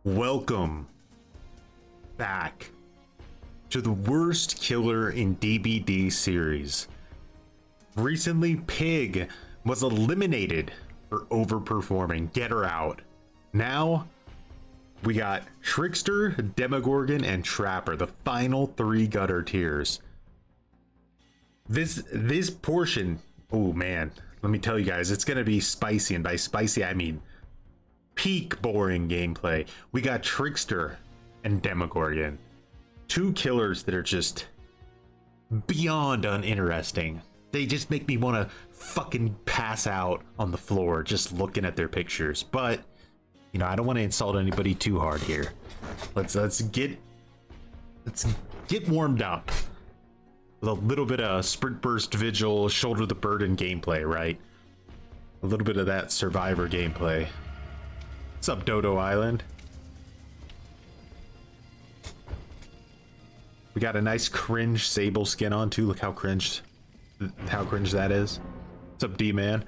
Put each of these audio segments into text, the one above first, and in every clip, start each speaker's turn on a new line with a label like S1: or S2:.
S1: Welcome back to the worst killer in DBD series. Recently, Pig was eliminated for overperforming. Get her out. Now, we got Trickster, Demogorgon, and Trapper, the final three gutter tiers. This portion, oh man, let me tell you guys, it's gonna be spicy, and by spicy I mean peak boring gameplay. We got Trickster and Demogorgon, two killers that are just beyond uninteresting. They just make me want to fucking pass out on the floor just looking at their pictures. But you know, I don't want to insult anybody too hard here. Let's get warmed up with a little bit of sprint burst vigil, shoulder the burden gameplay, right? A little bit of that survivor gameplay. What's up, Dodo Island? We got a nice cringe sable skin on too. Look how cringe that is. What's up, D-Man?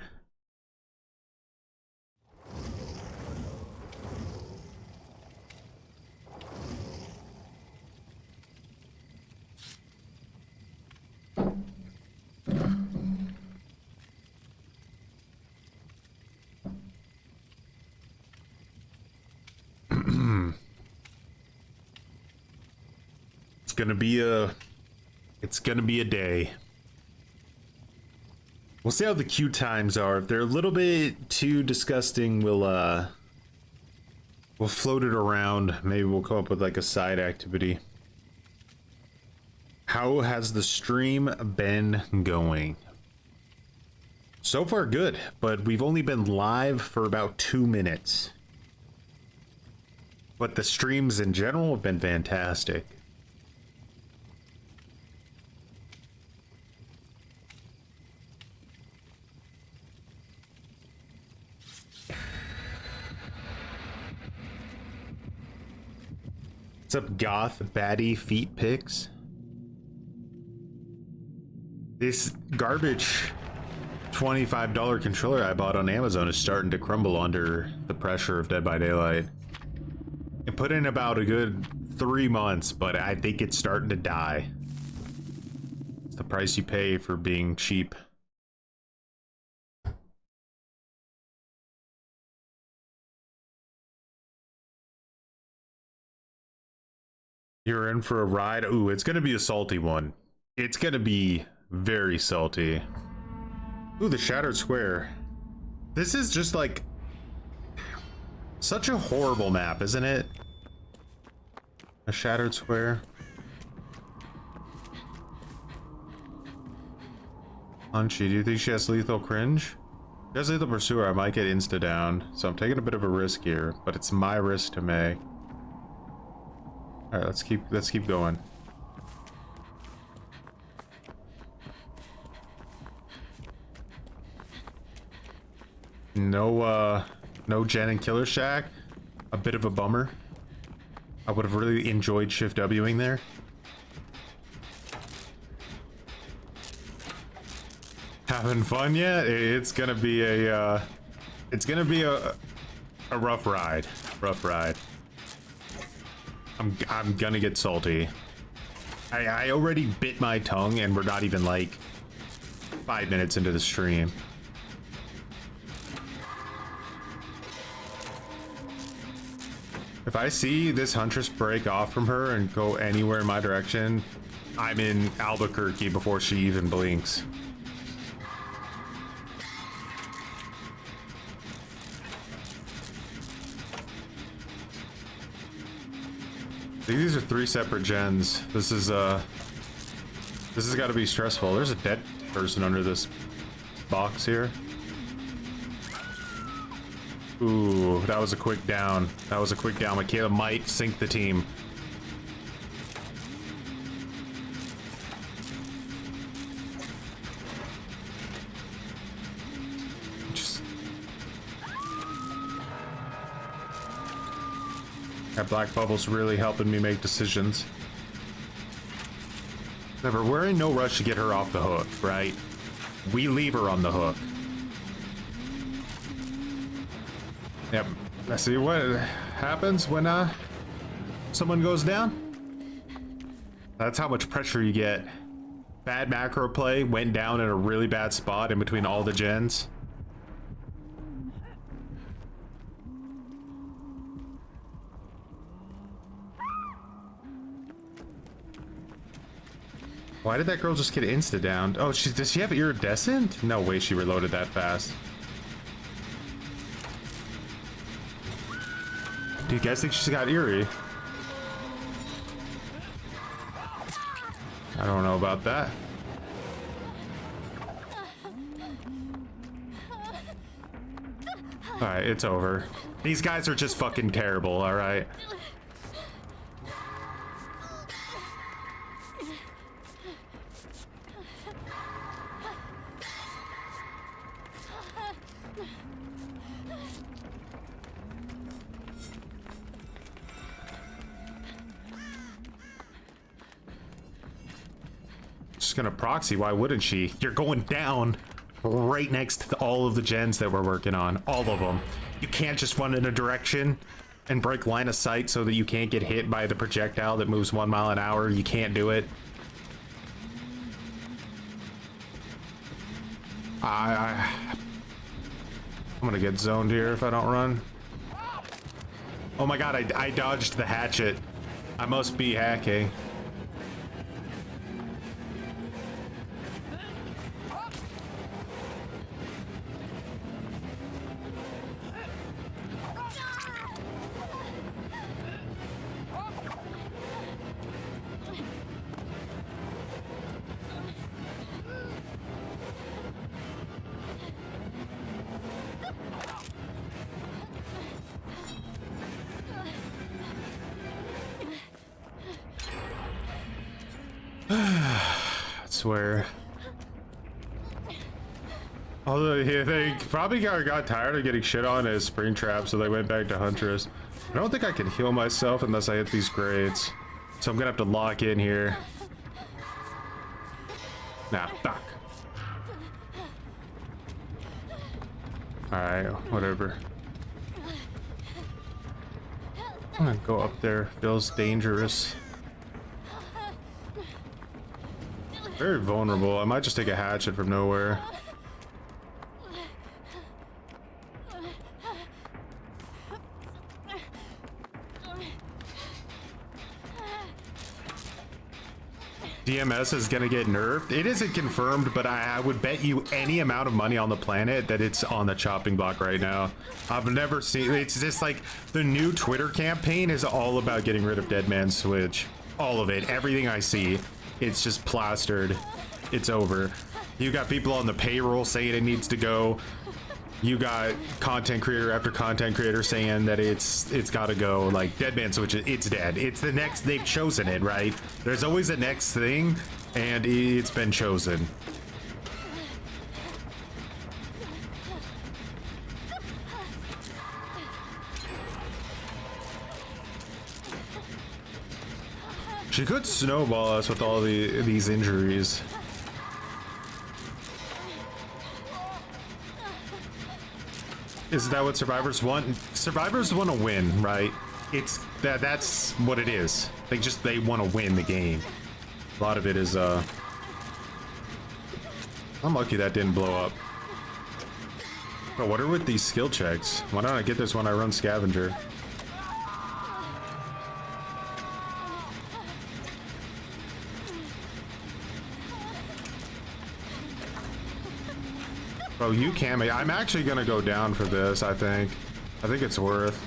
S1: It's gonna be a day. We'll see how the queue times are. If they're a little bit too disgusting, we'll float it around. Maybe we'll come up with like a side activity. How has the stream been going? So far good, but we've only been live for about 2 minutes. But the streams in general have been fantastic. What's up, Goth Baddie Feet Pics? This garbage $25 controller I bought on Amazon is starting to crumble under the pressure of Dead by Daylight. It put in about a good 3 months, but I think it's starting to die. It's the price you pay for being cheap. You're in for a ride. Ooh, it's gonna be a salty one. It's gonna be very salty. Ooh, the Shattered Square. This is just like such a horrible map, isn't it? A Shattered Square. Hunchy, do you think she has lethal cringe? If she has lethal pursuer, I might get insta down. So I'm taking a bit of a risk here, but it's my risk to make. All right, let's keep going. No Jen and Killer Shack. A bit of a bummer. I would have really enjoyed Shift Wing there. Having fun yet? It's gonna be a rough ride. Rough ride. I'm gonna get salty. I already bit my tongue and we're not even like 5 minutes into the stream. If I see this Huntress break off from her and go anywhere in my direction, I'm in Albuquerque before she even blinks. I think these are 3 separate gens. This has got to be stressful. There's a dead person under this box here. Ooh, that was a quick down. That was a quick down. Michaela might sink the team. That black bubble's really helping me make decisions. Remember, we're in no rush to get her off the hook, right? We leave her on the hook. Yep. I see what happens when someone goes down. That's how much pressure you get. Bad macro play, went down in a really bad spot in between all the gens. Why did that girl just get insta downed? Oh, does she have iridescent? No way she reloaded that fast. Do you guys think she's got eerie? I don't know about that. Alright, it's over. These guys are just fucking terrible, alright? Gonna proxy, why wouldn't she? You're going down right next to all of the gens that we're working on, all of them. You can't just run in a direction and break line of sight so that you can't get hit by the projectile that moves 1 mile an hour. You can't do it. I'm gonna get zoned here if I don't run. Oh my god, I dodged the hatchet. I must be hacking. Swear. Although yeah, they probably got tired of getting shit on as spring trap, so they went back to Huntress. I don't think I can heal myself unless I hit these grades, so I'm gonna have to lock in here. Nah, fuck. Alright, whatever. I'm gonna go up there. Feels dangerous. Very vulnerable. I might just take a hatchet from nowhere. DMS is gonna get nerfed. It isn't confirmed, but I would bet you any amount of money on the planet that it's on the chopping block right now. I've never seen. It's just like the new Twitter campaign is all about getting rid of Dead Man's Switch. All of it. Everything I see. It's just plastered. It's over. You got people on the payroll saying it needs to go. You got content creator after content creator saying that it's got to go. Like Dead Man Switch, it's dead. It's the next. They've chosen it, right? There's always a next thing, and it's been chosen. She could snowball us with all these injuries. Is that what survivors want? Survivors want to win, right? It's that's what it is. They want to win the game. A lot of it is I'm lucky that didn't blow up. But what are with these skill checks? Why don't I get this when I run scavenger? Oh, you can make. I'm actually gonna go down for this. I think it's worth.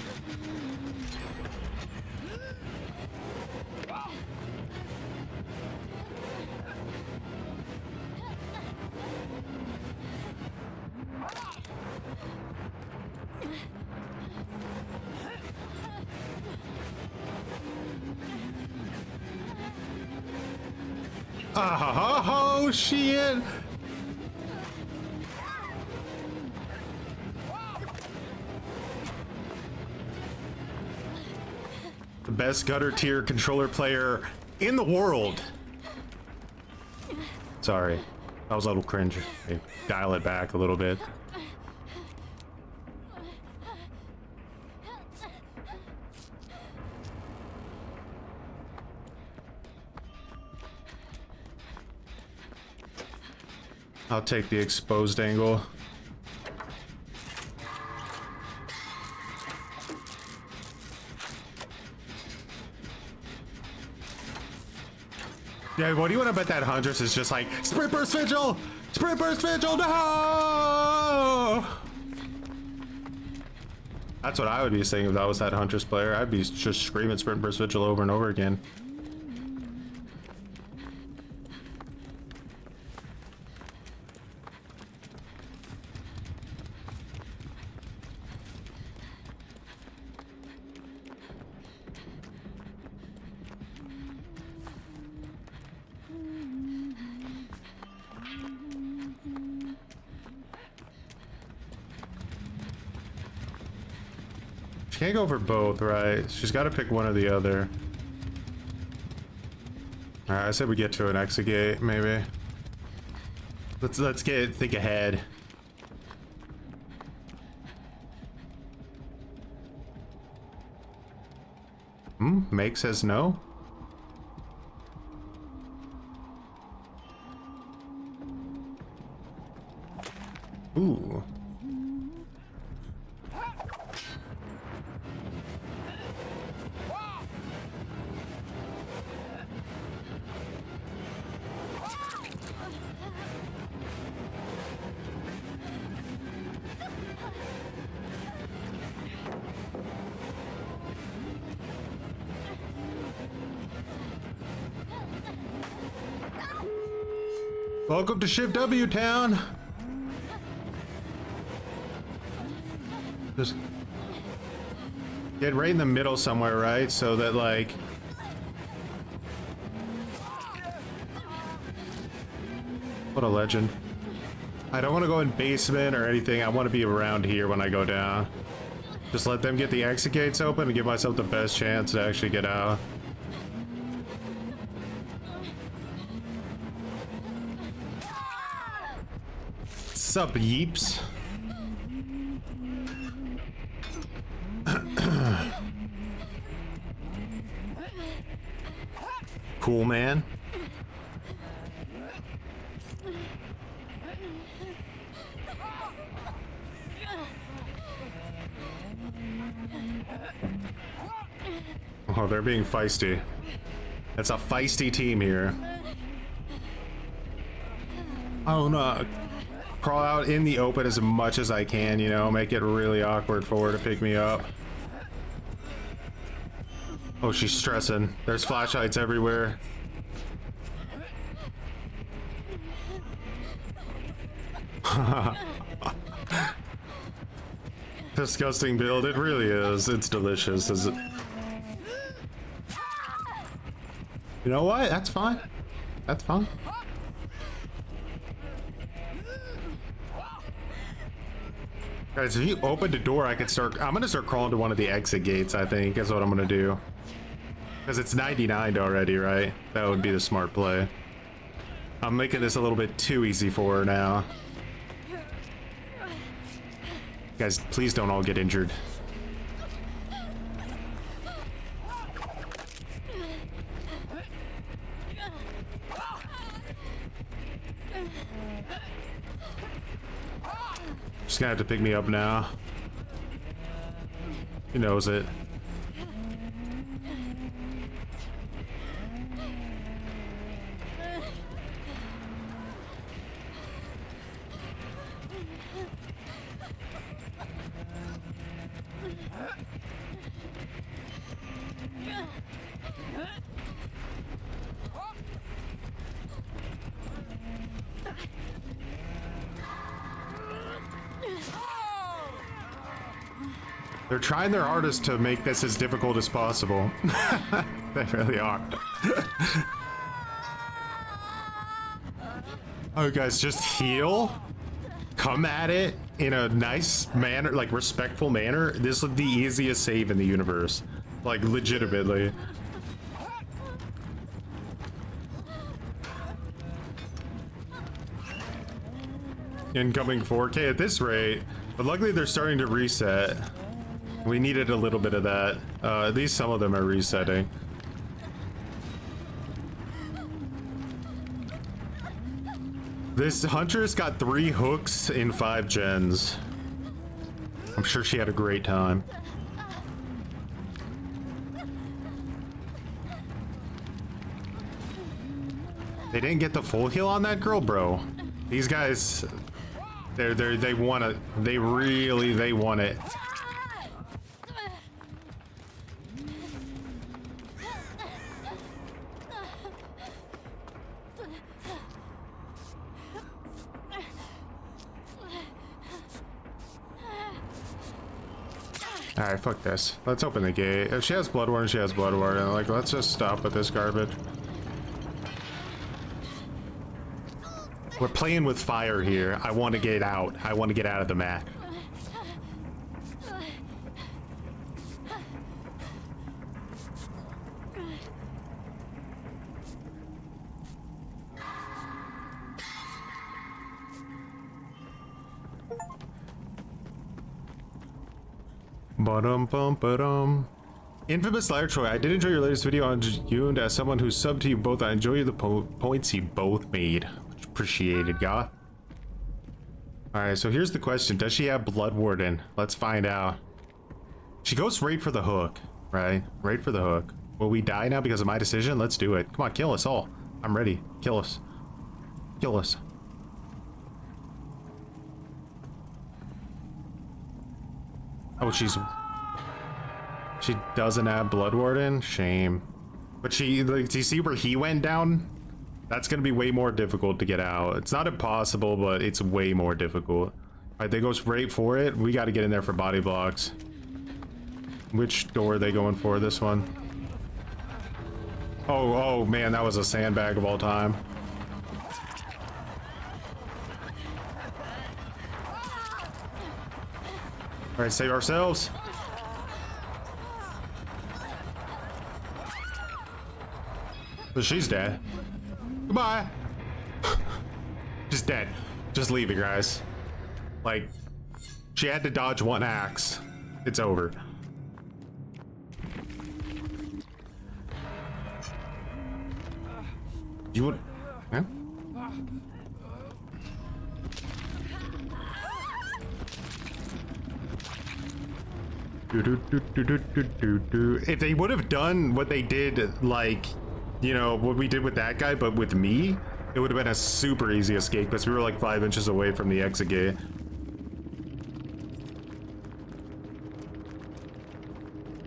S1: Oh shit! The best gutter tier controller player in the world. Sorry, that was a little cringe. Okay, dial it back a little bit. I'll take the exposed angle. Yeah, what do you want to bet that Huntress is just like, Sprint Burst Vigil! Sprint Burst Vigil, no! That's what I would be saying if that was that Huntress player. I'd be just screaming Sprint Burst Vigil over and over again. Can't go for both, right? She's got to pick one or the other. All right, I said we get to an exit gate, maybe. Let's think ahead. Make says no. Ooh. Welcome to Shift W Town. Just get right in the middle somewhere, right? So that like what a legend. I don't want to go in basement or anything. I want to be around here when I go down. Just let them get the exit gates open and give myself the best chance to actually get out. Sup, yeeps? Cool, man. Oh, they're being feisty. It's a feisty team here. Oh no. Crawl out in the open as much as I can, you know, make it really awkward for her to pick me up. Oh, she's stressing. There's flashlights everywhere. Disgusting build, it really is. It's delicious, is it? You know what? That's fine. That's fine. Guys, if you open the door, I could start. I'm gonna start crawling to one of the exit gates, I think, is what I'm gonna do. Because it's 99 already, right? That would be the smart play. I'm making this a little bit too easy for her now. Guys, please don't all get injured. She's gonna have to pick me up now. He knows it. They're trying their hardest to make this as difficult as possible. They really are. Oh, guys, just heal. Come at it in a nice manner, like respectful manner. This is the easiest save in the universe. Like, legitimately. Incoming 4K at this rate, but luckily they're starting to reset. We needed a little bit of that. At least some of them are resetting. This Huntress got 3 hooks in 5 gens. I'm sure she had a great time. They didn't get the full heal on that girl, bro. These guys, they want it. They want it. Alright, fuck this. Let's open the gate. If she has blood ward, she has blood ward. And like, let's just stop with this garbage. We're playing with fire here. I want to get out. I want to get out of the mat. Ba-dum-bum-ba-dum. Infamous Liar Troy, I did enjoy your latest video on you, and as someone who's subbed to you both, I enjoy the points you both made. Much appreciated, God. Alright, so here's the question. Does she have Blood Warden? Let's find out. She goes right for the hook, right? Right for the hook. Will we die now because of my decision? Let's do it. Come on, kill us all. I'm ready. Kill us. Kill us. Oh, she doesn't have Blood Warden? Shame. But she, like, do you see where he went down? That's gonna be way more difficult to get out. It's not impossible, but it's way more difficult. Alright, they go straight for it. We gotta get in there for body blocks. Which door are they going for? This one? Oh man, that was a sandbag of all time. Alright, save ourselves. But she's dead. Goodbye. Just dead. Just leave it, guys. Like, she had to dodge 1 axe. It's over. You would... Huh? If they would have done what they did, like, you know, what we did with that guy, but with me, it would have been a super easy escape because we were like 5 inches away from the exit gate.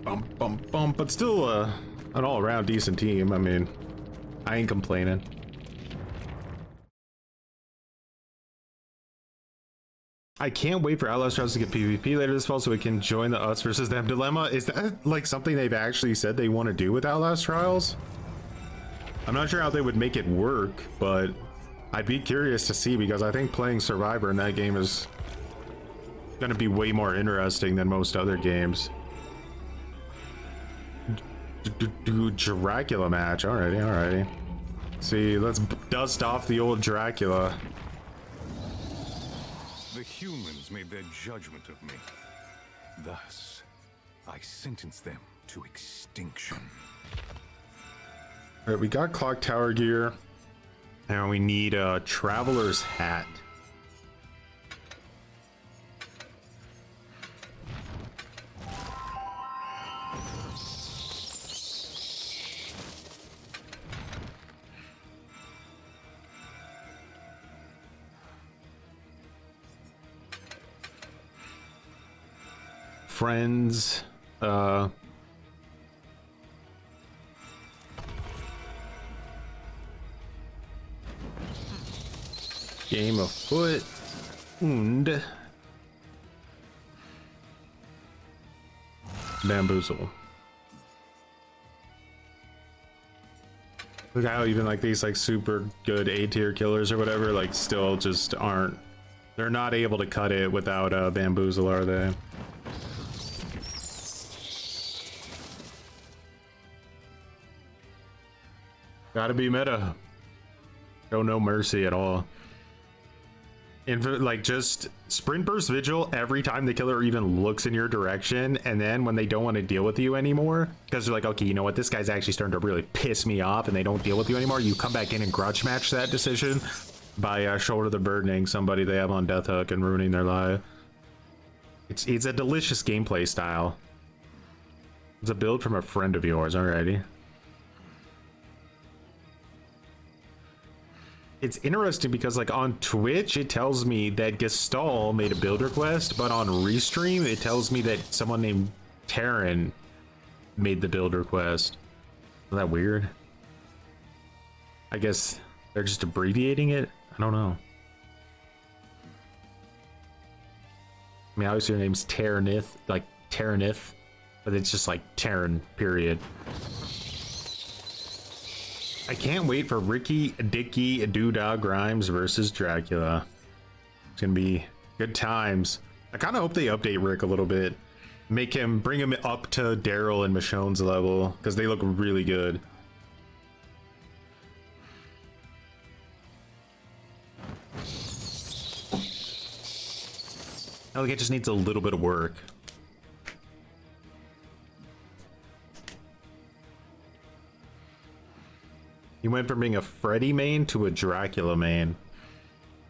S1: Bump, bump, bump, but still an all-around decent team. I mean, I ain't complaining. I can't wait for Outlast Trials to get PvP later this fall so we can join the us versus them dilemma. Is that like something they've actually said they want to do with Outlast Trials? I'm not sure how they would make it work, but I'd be curious to see because I think playing Survivor in that game is going to be way more interesting than most other games. Dracula match. Alrighty. See, let's dust off the old Dracula.
S2: The humans made their judgment of me. Thus, I sentence them to extinction.
S1: Alright, we got clock tower gear. And we need a traveler's hat. Friends, game afoot, and bamboozle. Look how even like these like super good A-tier killers or whatever, like still just aren't. They're not able to cut it without bamboozle, are they? Gotta be meta. Show no mercy at all. And like just sprint burst vigil every time the killer even looks in your direction, and then when they don't want to deal with you anymore because they're like, okay, you know what, this guy's actually starting to really piss me off, and they don't deal with you anymore, you come back in and grudge match that decision. by shoulder the burdening somebody they have on death hook and ruining their life. It's a delicious gameplay style. It's a build from a friend of yours, alrighty. It's interesting because like on Twitch it tells me that Gestalt made a build request, but on Restream it tells me that someone named Terran made the build request. Isn't that weird? I guess they're just abbreviating it? I don't know. I mean, obviously your name's Terranith, like Terranith, but it's just like Terran, period. I can't wait for Ricky Dicky Doodah Grimes versus Dracula. It's gonna be good times. I kind of hope they update Rick a little bit. Bring him up to Daryl and Michonne's level, because they look really good. I think it just needs a little bit of work. He went from being a Freddy main to a Dracula main.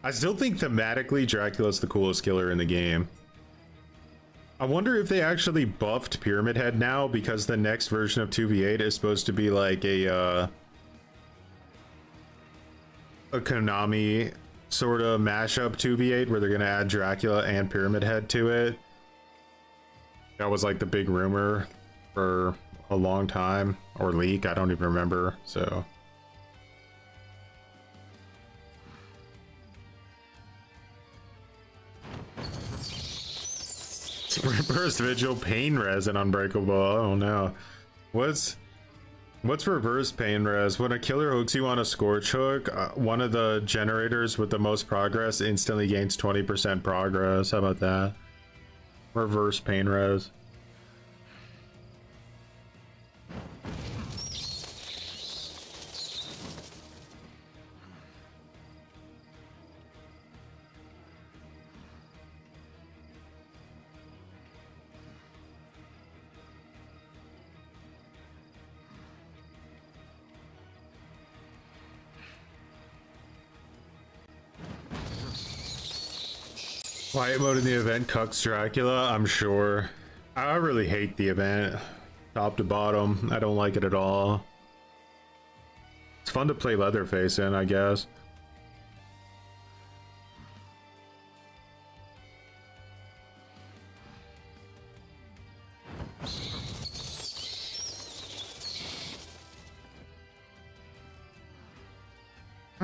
S1: I still think thematically Dracula's the coolest killer in the game. I wonder if they actually buffed Pyramid Head now, because the next version of 2v8 is supposed to be like a Konami sort of mashup 2v8 where they're gonna add Dracula and Pyramid Head to it. That was like the big rumor for a long time, or leak, I don't even remember. So Burst Vigil, Pain Res, and Unbreakable. Oh no. What's reverse pain res? When a killer hooks you on a Scorch Hook, one of the generators with the most progress instantly gains 20% progress. How about that? Reverse pain res. Quiet mode in the event cucks Dracula, I'm sure. I really hate the event. Top to bottom, I don't like it at all. It's fun to play Leatherface in, I guess.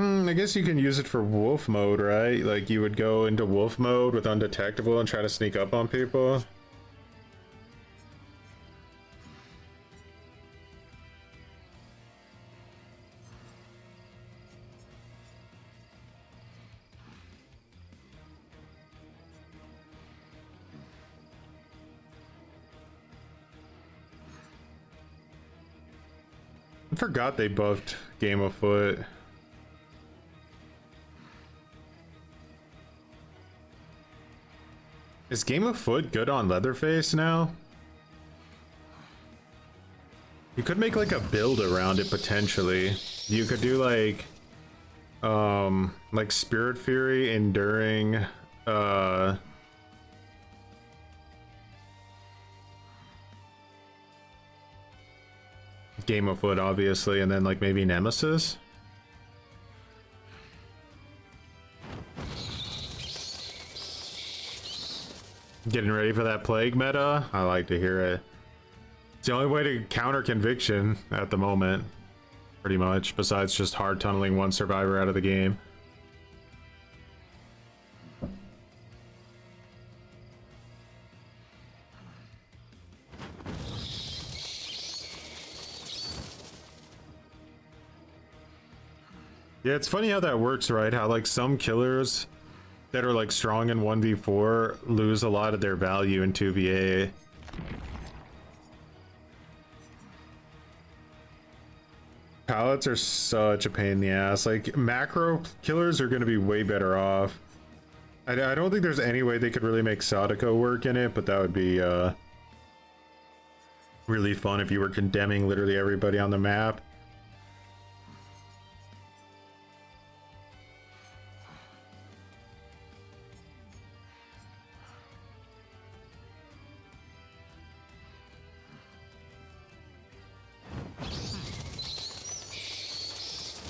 S1: I guess you can use it for wolf mode, right? Like you would go into wolf mode with undetectable and try to sneak up on people. I forgot they buffed Game of Foot. Is Game of Foot good on Leatherface now? You could make like a build around it potentially. You could do like Spirit Fury, Enduring, Game of Foot obviously, and then like maybe Nemesis. Getting ready for that plague meta? I like to hear it. It's the only way to counter conviction at the moment, pretty much, besides just hard tunneling one survivor out of the game. Yeah, it's funny how that works, right? How like some killers that are like strong in 1v4 lose a lot of their value in 2v8. Pallets are such a pain in the ass. Like macro killers are going to be way better off. I don't think there's any way they could really make Sadako work in it, but that would be really fun if you were condemning literally everybody on the map.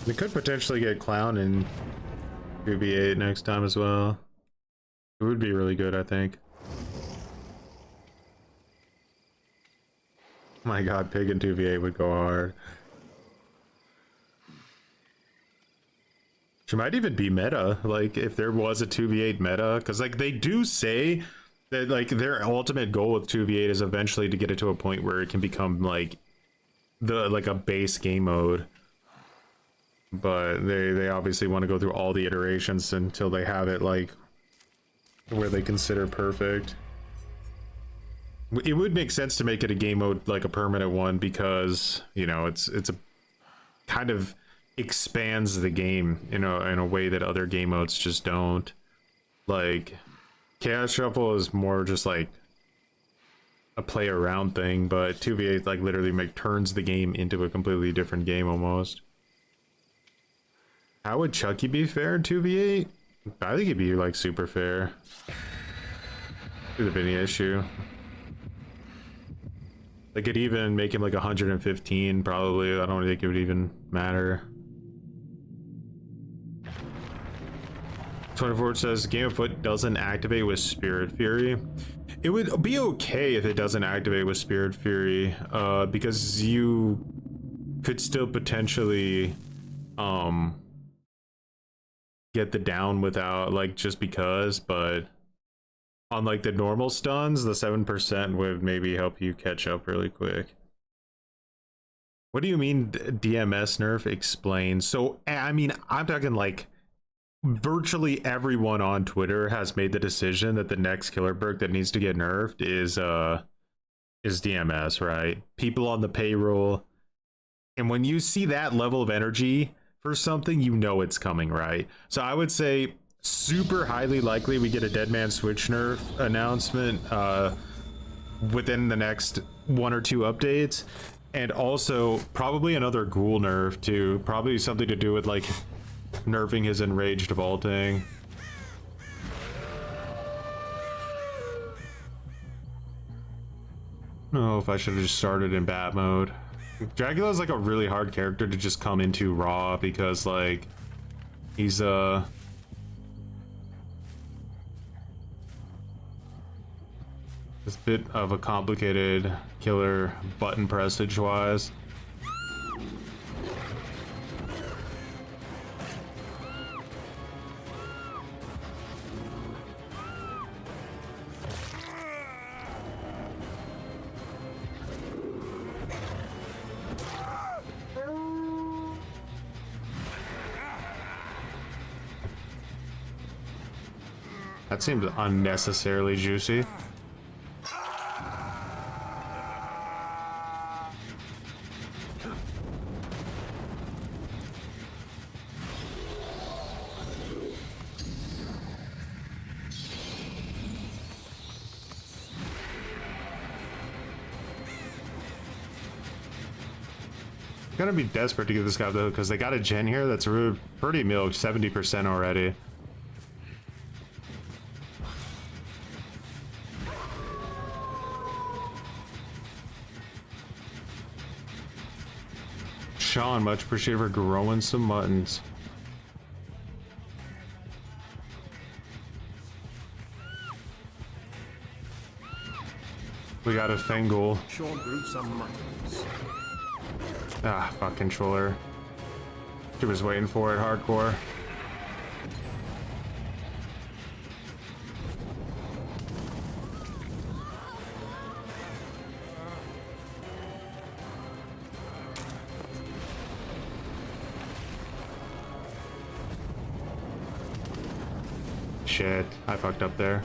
S1: We could potentially get Clown in 2v8 next time as well. It would be really good, I think. My god, Pig in 2v8 would go hard. She might even be meta, like, if there was a 2v8 meta, because, like, they do say that, like, their ultimate goal with 2v8 is eventually to get it to a point where it can become, like, a base game mode. But they obviously want to go through all the iterations until they have it, like, where they consider perfect. It would make sense to make it a game mode, like a permanent one, because, you know, it's a kind of expands the game, you know, in a way that other game modes just don't. Like, Chaos Shuffle is more just like a play around thing, but 2v8 like literally turns the game into a completely different game almost. How would Chucky be fair in 2v8? I think he'd be like super fair. Could have been any issue. They could even make him like 115 probably. I don't think it would even matter. 24 says Game of Foot doesn't activate with Spirit Fury. It would be okay if it doesn't activate with Spirit Fury, because you could still potentially get the down without, like, just because, but on like the normal stuns, the 7% would maybe help you catch up really quick. What do you mean DMS nerf? Explain. So I mean, I'm talking like virtually everyone on Twitter has made the decision that the next killer perk that needs to get nerfed is DMS, right? People on the payroll. And when you see that level of energy for something, you know it's coming, right? So I would say super highly likely we get a Dead Man Switch nerf announcement within the next 1 or 2 updates, and also probably another Ghoul nerf too. Probably something to do with like nerfing his enraged vaulting. I don't know if I should have just started in bat mode. Dracula is like a really hard character to just come into raw, because like he's this bit of a complicated killer button pressage wise. That seems unnecessarily juicy. Gonna be desperate to get this guy though, because they got a gen here that's pretty milked, 70% already. Sean, much appreciated for growing some muttons. We got a Fengul.
S3: Sean grew some muttons.
S1: Ah, fuck controller. She was waiting for it, hardcore. Shit, I fucked up there.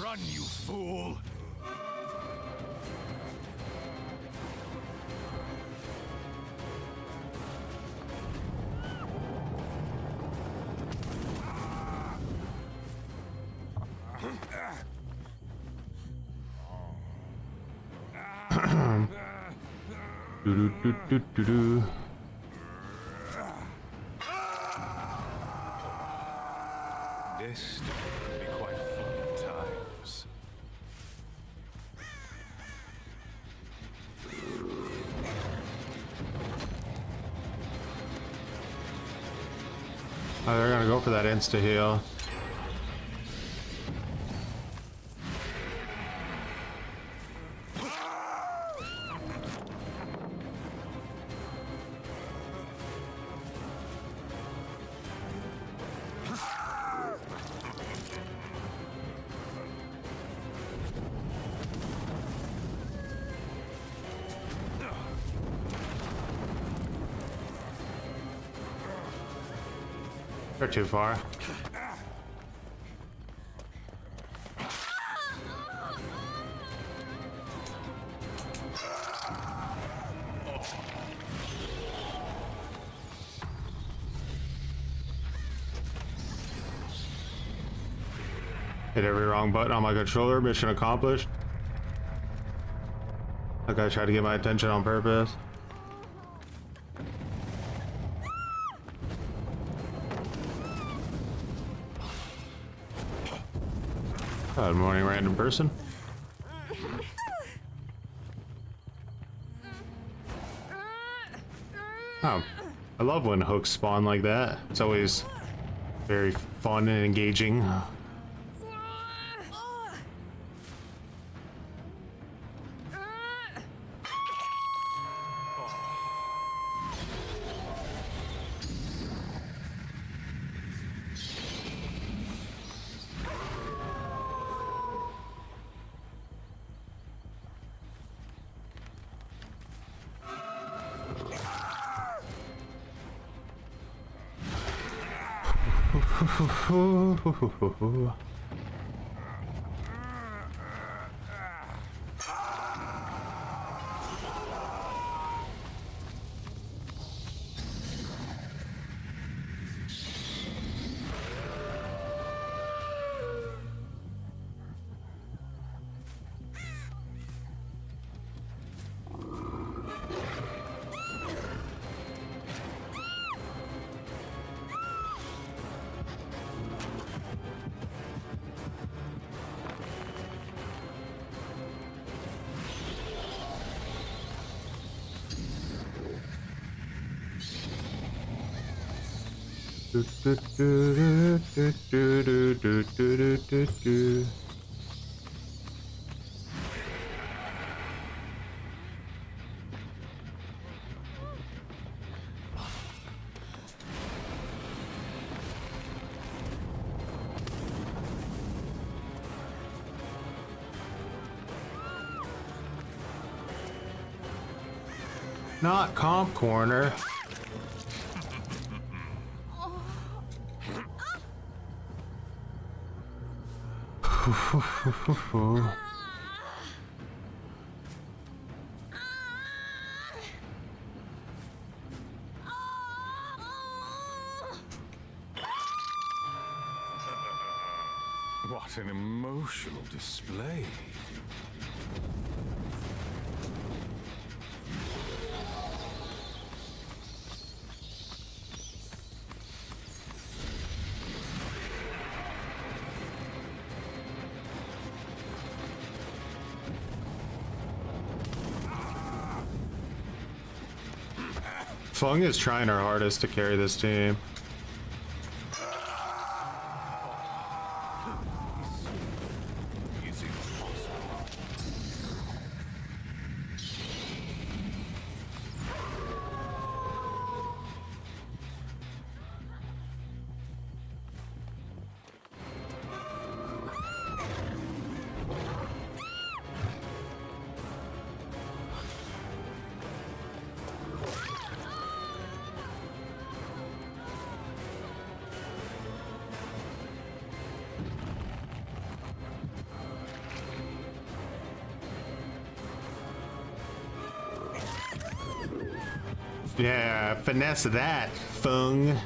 S2: Run, you fool!
S1: Oh, they're gonna go for that insta heal. They're too far. Hit every wrong button on my controller. Mission accomplished. That guy tried to get my attention on purpose. Good morning, random person. Oh, I love when hooks spawn like that. It's always very fun and engaging. Not comp corner.
S2: What an emotional display.
S1: Fung is trying her hardest to carry this team. Yeah, finesse that, Fung.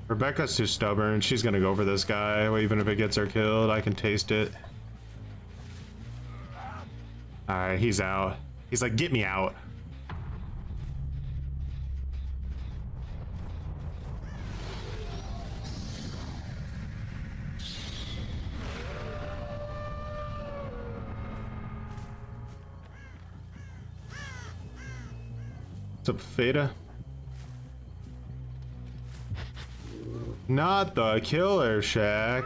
S1: Rebecca's too stubborn. She's gonna go for this guy, even if it gets her killed. I can taste it. Alright, he's out. He's like, get me out. What's up, Feta? Not the killer shack.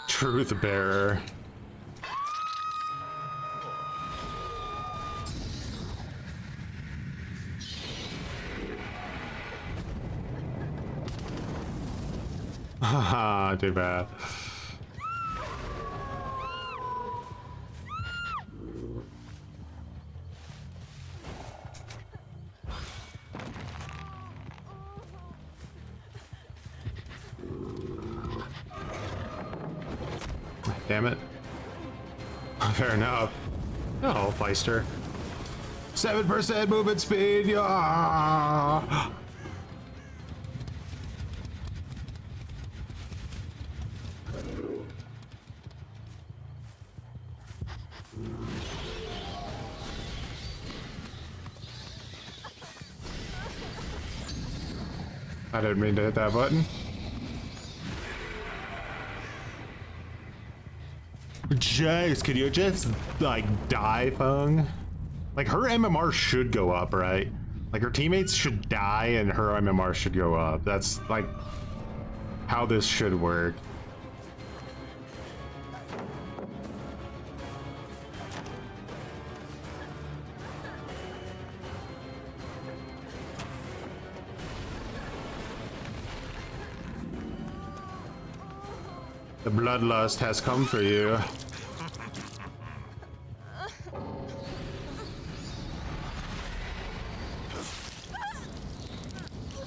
S1: Truth bearer. Haha, too bad. Damn it. Fair enough. Oh, Feister. 7% movement speed. Yeah. I didn't mean to hit that button. Jace, could you just like die, Fung? Like her MMR should go up, right? Like her teammates should die and her MMR should go up. That's like how this should work. The bloodlust has come for you.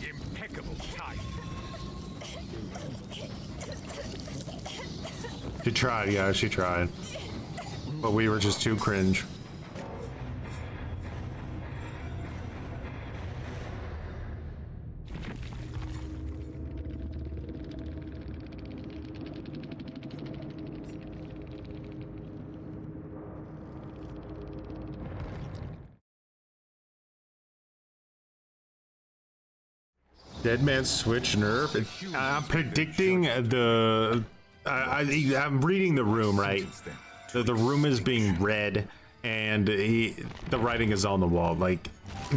S2: Impeccable type.
S1: She tried, yeah, she tried. But we were just too cringe. Dead Man Switch Nerf. I'm predicting the. I'm reading the room, right? The room is being read, and the writing is on the wall. Like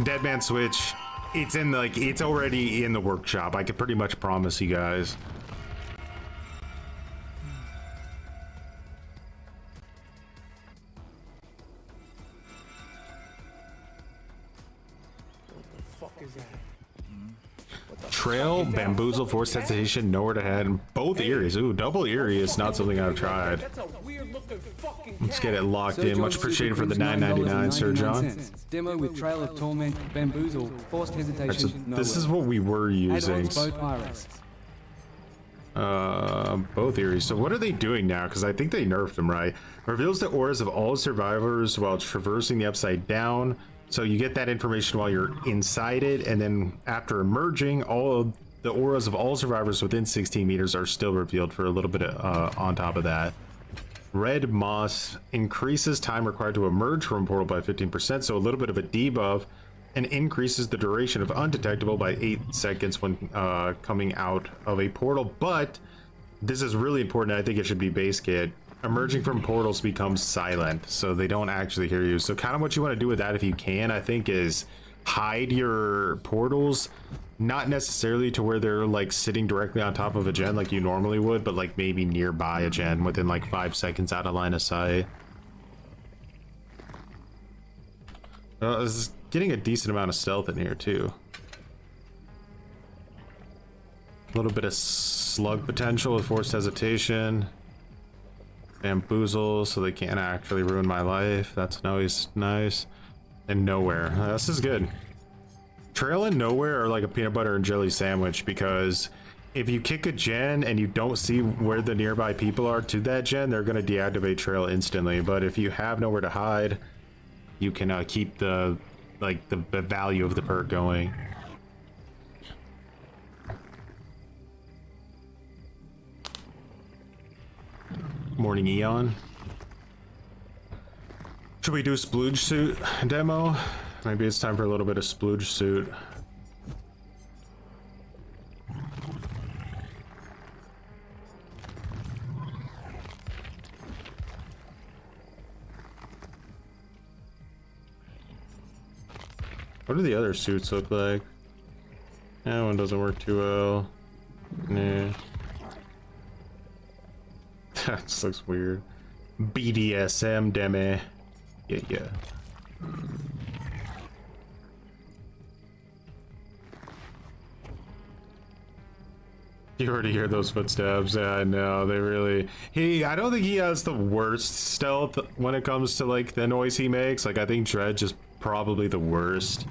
S1: Dead Man Switch, it's in like it's already in the workshop. I can pretty much promise you guys. Trail, bamboozle, force sensation, nowhere to head. Both Eries. Ooh, double Erie is not something I've tried. Let's get it locked in. Much appreciated for the $9.99, Sir John.
S4: Demo with Trail of Torment, Bamboozle, Forced Hesitation,
S1: Right, so this is what we were using.
S4: both Iris.
S1: Both Eries. So what are they doing now? Because I think they nerfed them, right? Reveals the auras of all survivors while traversing the upside down. So you get that information while you're inside it, and then after emerging, all of the auras of all survivors within 16 meters are still revealed for a little bit on top of that. Red Moss increases time required to emerge from a portal by 15%, so a little bit of a debuff, and increases the duration of undetectable by 8 seconds when coming out of a portal. But this is really important. I think it should be base kit. Emerging from portals becomes silent, so they don't actually hear you. So kind of what you want to do with that, if you can, I think, is hide your portals, not necessarily to where they're like sitting directly on top of a gen like you normally would, but like maybe nearby a gen within like 5 seconds out of line of sight. This is getting a decent amount of stealth in here too. A little bit of slug potential with forced hesitation. Bamboozle, so they can't actually ruin my life. That's always nice. And nowhere. This is good. Trail and nowhere are like a peanut butter and jelly sandwich, because if you kick a gen and you don't see where the nearby people are to that gen, they're going to deactivate trail instantly. But if you have nowhere to hide, you can keep the value of the perk going. Morning Eon. Should we do splooge suit demo? Maybe it's time for a little bit of splooge suit. What do the other suits look like? That one doesn't work too well. Nah. That just looks weird. BDSM demi. Yeah. You already hear those footsteps. Yeah, I know. They really... I don't think he has the worst stealth when it comes to, like, the noise he makes. Like, I think Dredge is probably the worst.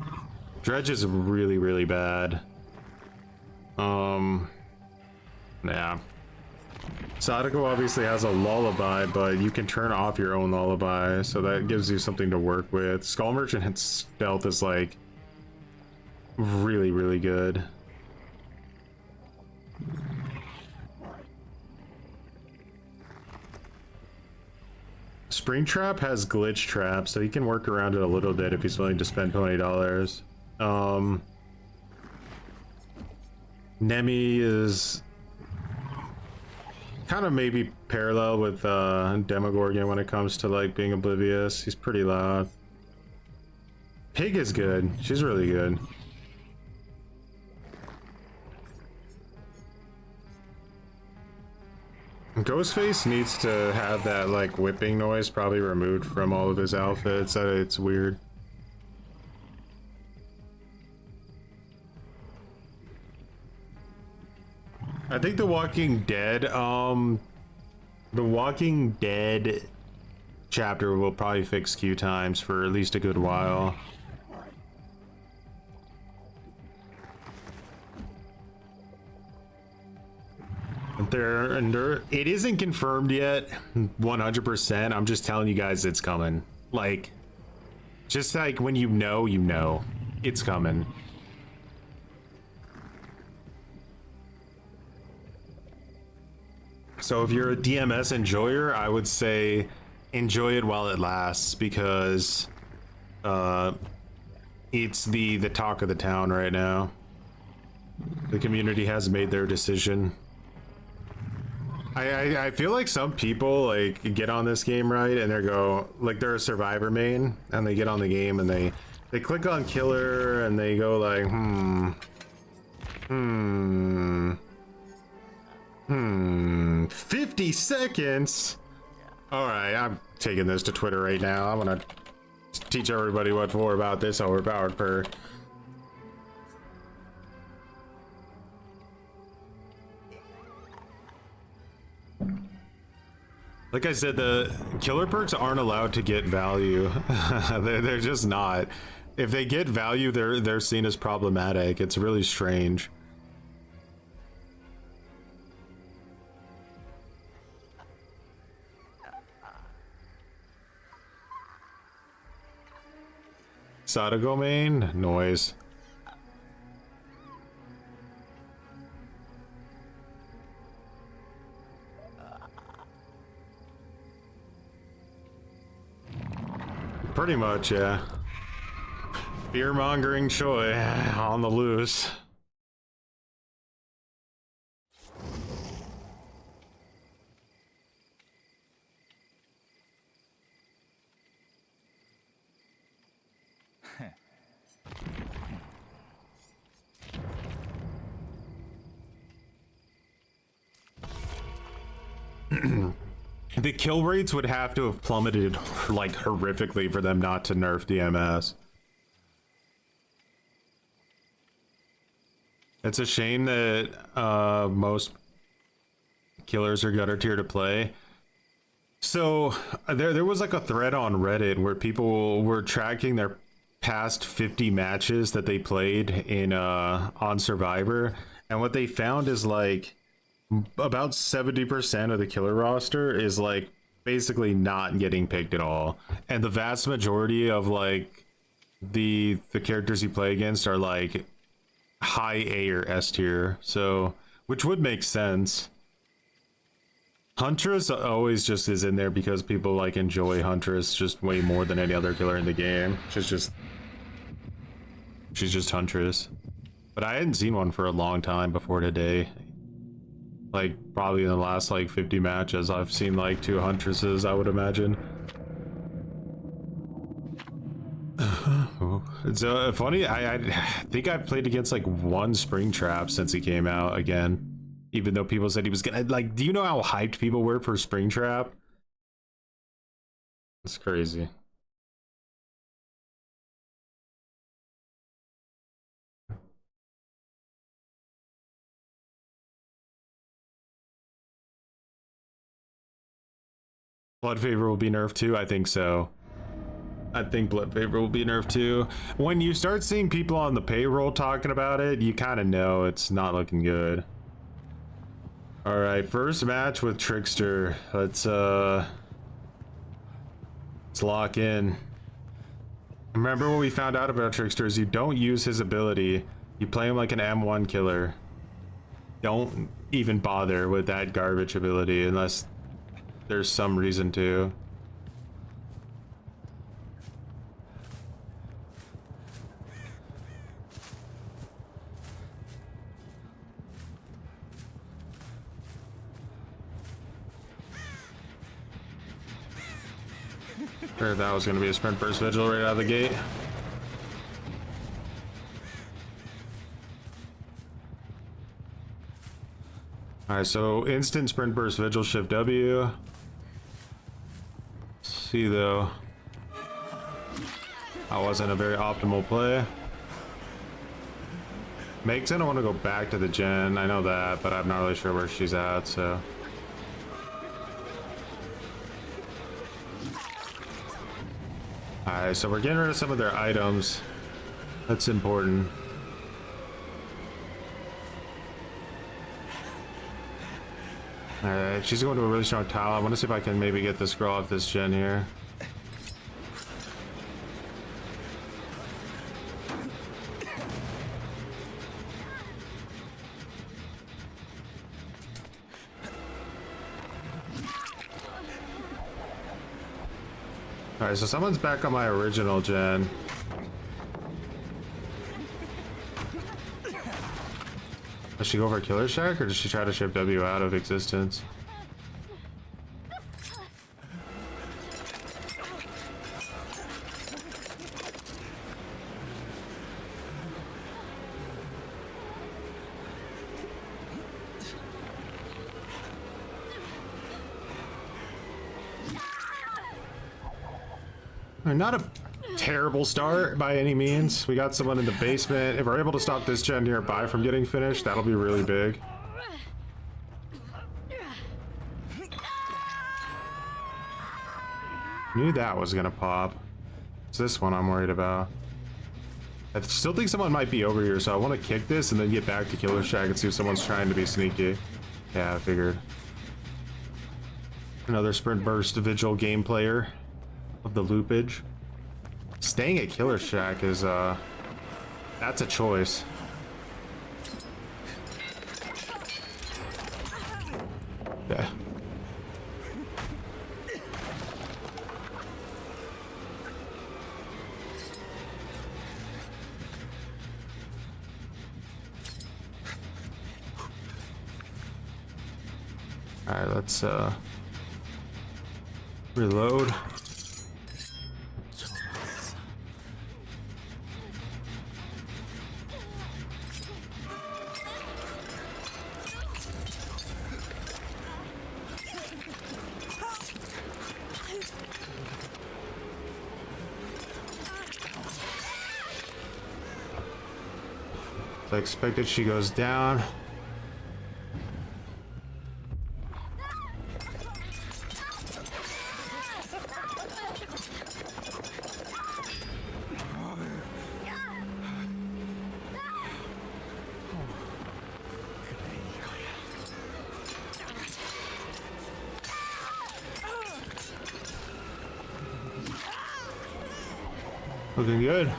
S1: Dredge is really, really bad. Yeah. Sadako obviously has a lullaby, but you can turn off your own lullaby, so that gives you something to work with. Skull Merchant stealth is like really, really good. Springtrap has glitch trap, so he can work around it a little bit if he's willing to spend $20. Nemi is kind of maybe parallel with Demogorgon when it comes to like being oblivious. He's pretty loud. Pig is good. She's really good. Ghostface needs to have that like whipping noise probably removed from all of his outfits. It's weird. I think The Walking Dead, The Walking Dead chapter will probably fix queue times for at least a good while. It isn't confirmed yet, 100%. I'm just telling you guys it's coming. Like, just like when you know, it's coming. So if you're a DMS enjoyer, I would say enjoy it while it lasts, because it's the talk of the town right now. The community has made their decision. I feel like some people like get on this game, right, and they go like they're a survivor main, and they get on the game and they click on killer and they go like 50 seconds. All right, I'm taking this to Twitter right now. I'm gonna teach everybody what for about this overpowered perk. Like I said, the killer perks aren't allowed to get value. they're just not. If they get value, they're seen as problematic. It's really strange. Sadako main? Noise. Pretty much, yeah. Fear-mongering Choi on the loose. The kill rates would have to have plummeted like horrifically for them not to nerf DMS. It's a shame that most killers are gutter tier to play. So there was like a thread on Reddit where people were tracking their past 50 matches that they played in on Survivor, and what they found is like about 70% of the killer roster is like basically not getting picked at all, and the vast majority of like the characters you play against are like high A or S tier, so which would make sense. Huntress always just is in there because people like enjoy Huntress just way more than any other killer in the game. She's just Huntress. But I hadn't seen one for a long time before today. Like probably in the last like 50 matches I've seen like 2 Huntresses, I would imagine. It's funny, I think I've played against like 1 Springtrap since he came out again. Even though people said he was gonna, like, do you know how hyped people were for Springtrap? It's crazy. Blood Favor will be nerfed too? I think so. I think Blood Favor will be nerfed too. When you start seeing people on the payroll talking about it, you kind of know it's not looking good. Alright, first match with Trickster. Let's lock in. Remember what we found out about Trickster is you don't use his ability. You play him like an M1 killer. Don't even bother with that garbage ability unless there's some reason to. Sure, that was going to be a sprint burst vigil right out of the gate. Alright, so instant sprint burst vigil, shift W. Let's see though. That wasn't a very optimal play. Makes sense I want to go back to the gen, I know that, but I'm not really sure where she's at, so. Alright, so we're getting rid of some of their items. That's important. Alright, she's going to a really strong tile. I want to see if I can maybe get this girl off this gen here. Alright, so someone's back on my original gen. Does she go for a killer shack or does she try to ship W out of existence? Not a terrible start by any means. We got someone in the basement. If we're able to stop this gen nearby from getting finished, that'll be really big. Knew that was gonna pop. It's this one I'm worried about. I still think someone might be over here, so I want to kick this and then get back to Killer Shack and see if someone's trying to be sneaky. Yeah, I figured. Another sprint burst vigil game player of the loopage. Staying at Killer Shack is that's a choice. Yeah. All right, let's reload. I expected she goes down. Looking good.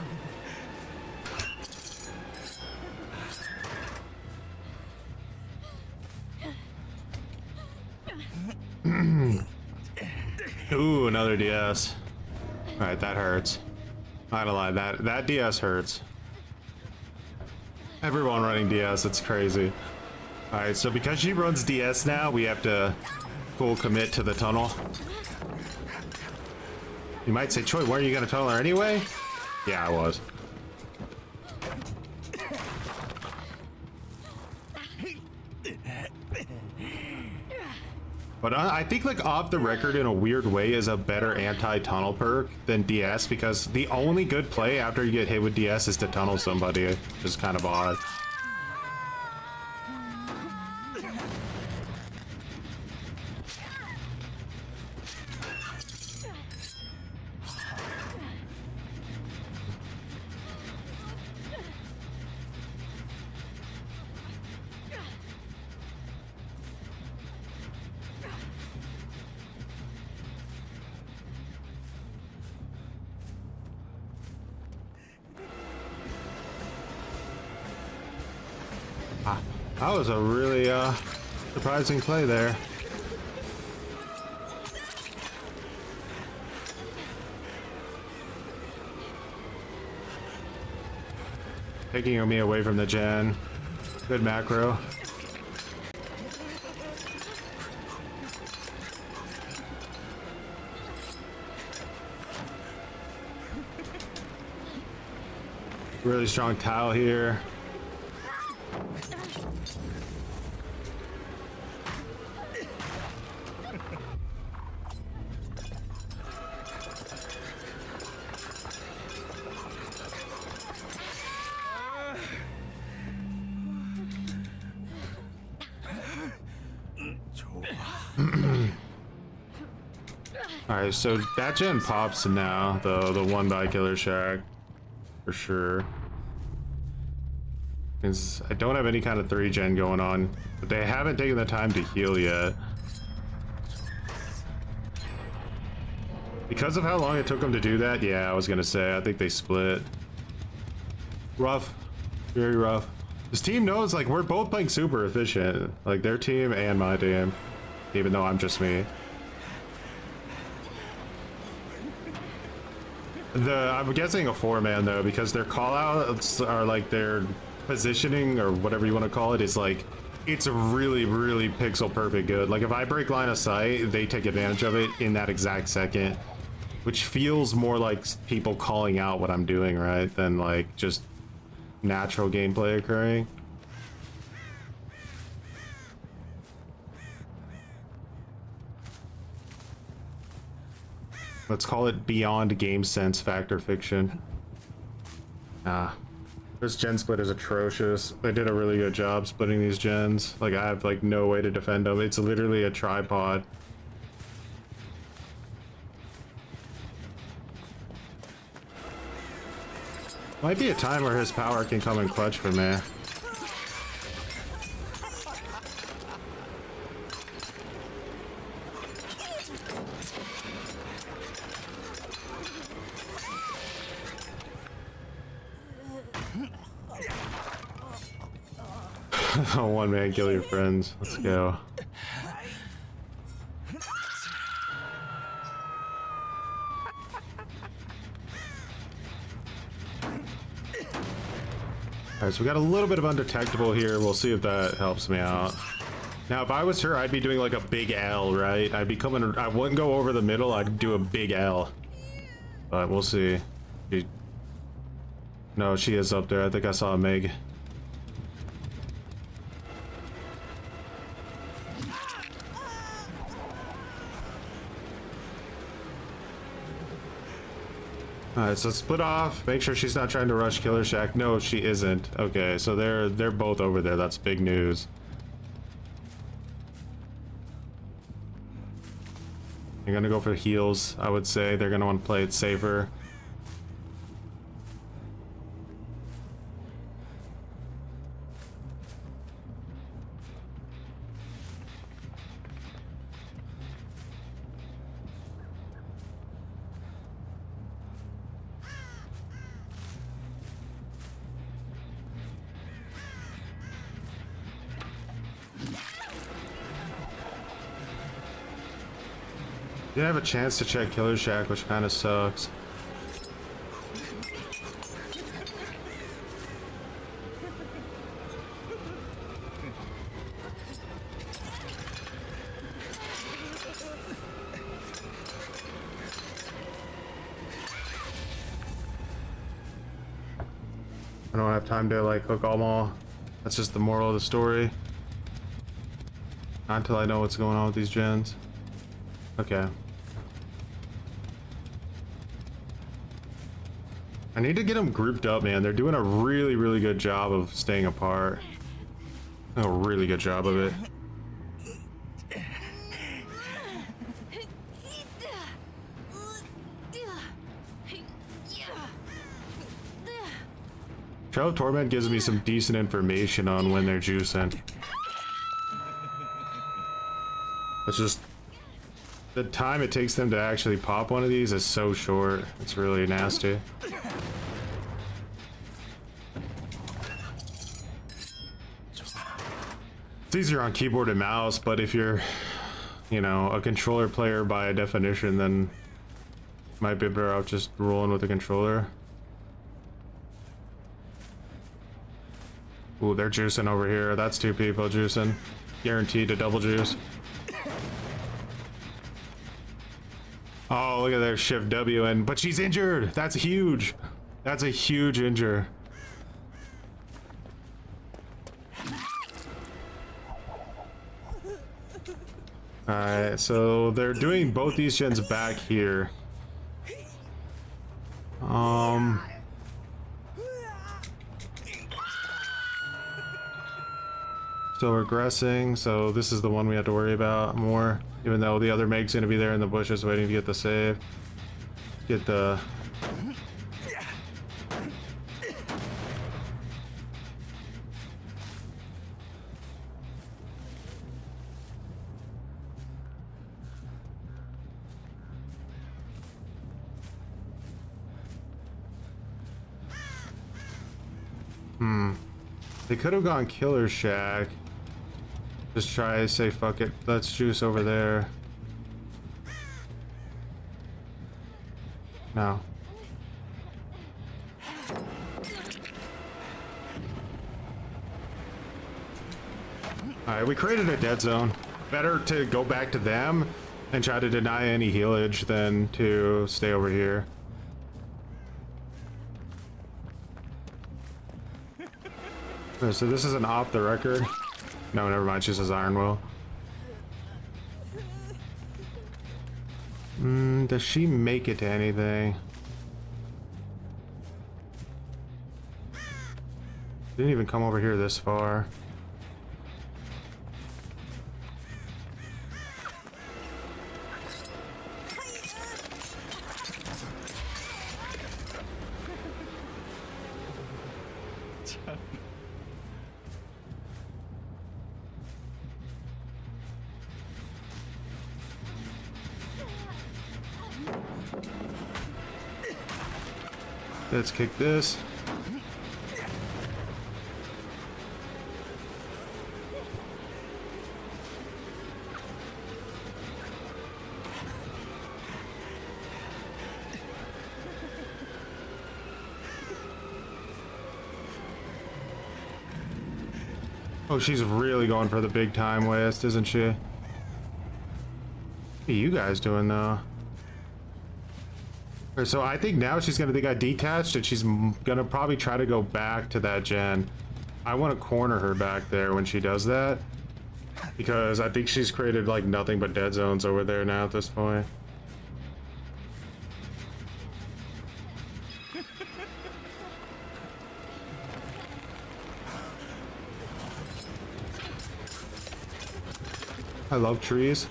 S1: another DS. Alright, that hurts. Not gonna lie, that DS hurts. Everyone running DS, it's crazy. Alright, so because she runs DS now, we have to full commit to the tunnel. You might say, Choi, weren't you gonna tunnel her anyway? Yeah, I was. But I think like off the record in a weird way is a better anti-tunnel perk than DS, because the only good play after you get hit with DS is to tunnel somebody, which is kind of odd. That was a really surprising play there. Taking me away from the gen. Good macro. Really strong towel here. Alright, so that gen pops now, the one by Killer Shack, for sure. Because I don't have any kind of 3 gen going on, but they haven't taken the time to heal yet. Because of how long it took them to do that, yeah, I was gonna say, I think they split. Rough. Very rough. This team knows, like, we're both playing super efficient. Like, their team and my team. Even though I'm just me. I'm guessing a 4-man though, because their callouts are like their positioning or whatever you want to call it is like, it's really, really pixel perfect good. Like if I break line of sight, they take advantage of it in that exact second, which feels more like people calling out what I'm doing, right? Than like just natural gameplay occurring. Let's call it beyond game sense factor fiction. This gen split is atrocious. They did a really good job splitting these gens. Like I have like no way to defend them. It's literally a tripod. Might be a time where his power can come in clutch for me. One man, kill your friends. Let's go. Alright, so we got a little bit of undetectable here. We'll see if that helps me out. Now, if I was her, I'd be doing like a big L, right? I'd be coming, I wouldn't go over the middle, I'd do a big L. But we'll see. No, she is up there. I think I saw a Meg. Alright, so split off. Make sure she's not trying to rush Killer Shack. No, she isn't. Okay, so they're both over there. That's big news. You're gonna go for heals, I would say. They're gonna want to play it safer.
S5: Didn't have a chance to check Killer Shack, which kind of sucks. I don't have time to like hook them all. That's just the moral of the story. Not until I know what's going on with these gens. Okay. I need to get them grouped up, man. They're doing a really, really good job of staying apart. A really good job of it. Shadow of Torment gives me some decent information on when they're juicing. It's just the time it takes them to actually pop one of these is so short. It's really nasty. It's easier on keyboard and mouse, but if you're, you know, a controller player by definition, then might be better off just rolling with the controller. Ooh, they're juicing over here. That's 2 people juicing. Guaranteed to double juice. Oh, look at their shift W, and but she's injured. That's huge. That's a huge injure. Alright, so they're doing both these gens back here. Still regressing, so this is the one we have to worry about more, even though the other Meg's gonna be there in the bushes waiting to get the save. Get the... They could have gone Killer Shack. Just try to say fuck it, let's juice over there. No. Alright, we created a dead zone. Better to go back to them and try to deny any healage than to stay over here. Okay, so this is an off the record. No, never mind, she says Iron Will. Does she make it to anything? Didn't even come over here this far. Let's kick this. Oh, she's really going for the big time waste, isn't she? What are you guys doing though? So I think now she's gonna think I detached and she's gonna probably try to go back to that gen. I want to corner her back there when she does that, because I think she's created like nothing but dead zones over there now at this point. I love trees.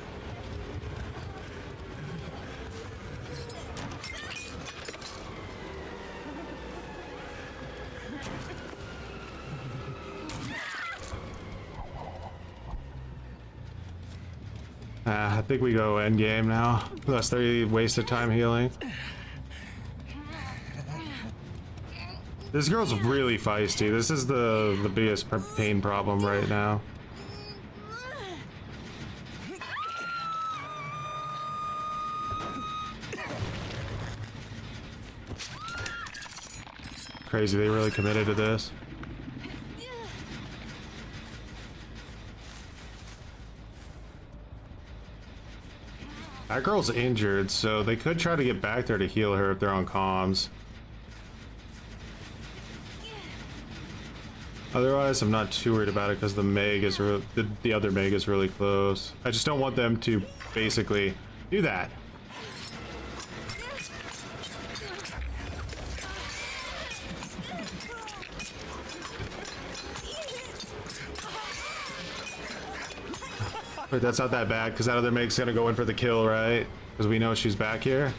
S5: I think we go endgame now, unless they wasted time healing. This girl's really feisty. This is the biggest pain problem right now. crazy. They really committed to this. That girl's injured, so they could try to get back there to heal her if they're on comms. Otherwise, I'm not too worried about it because the Meg is the other Meg is really close. I just don't want them to basically do that. But that's not that bad because that other Meg's gonna go in for the kill, right? Because we know she's back here.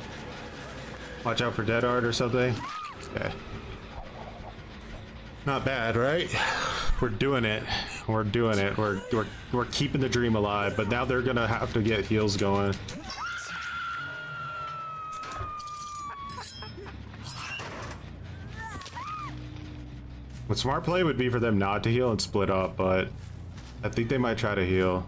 S5: Watch out for Dead Art or something. Okay. Not bad, right? We're doing it. We're doing it. We're keeping the dream alive. But now they're gonna have to get heals going. What smart play would be for them not to heal and split up, but I think they might try to heal.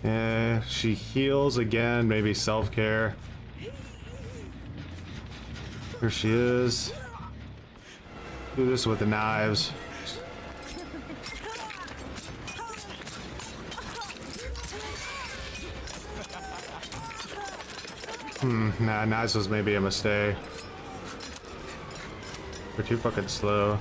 S5: Yeah, she heals again, maybe self-care. Here she is. Do this with the knives. Nah, knives was maybe a mistake. We're too fucking slow.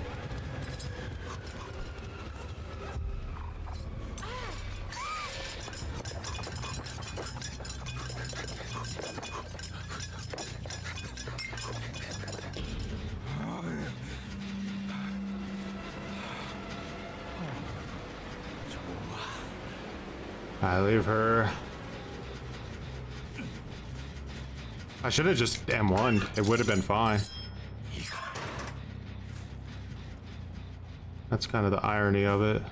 S5: I leave her. I should have just M1'd. It would have been fine. That's kind of the irony of it.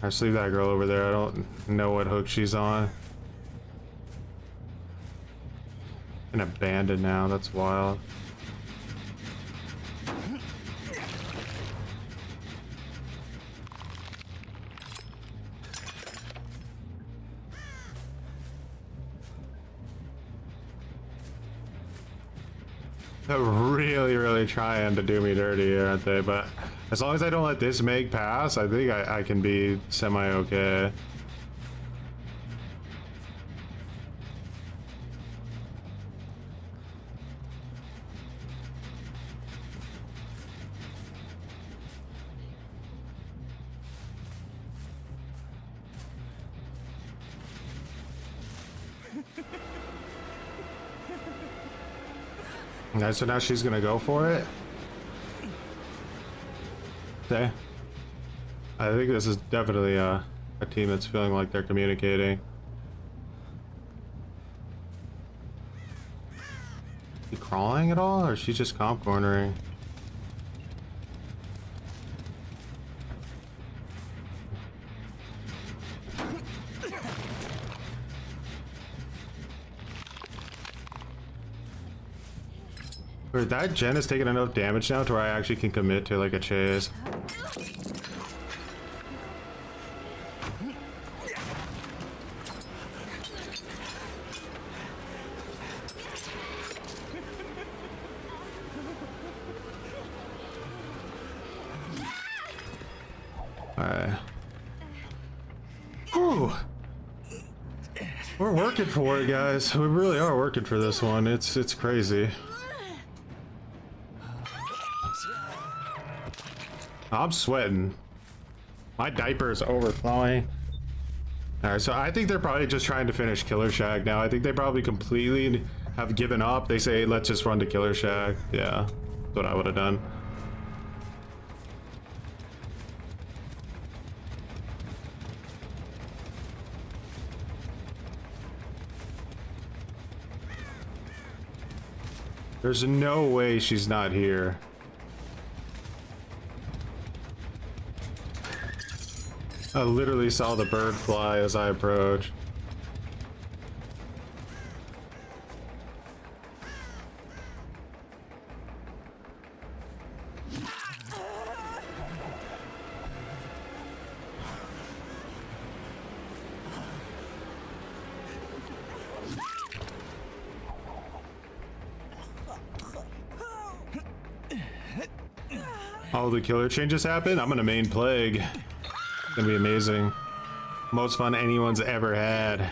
S5: I just leave that girl over there. I don't know what hook she's on. And abandoned now. That's wild. They're really trying to do me dirty here, aren't they? But as long as I don't let this Meg pass, I think I can be semi-okay. Okay, so now she's gonna go for it. Okay. I think this is definitely a team that's feeling like they're communicating. Is she crawling at all, or is she just comp cornering? That gen is taking enough damage now to where I actually can commit to like a chase. Alright. Whew. We're working for it, guys. We really are working for this one. It's crazy. I'm sweating. My diaper is overflowing. Alright, so I think they're probably just trying to finish Killer Shack now. I think they probably completely have given up. They say, let's just run to Killer Shack. Yeah, that's what I would have done. There's no way she's not here. I literally saw the bird fly as I approached. All the killer changes happen. I'm gonna main plague. It's gonna be amazing. Most fun anyone's ever had.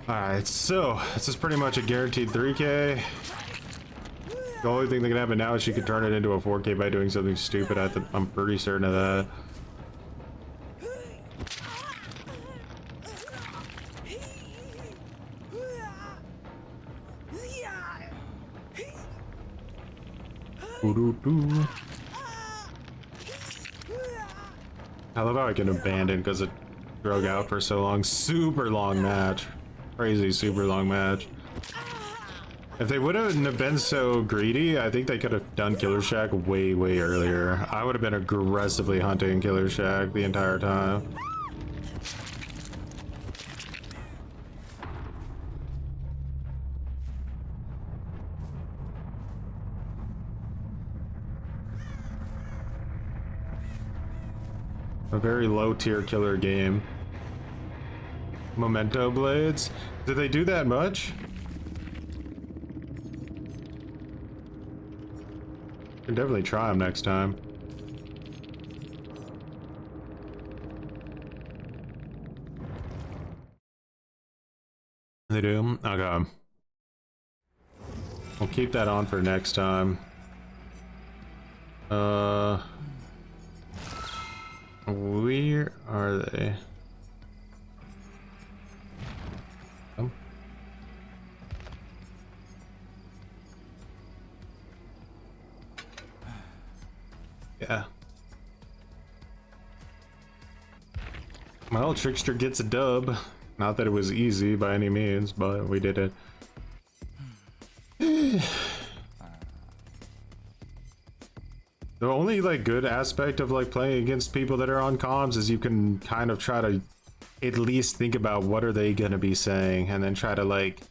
S5: Alright, so this is pretty much a guaranteed 3K. The only thing that can happen now is she could turn it into a 4K by doing something stupid. I'm pretty certain of that. I love how I can abandon because it drug out for so long. Super long match. Crazy super long match. If they wouldn't have been so greedy, I think they could have done Killer Shack way earlier. I would have been aggressively hunting Killer Shack the entire time. A very low tier killer game. Memento blades? Did they do that much? Can definitely try them next time. They do? Okay. We'll keep that on for next time. Where are they? Oh. Yeah. Well, Trickster gets a dub. Not that it was easy by any means, but we did it. The only like good aspect of like playing against people that are on comms is you can kind of try to at least think about what are they gonna be saying and then try to like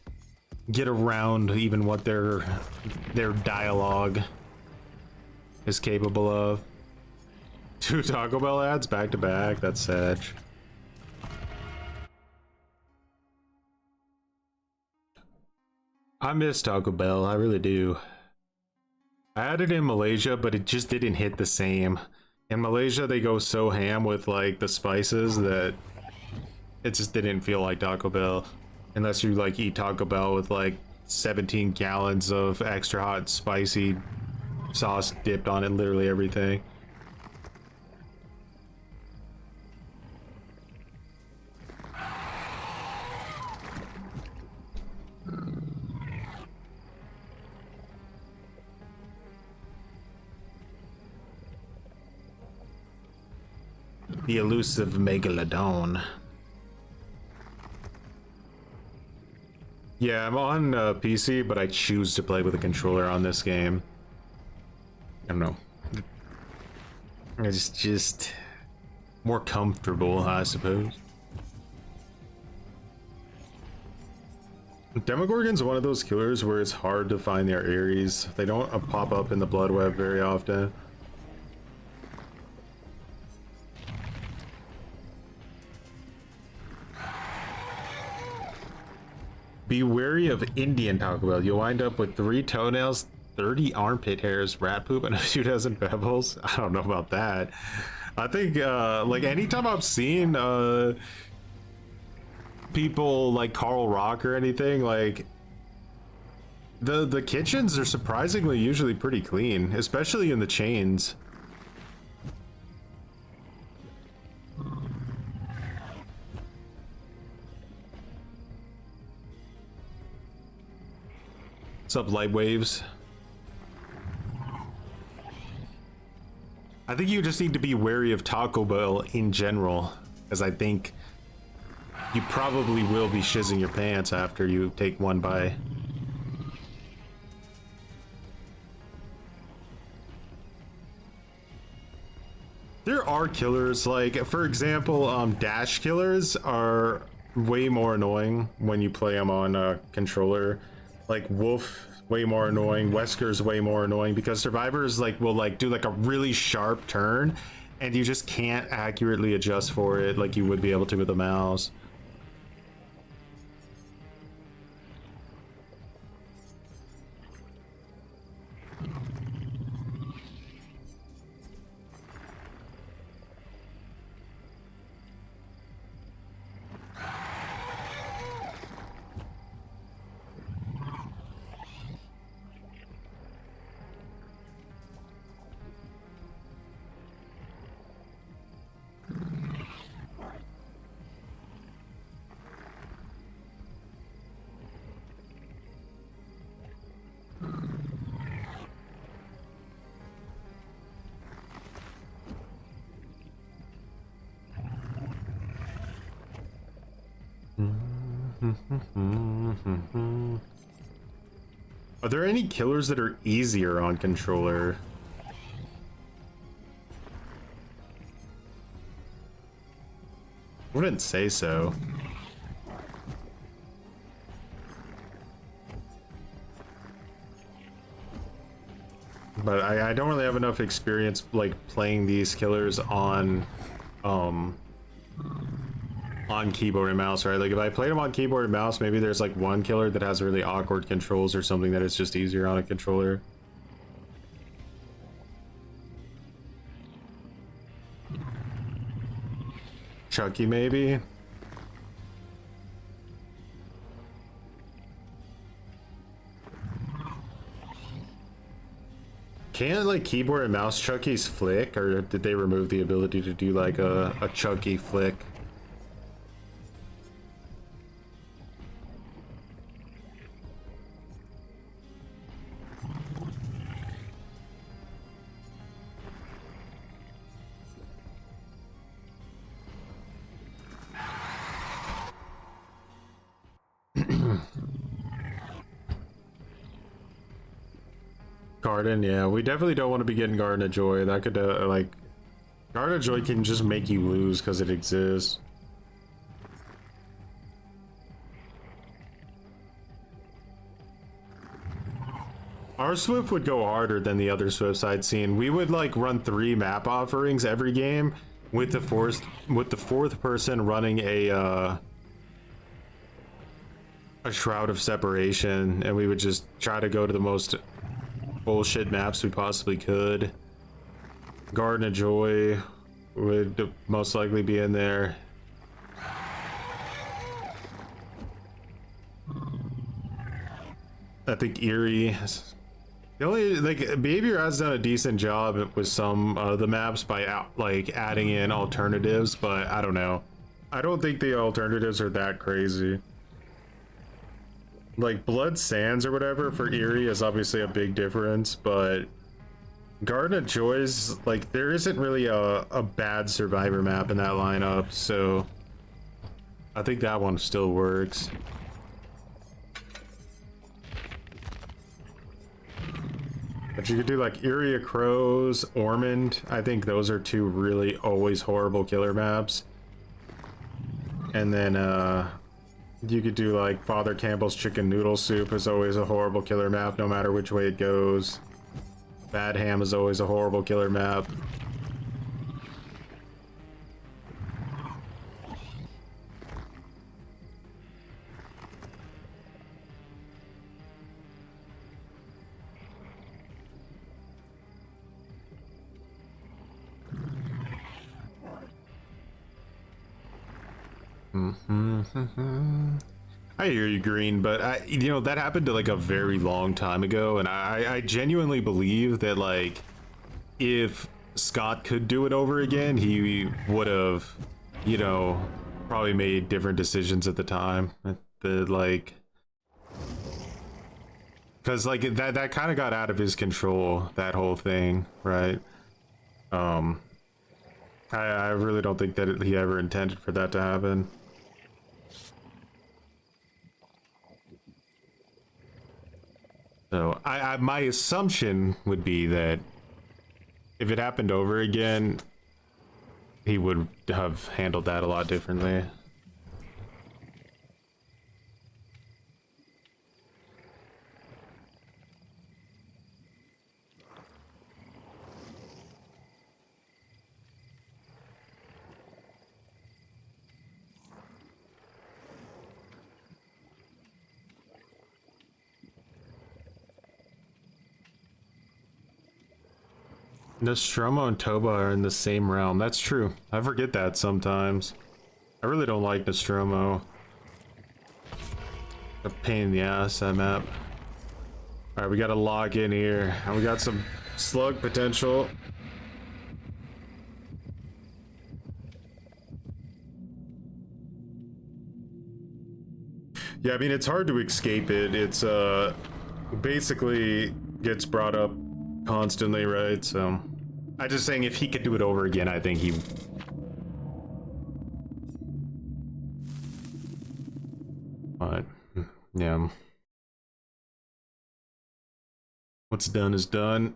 S5: get around even what their dialogue is capable of. 2 Taco Bell ads back to back, that's sad. I miss Taco Bell, I really do. I had it in Malaysia, but it just didn't hit the same. In Malaysia, they go so ham with like the spices that it just didn't feel like Taco Bell. Unless you like eat Taco Bell with like 17 gallons of extra hot spicy sauce dipped on it, literally everything. The elusive Megalodon. Yeah, I'm on PC, but I choose to play with a controller on this game. I don't know. It's just more comfortable, I suppose. Demogorgon's one of those killers where it's hard to find their Ares. They don't pop up in the blood web very often. Be wary of Indian Taco Bell. You'll wind up with 3 toenails, 30 armpit hairs, rat poop, and a few dozen pebbles. I don't know about that. I think, like, anytime I've seen people like Carl Rock or anything, like, the kitchens are surprisingly usually pretty clean, especially in the chains. What's up, light waves? I think you just need to be wary of Taco Bell in general, because I think you probably will be shizzing your pants after you take one bite. There are killers, like, for example, dash killers are way more annoying when you play them on a controller. Like, Wolf, way more annoying. Wesker's way more annoying because survivors, like, will, like, do, like, a really sharp turn, and you just can't accurately adjust for it like you would be able to with a mouse. Are there any killers that are easier on controller? Wouldn't say so. But I don't really have enough experience like playing these killers on keyboard and mouse, right? Like if I played them on keyboard and mouse, maybe there's like one killer that has really awkward controls or something that is just easier on a controller. Chucky, maybe? Can't like keyboard and mouse Chucky's flick, or did they remove the ability to do like a Chucky flick? Garden, yeah, we definitely don't want to be getting Garden of Joy. That could like, Garden of Joy can just make you lose because it exists. Our Swift would go harder than the other Swifts I'd seen. We would like run 3 map offerings every game with the fourth person running a Shroud of Separation, and we would just try to go to the most bullshit maps we possibly could. Garden of Joy would most likely be in there. I think Eerie. The only, like, Behavior has done a decent job with some of the maps by like adding in alternatives, but I don't know. I don't think the alternatives are that crazy. Like Blood Sands or whatever for Eerie is obviously a big difference, but Garden of Joy's, like, there isn't really a bad survivor map in that lineup, so I think that one still works. But you could do like Area Crows, Ormond. I think those are 2 really always horrible killer maps. And then you could do like Father Campbell's Chicken Noodle Soup is always a horrible killer map no matter which way it goes. Bad Ham is always a horrible killer map. I hear you, Green, but you know, that happened to like a very long time ago, and I genuinely believe that like if Scott could do it over again, he would have, you know, probably made different decisions at the time. The like, because like that kind of got out of his control, that whole thing, right? I really don't think that he ever intended for that to happen. So my assumption would be that if it happened over again, he would have handled that a lot differently. Nostromo and Toba are in the same realm. That's true. I forget that sometimes. I really don't like Nostromo. A pain in the ass, that map. Alright, we gotta log in here. And we got some slug potential. Yeah, I mean, it's hard to escape it. It's, basically gets brought up constantly, right? So I'm just saying, if he could do it over again, I think he... But, yeah. What's done is done.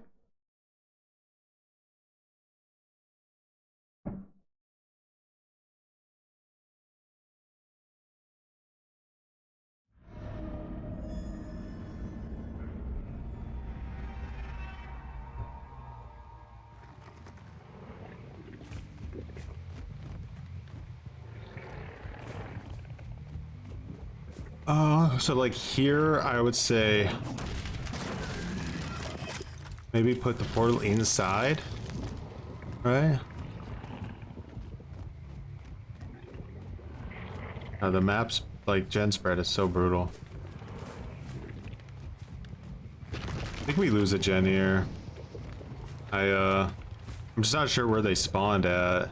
S5: So like here, I would say maybe put the portal inside, right? The map's like gen spread is so brutal. I think we lose a gen here. I'm just not sure where they spawned at.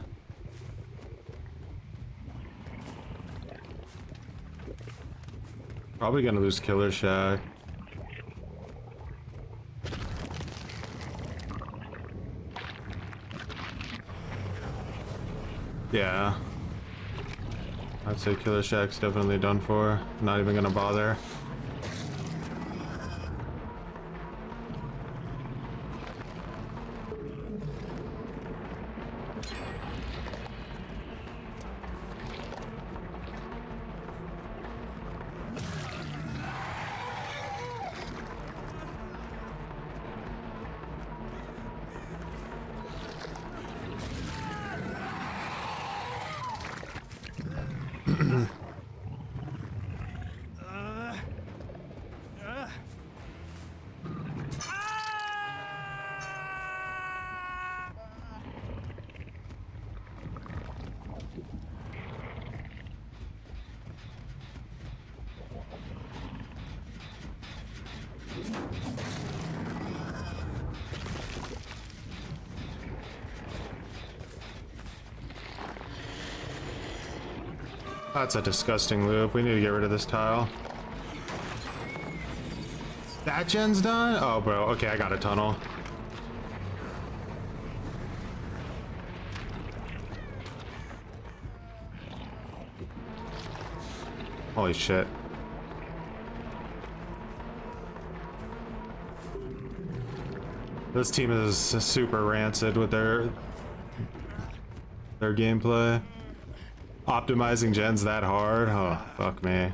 S5: Probably gonna lose Killer Shack. Yeah. I'd say Killer Shack's definitely done for. Not even gonna bother. That's a disgusting loop. We need to get rid of this tile. That gen's done? Oh, bro. Okay, I got a tunnel. Holy shit. This team is super rancid with their gameplay. Optimizing gens that hard? Oh, fuck me.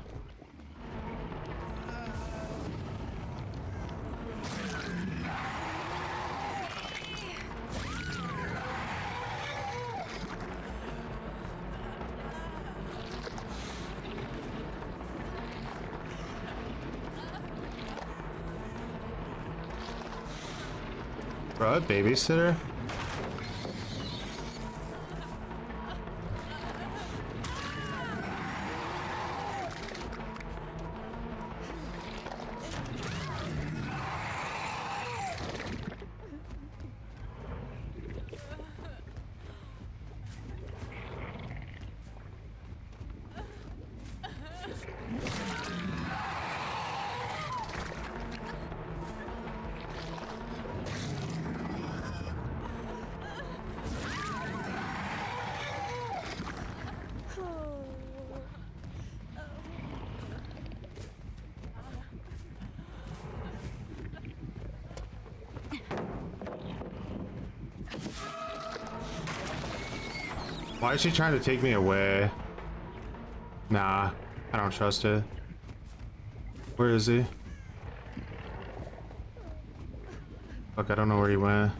S5: Bro, babysitter? Why is she trying to take me away? Nah, I don't trust it. Where is he? Fuck, I don't know where he went.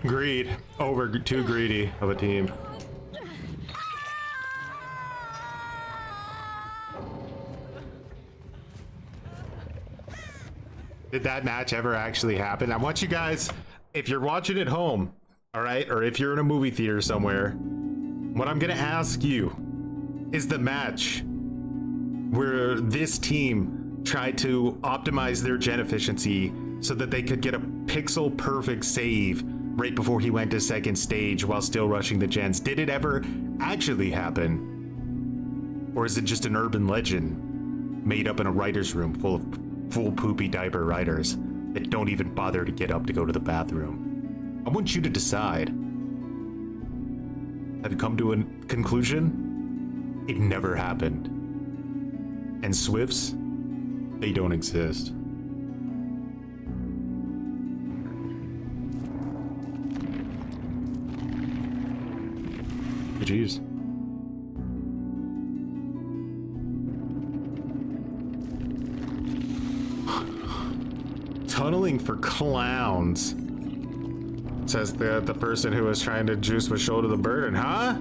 S5: Greed. Over too greedy of a team. Did that match ever actually happen? I want you guys, if you're watching at home, all right, or if you're in a movie theater somewhere, what I'm gonna ask you is the match where this team tried to optimize their gen efficiency so that they could get a pixel perfect save right before he went to second stage while still rushing the gens. Did it ever actually happen? Or is it just an urban legend made up in a writer's room full of full poopy diaper writers that don't even bother to get up to go to the bathroom? I want you to decide. Have you come to a conclusion? It never happened. And Swifts, they don't exist. Jeez. Tunneling for clowns, says the person who was trying to juice with shoulder the burden, huh?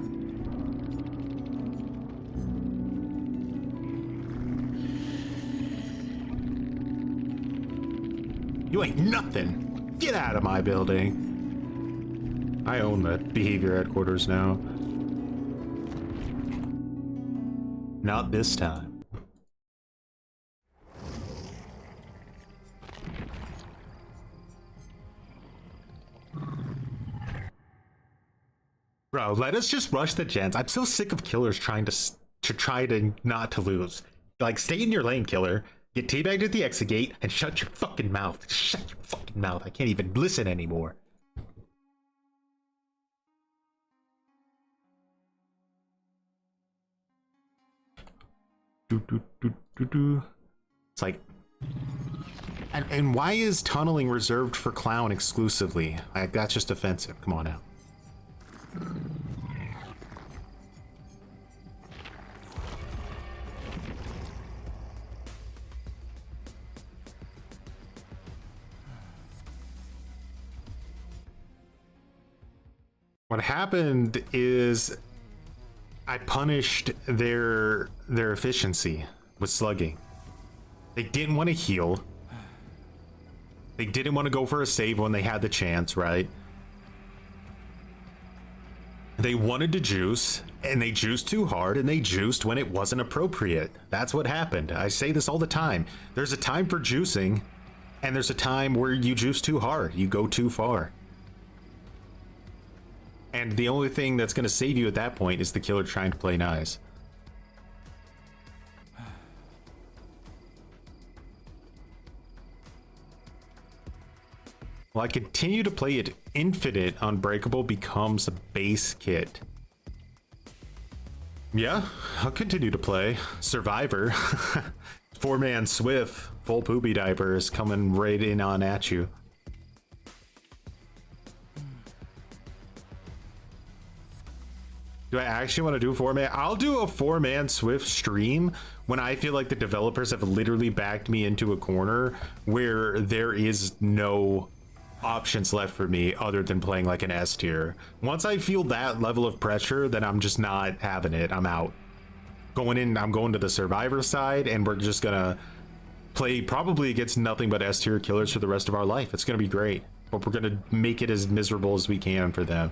S5: You ain't nothing. Get out of my building. I own the behavior headquarters now. Not this time. Bro, let us just rush the gens. I'm so sick of killers trying to not to lose. Like, stay in your lane, killer. Get teabagged at the exit gate and shut your fucking mouth. Shut your fucking mouth. I can't even listen anymore. It's like, and why is tunneling reserved for clown exclusively? That's just offensive. Come on now. What happened is I punished their efficiency with slugging. They didn't want to heal. They didn't want to go for a save when they had the chance, right? They wanted to juice, and they juiced too hard, and they juiced when it wasn't appropriate. That's what happened. I say this all the time. There's a time for juicing, and there's a time where you juice too hard. You go too far. And the only thing that's going to save you at that point is the killer trying to play nice. Well, I continue to play it. Infinite Unbreakable becomes the base kit. Yeah, I'll continue to play. Survivor. 4-man Swift, full poopy diapers coming right in on at you. Do I actually want to do 4-man? I'll do a 4-man Swift stream when I feel like the developers have literally backed me into a corner where there is no options left for me other than playing like an S tier. Once I feel that level of pressure, then I'm just not having it. I'm out. I'm going to the Survivor side, and we're just gonna play probably against nothing but S tier killers for the rest of our life. It's gonna be great, but we're gonna make it as miserable as we can for them.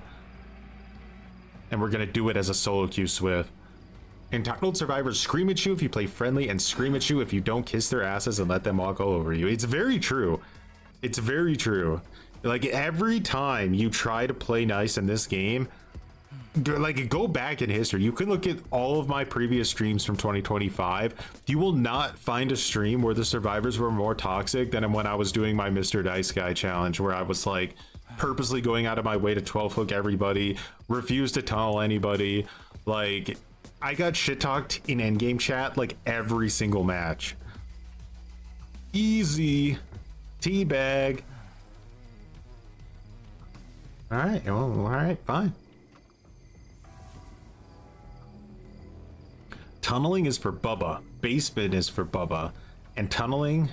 S5: And we're gonna do it as a solo queue Swift. Entitled survivors scream at you if you play friendly and scream at you if you don't kiss their asses and let them walk all over you. It's very true. It's very true. Like, every time you try to play nice in this game, like, go back in history. You can look at all of my previous streams from 2025. You will not find a stream where the survivors were more toxic than when I was doing my Mr. Dice Guy challenge, where I was like purposely going out of my way to 12 hook everybody, refuse to tunnel anybody. Like,
S1: I got shit talked in Endgame chat like every single match. Easy. Teabag. Alright, well, alright, fine. Tunneling is for Bubba. Basement is for Bubba. And tunneling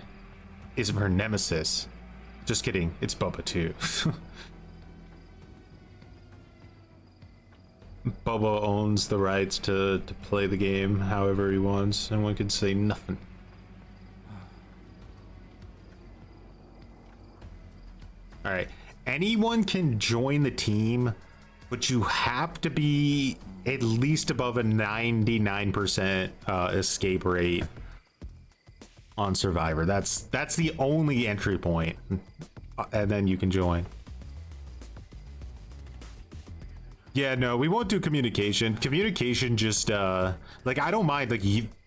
S1: is for Nemesis. Just kidding, it's Bubba too. Bubba owns the rights to play the game however he wants, and one can say nothing. Alright, anyone can join the team, but you have to be at least above a 99% escape rate on Survivor. That's the only entry point, and then you can join. Yeah, no, we won't do communication. Communication just, like, I don't mind, like,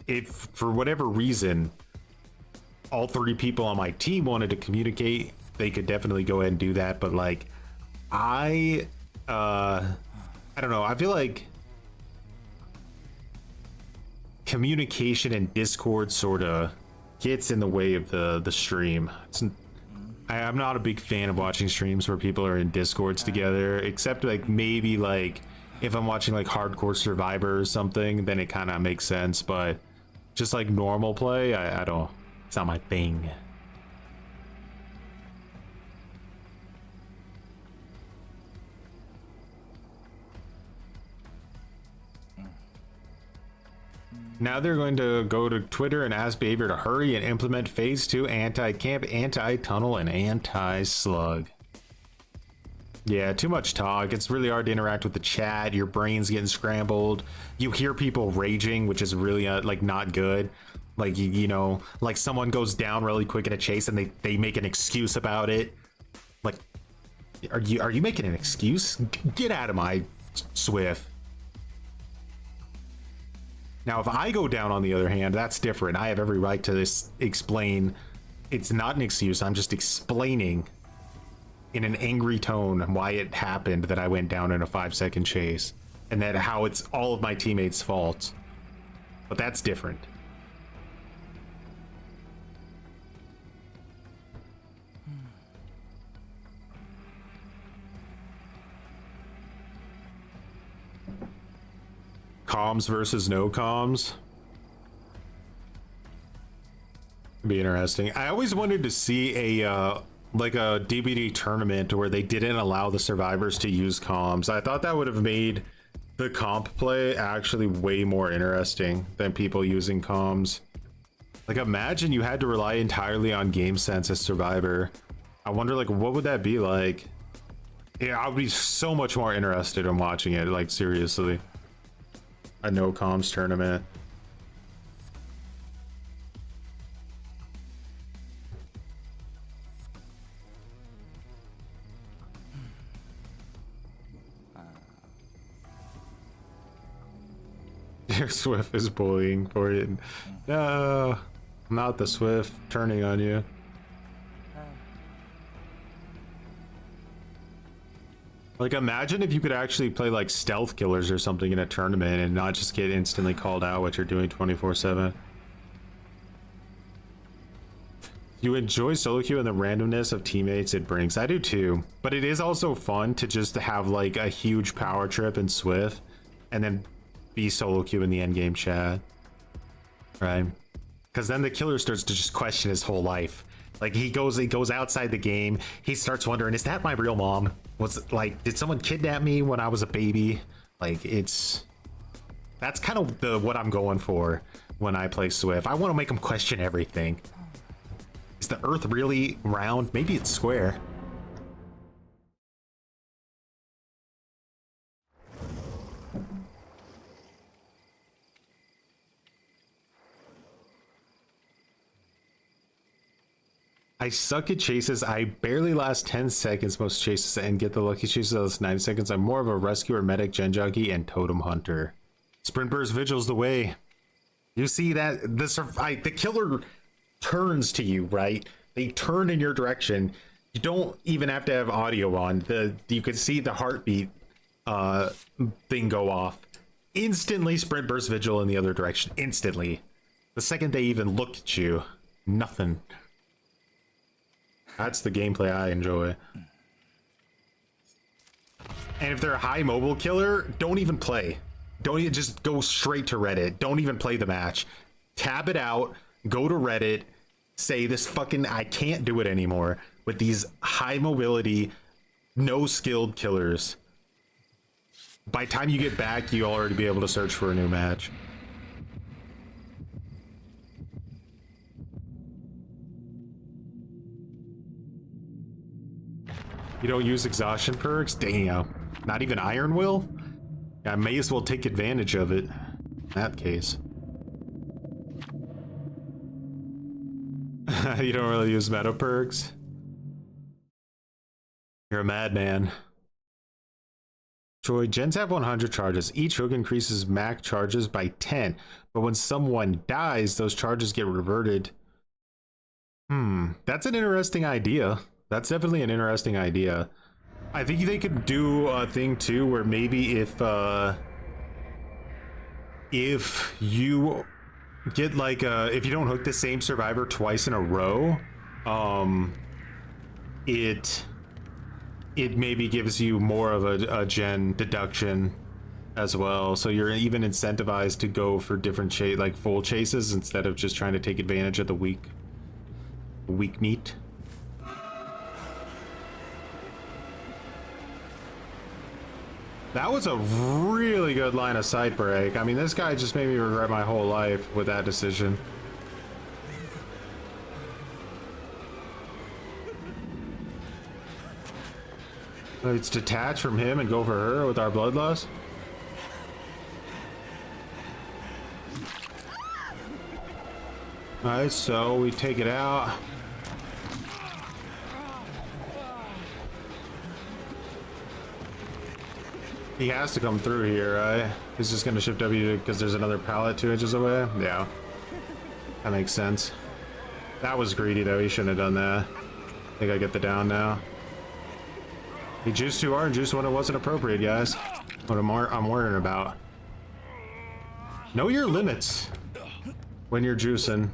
S1: if for whatever reason, all 3 people on my team wanted to communicate, they could definitely go ahead and do that, but, like, I don't know, I feel like communication and Discord sort of gets in the way of the stream. I'm not a big fan of watching streams where people are in Discords together, except like maybe like if I'm watching like Hardcore Survivor or something, then it kind of makes sense, but just like normal play, I don't, it's not my thing. Now they're going to go to Twitter and ask behavior to hurry and implement phase 2 anti-camp, anti-tunnel, and anti-slug. Yeah, too much talk. It's really hard to interact with the chat. Your brain's getting scrambled. You hear people raging, which is really like not good. Like, you know, like someone goes down really quick in a chase and they make an excuse about it. Like, are you making an excuse? Get out of my Swift. Now, if I go down, on the other hand, that's different. I have every right to explain. It's not an excuse. I'm just explaining in an angry tone why it happened that I went down in a 5-second chase, and that how it's all of my teammates' fault. But that's different. Comms versus no comms. Be interesting. I always wanted to see a like a DBD tournament where they didn't allow the survivors to use comms. I thought that would have made the comp play actually way more interesting than people using comms. Like, imagine you had to rely entirely on game sense as Survivor. I wonder, like, what would that be like? Yeah, I would be so much more interested in watching it, like, seriously. A no comms tournament. Your Swift is bullying for it. No, not the Swift turning on you. Like, imagine if you could actually play like stealth killers or something in a tournament and not just get instantly called out what you're doing 24/7. You enjoy solo queue and the randomness of teammates it brings. I do too, but it is also fun to just have like a huge power trip in Swift and then be solo queue in the endgame chat, right? Because then the killer starts to just question his whole life. Like, he goes outside the game, he starts wondering, is that my real mom? Was it like, did someone kidnap me when I was a baby? Like, that's kind of what I'm going for when I play Swift. I want to make him question everything. Is the earth really round? Maybe it's square. I suck at chases. I barely last 10 seconds most chases and get the lucky chases that last 9 seconds. I'm more of a rescuer, medic, gen junkie, and totem hunter. Sprint burst vigil's the way. You see that the killer turns to you, right? They turn in your direction. You don't even have to have audio on. You can see the heartbeat thing go off instantly sprint burst vigil in the other direction. Instantly. The second they even look at you, nothing. That's the gameplay I enjoy. And if they're a high mobile killer, don't even play. Don't even, just go straight to Reddit. Don't even play the match. Tab it out, go to Reddit, say this fucking, I can't do it anymore with these high mobility, no skilled killers. By the time you get back, you'll already be able to search for a new match. You don't use exhaustion perks? Damn. Not even Iron Will? I may as well take advantage of it. In that case. You don't really use meta perks? You're a madman. Troy, gens have 100 charges. Each hook increases max charges by 10. But when someone dies, those charges get reverted. That's an interesting idea. That's definitely an interesting idea. I think they could do a thing too where maybe if you get like if you don't hook the same survivor twice in a row, it maybe gives you more of a gen deduction as well, so you're even incentivized to go for different like full chases instead of just trying to take advantage of the weak meat. That was a really good line of sight break. I mean, this guy just made me regret my whole life with that decision. Let's detach from him and go for her with our bloodlust. Alright, so we take it out. He has to come through here, right? He's just gonna shift W because there's another pallet 2 inches away. Yeah, that makes sense. That was greedy though. He shouldn't have done that. I think I get the down now. He juiced too hard and juiced when it wasn't appropriate, guys. What I'm worrying about. Know your limits when you're juicing.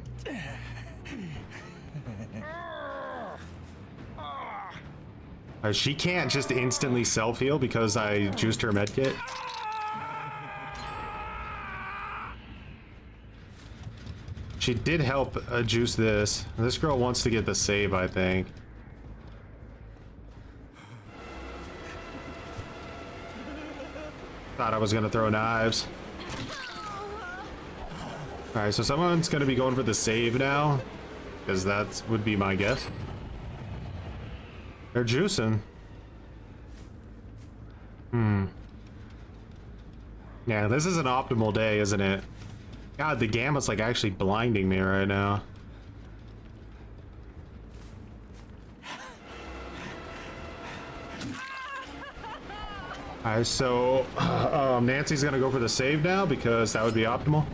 S1: She can't just instantly self-heal because I juiced her medkit. She did help juice this. This girl wants to get the save, I think. Thought I was gonna throw knives. Alright, so someone's gonna be going for the save now, because that would be my guess. They're juicing. Yeah, this is an optimal day, isn't it? God, the gamut's like actually blinding me right now. Alright, so Nancy's gonna go for the save now because that would be optimal.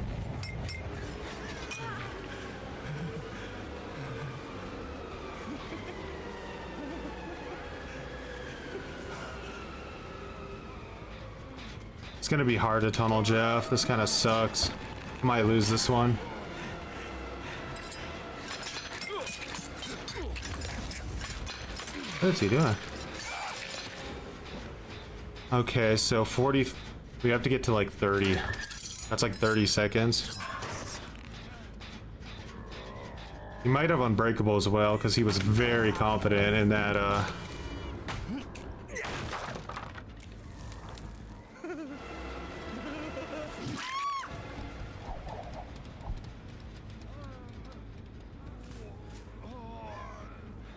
S1: It's gonna be hard to tunnel Jeff. This kind of sucks. Might lose this one. What is he doing? Okay, so 40. We have to get to like 30. That's like 30 seconds. He might have Unbreakable as well because he was very confident in that.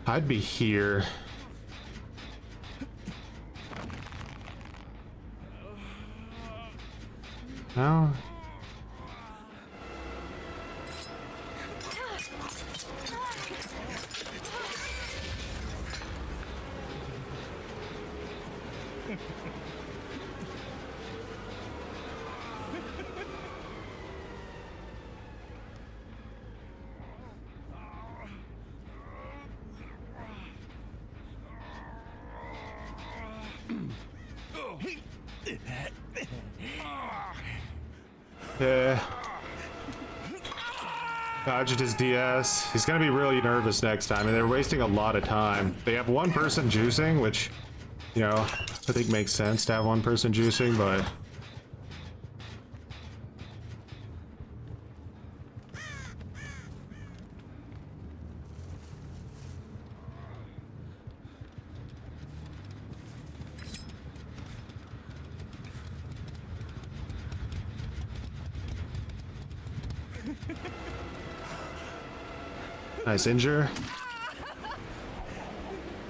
S1: I'd be here. No.
S5: Yeah. Dodged his DS. He's gonna be really nervous next time, and they're wasting a lot of time. They have one person juicing, which, you know, I think makes sense to have one person juicing, but... Nice injure.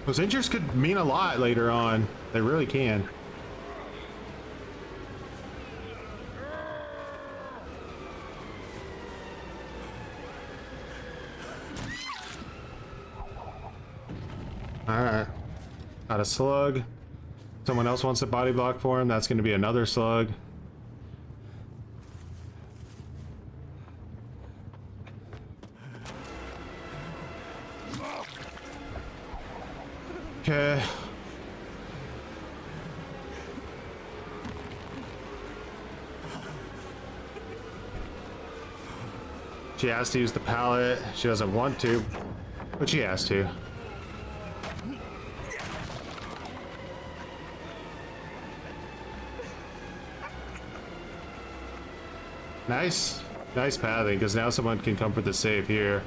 S5: Those injures could mean a lot later on. They really can. Alright. Got a slug. Someone else wants a body block for him. That's going to be another slug. Okay. She has to use the pallet. She doesn't want to, but she has to. Nice. Nice pathing, because now someone can come for the save here.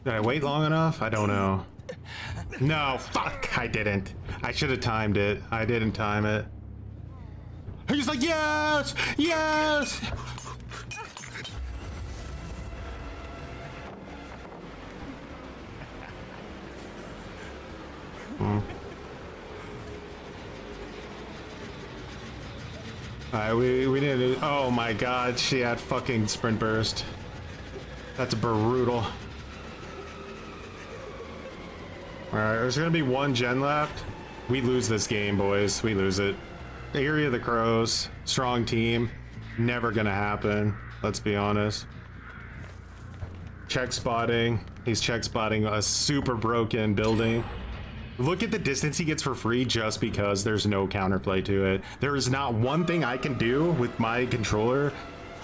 S5: Did I wait long enough? I don't know. No, fuck, I didn't. I should have timed it. I didn't time it. He's like, yes! Yes! Alright, we need to... Oh my god, she had fucking sprint burst. That's brutal. Alright, there's gonna be one gen left. We lose this game, boys. We lose it. Area of the Crows. Strong team. Never gonna happen. Let's be honest. Check spotting. He's check spotting a super broken building. Look at the distance he gets for free just because there's no counterplay to it. There is not one thing I can do with my controller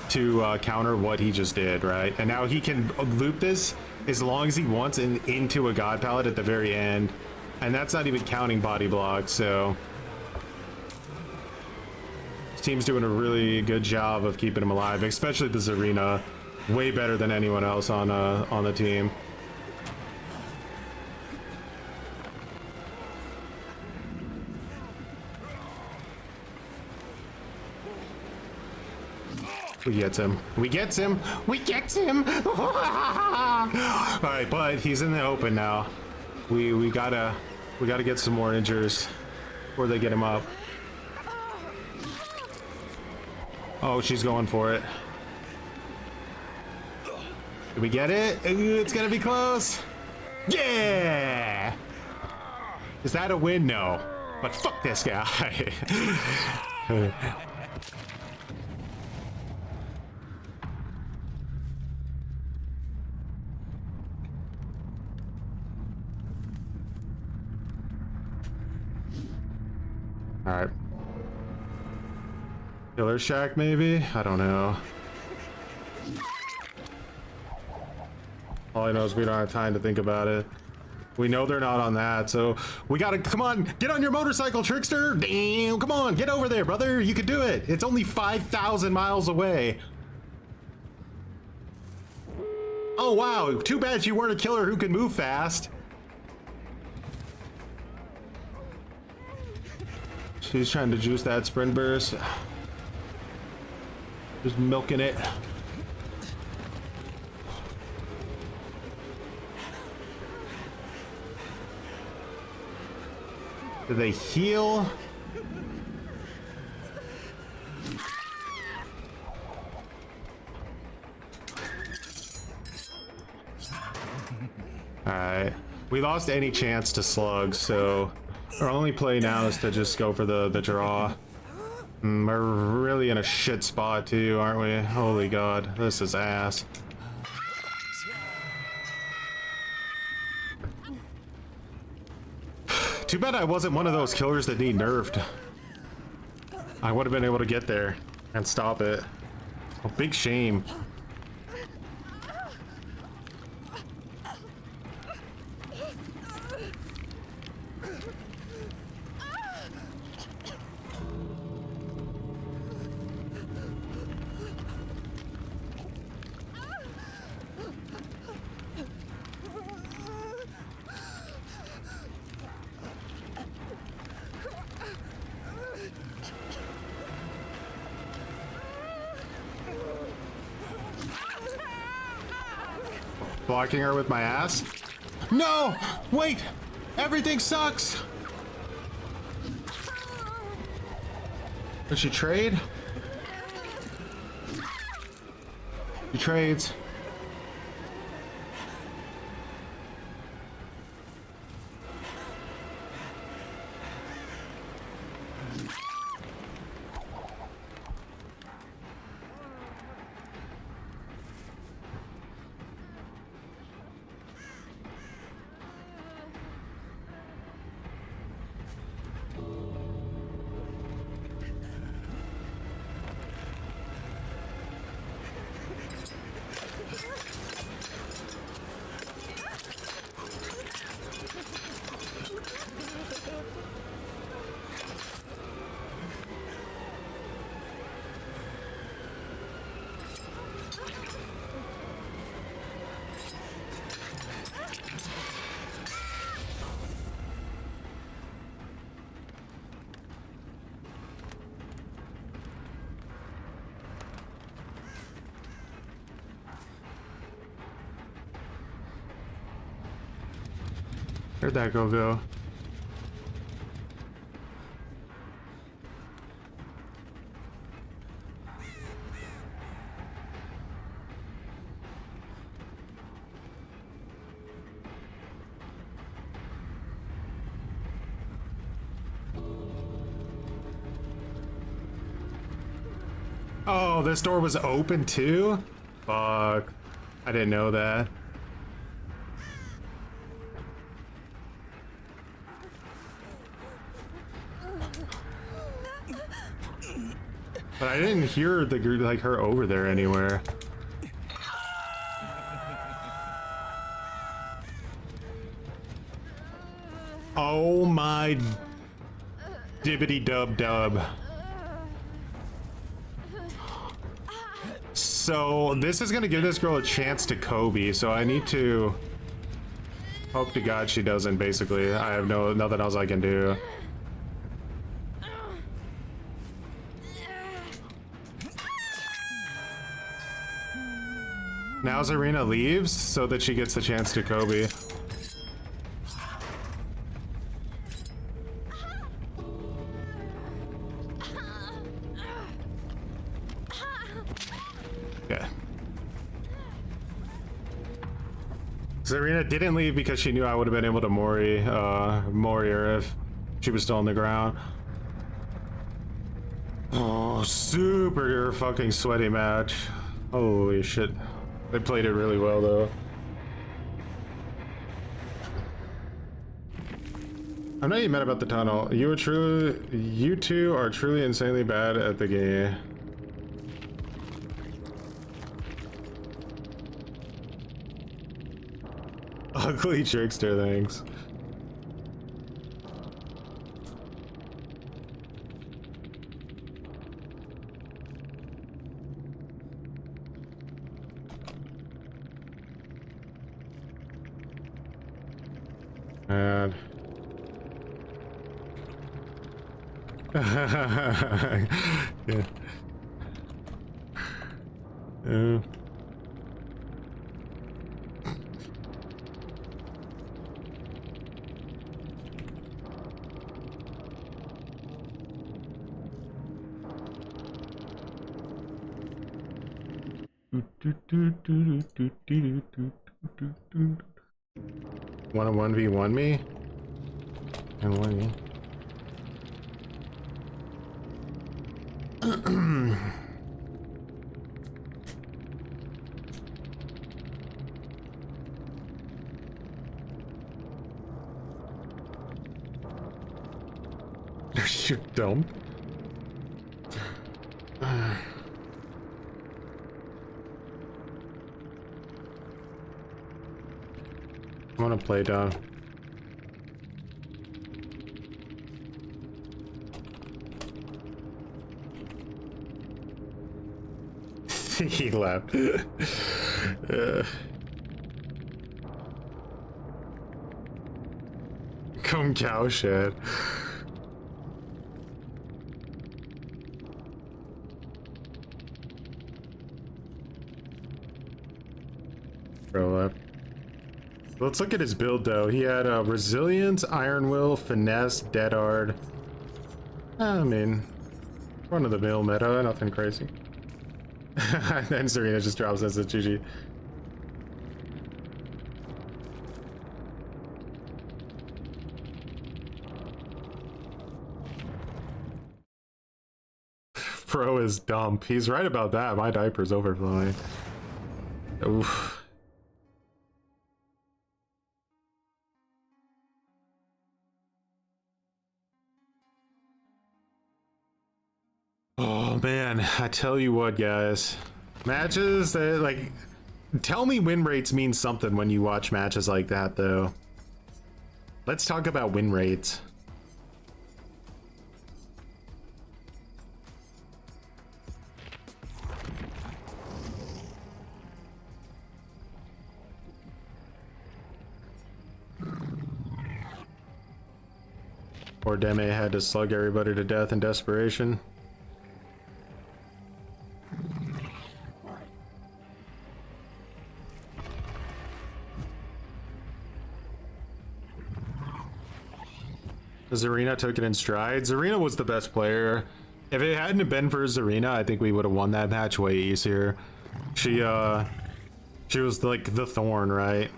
S5: to counter what he just did, right? And now he can loop this as long as he wants into a god pallet at the very end. And that's not even counting body blocks, so... This team's doing a really good job of keeping him alive, especially this arena. Way better than anyone else on the team. We gets him. We gets him. We gets him. All right, but he's in the open now. We gotta get some more injures before they get him up. Oh, she's going for it. Did we get it? Ooh, it's gonna be close. Yeah. Is that a win? No. But fuck this guy. All right. Killer Shack, maybe? I don't know. All I know is we don't have time to think about it. We know they're not on that, so we gotta, come on, get on your motorcycle, Trickster! Damn, come on, get over there, brother, you can do it! It's only 5,000 miles away. Oh wow, too bad you weren't a killer who can move fast. She's trying to juice that sprint burst. Just milking it. Do they heal? Alright. We lost any chance to slug, so our only play now is to just go for the draw. We're really in a shit spot too, aren't we? Holy god, this is ass. Too bad I wasn't one of those killers that need nerfed. I would have been able to get there and stop it. Oh, big shame. Blocking her with my ass? No! Wait! Everything sucks! Does she trade? She trades. Where'd that go? Oh, this door was open too? Fuck. I didn't know that. But I didn't hear the like her over there anywhere. Oh my dibbity dub dub. So this is gonna give this girl a chance to Kobe, so I need to hope to God she doesn't. Basically, I have nothing else I can do. Now Zarina leaves so that she gets the chance to Kobe. Yeah. Zarina didn't leave because she knew I would have been able to Mori her if she was still on the ground. Oh, super fucking sweaty match. Holy shit. They played it really well, though. I'm not even mad about the tunnel. You two are truly insanely bad at the game. Ugly Trickster, thanks. And yeah. Wanna 1v1 me? And 1v. You dumb. I want to play down. He left. Come cow shed. Bro left. Let's look at his build though. He had resilience, iron will, finesse, dead hard. I mean, run of the mill meta, nothing crazy. Then Serena just drops as a GG. Bro is dumb. He's right about that. My diaper's overflowing. Oof. Oh man, I tell you what, guys. Matches that, like, tell me win rates mean something when you watch matches like that, though. Let's talk about win rates. Poor Deme had to slug everybody to death in desperation. Zarina took it in stride. Zarina was the best player. If it hadn't been for Zarina, I think we would have won that match way easier. She was like the thorn, right?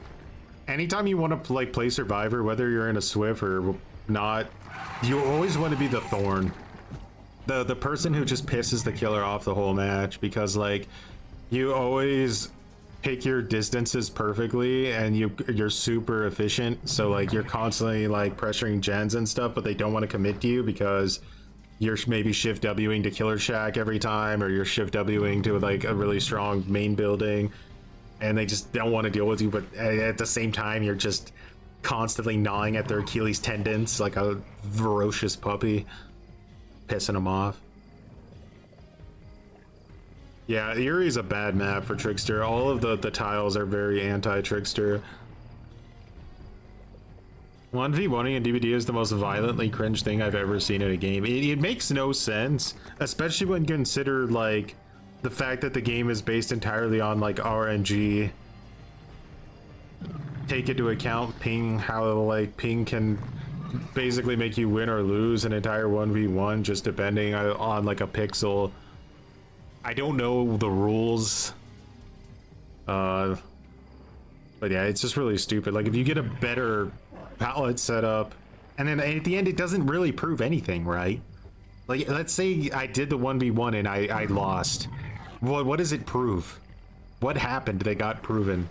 S5: Anytime you want to like play Survivor, whether you're in a Swift or not, you always want to be the thorn. The person who just pisses the killer off the whole match, because like you always pick your distances perfectly and you're super efficient, so like you're constantly like pressuring gens and stuff, but they don't want to commit to you because you're maybe shift Wing to Killer Shack every time, or you're shift Wing to like a really strong main building, and they just don't want to deal with you, but at the same time you're just constantly gnawing at their Achilles tendons like a ferocious puppy, pissing them off. Yeah, Erie's a bad map for Trickster. All of the tiles are very anti-Trickster. 1v1ing in DVD is the most violently cringe thing I've ever seen in a game. It makes no sense, especially when you consider like the fact that the game is based entirely on like RNG. Take into account ping, how like ping can basically make you win or lose an entire 1v1 just depending on like a pixel. I don't know the rules, but yeah, it's just really stupid. Like if you get a better palette setup, and then at the end it doesn't really prove anything, right? Like let's say I did the 1v1 and I lost. What does it prove? What happened that got proven?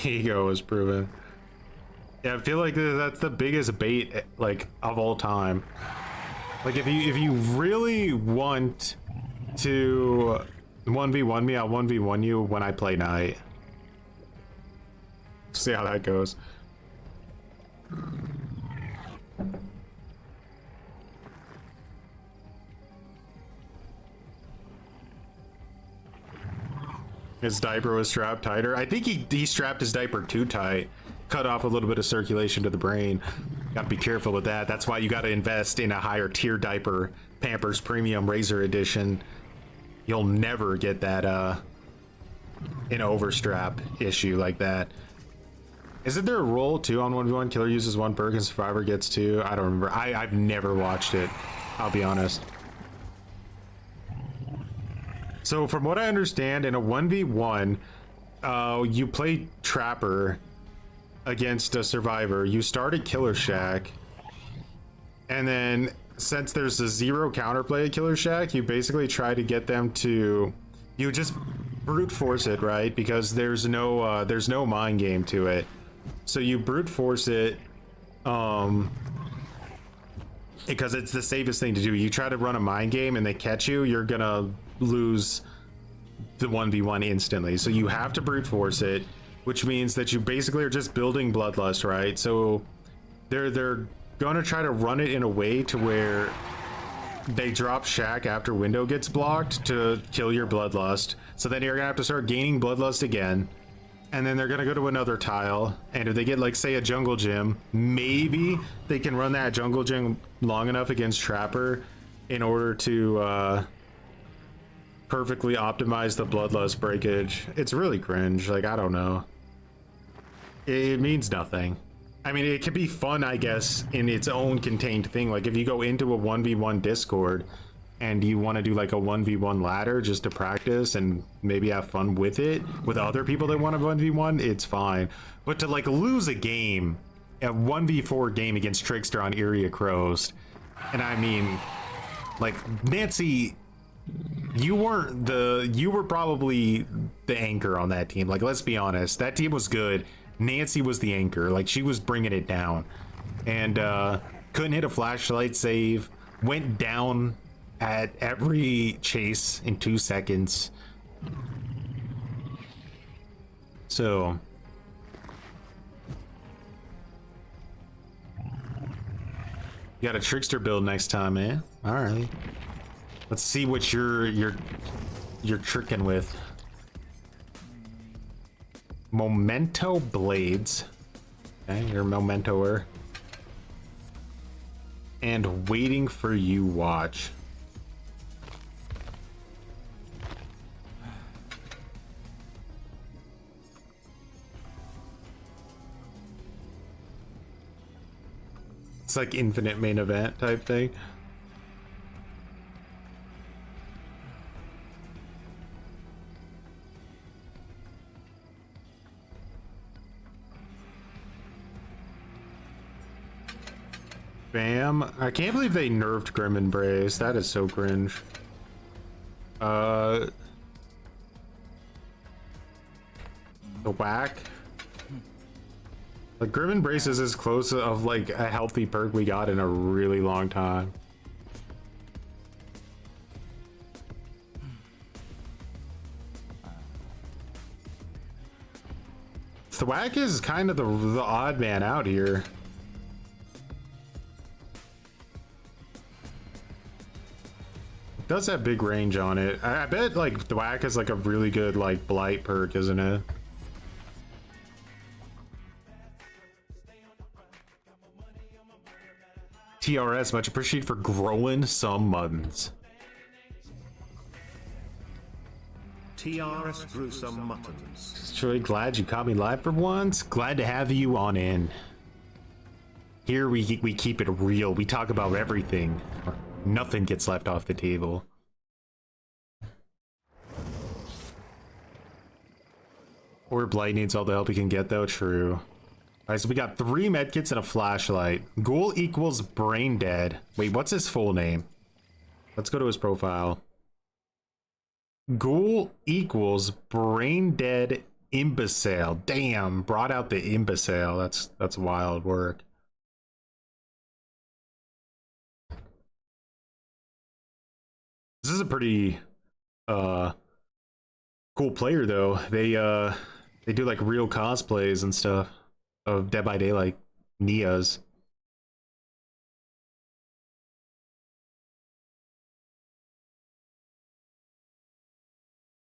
S5: Ego was proven. Yeah, I feel like that's the biggest bait like of all time. Like if you really want to 1v1 me, I'll 1v1 you when I play Knight. See how that goes. His diaper was strapped tighter. I think he strapped his diaper too tight. Cut off a little bit of circulation to the brain. Gotta be careful with that. That's why you gotta invest in a higher tier diaper. Pampers Premium Razor Edition. You'll never get that an overstrap issue like that. Isn't there a rule too on 1v1? Killer uses one perk and Survivor gets two? I don't remember. I've never watched it. I'll be honest. So from what I understand, in a 1v1, you play Trapper against a survivor. You start at Killer Shack, and then since there's a 0 counterplay at Killer Shack, you basically try to get them to, you just brute force it, right? Because there's no mind game to it. So you brute force it, because it's the safest thing to do. You try to run a mind game and they catch you, you're gonna lose the 1v1 instantly. So you have to brute force it, which means that you basically are just building bloodlust, right? So they're gonna try to run it in a way to where they drop Shack after window gets blocked to kill your bloodlust. So then you're gonna have to start gaining bloodlust again, and then they're gonna go to another tile, and if they get, like, say, a jungle gym, maybe they can run that jungle gym long enough against Trapper in order to perfectly optimize the bloodlust breakage. It's really cringe. Like, I don't know. It means nothing. I mean, it could be fun, I guess, in its own contained thing. Like, if you go into a 1v1 Discord and you want to do like a 1v1 ladder just to practice and maybe have fun with it with other people that want a 1v1, it's fine. But to, like, lose a game, a 1v4 game against Trickster on Area Crows, and I mean, like, Nancy, you were probably the anchor on that team. Like, let's be honest, that team was good. Nancy was the anchor. Like, she was bringing it down, and couldn't hit a flashlight save, went down at every chase in 2 seconds. So you got a Trickster build next time, man. All right, let's see what you're tricking with. Memento blades. Okay, you're a mementoer. And waiting for you watch. It's like infinite main event type thing. Bam. I can't believe they nerfed Grim Embrace. That is so cringe. The whack. Like, Grim Embrace is as close of, like, a healthy perk we got in a really long time. Thwack is kind of the odd man out here. It does have big range on it. I bet, like, Thwack is like a really good, like, blight perk, isn't it? TRS, much appreciated for growing some muttons.
S3: TRS grew some muttons.
S5: Just really glad you caught me live for once. Glad to have you on in. Here we keep it real. We talk about everything. Nothing gets left off the table. Or Blight needs all the help he can get, though. True. Alright, so we got 3 medkits and a flashlight. Ghoul equals brain dead. Wait, what's his full name? Let's go to his profile. Ghoul equals brain dead imbecile. Damn, brought out the imbecile. That's wild work. This is a pretty cool player, though. They do like real cosplays and stuff of Dead by Daylight Nias.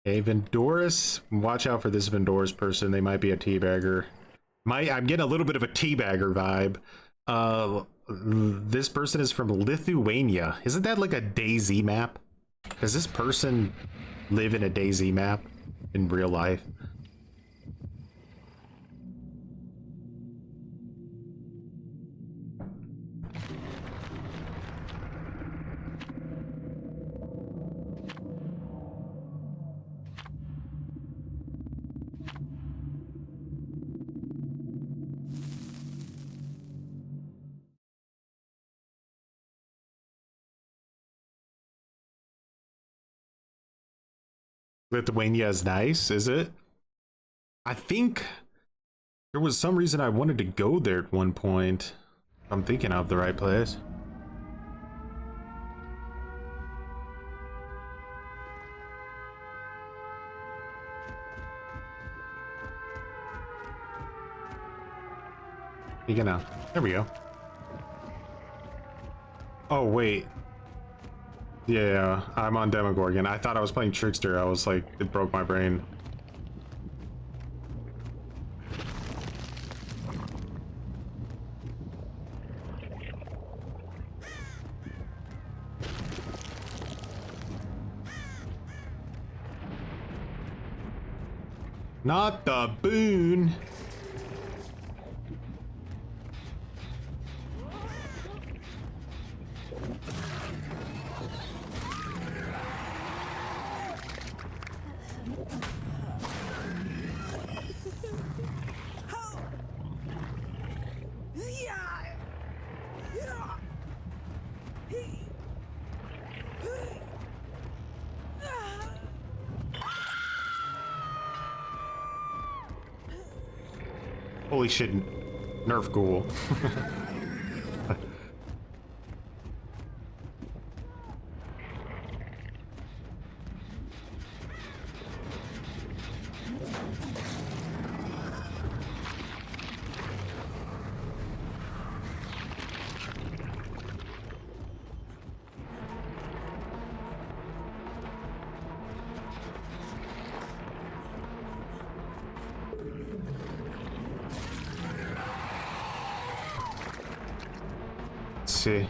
S5: Okay, Vendoris. Watch out for this Vendoris person. They might be a teabagger. I'm getting a little bit of a teabagger vibe. This person is from Lithuania. Isn't that like a DayZ map? Does this person live in a DayZ map in real life?
S1: Lithuania is nice, is it? I think there was some reason I wanted to go there at one point. I'm thinking of the right place. You gonna? There we go. Oh wait. Yeah, I'm on Demogorgon. I thought I was playing Trickster. I was like, it broke my brain. Not the boon. Holy shit, Nerf Ghoul. See.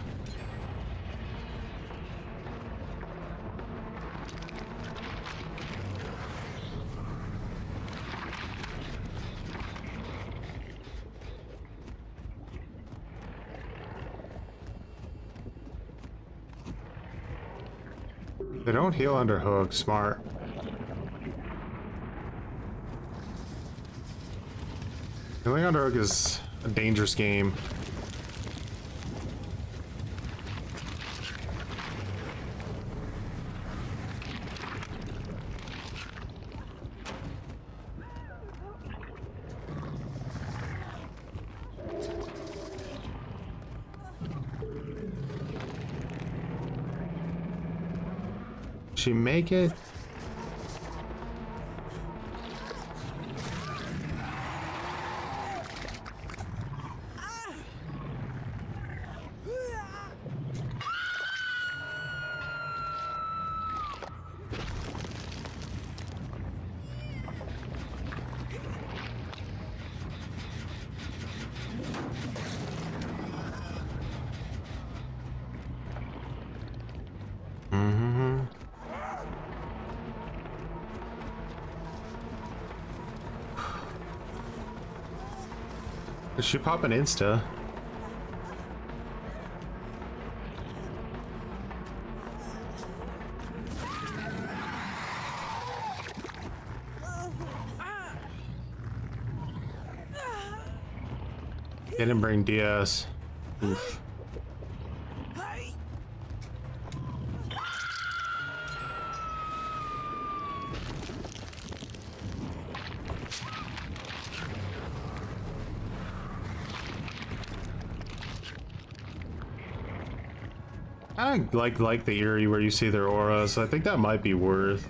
S1: They don't heal under hook, smart. Healing under hook is a dangerous game. She make it? Did she pop an Insta? Didn't bring DS. Oof. I like the Eerie where you see their auras. I think that might be worth.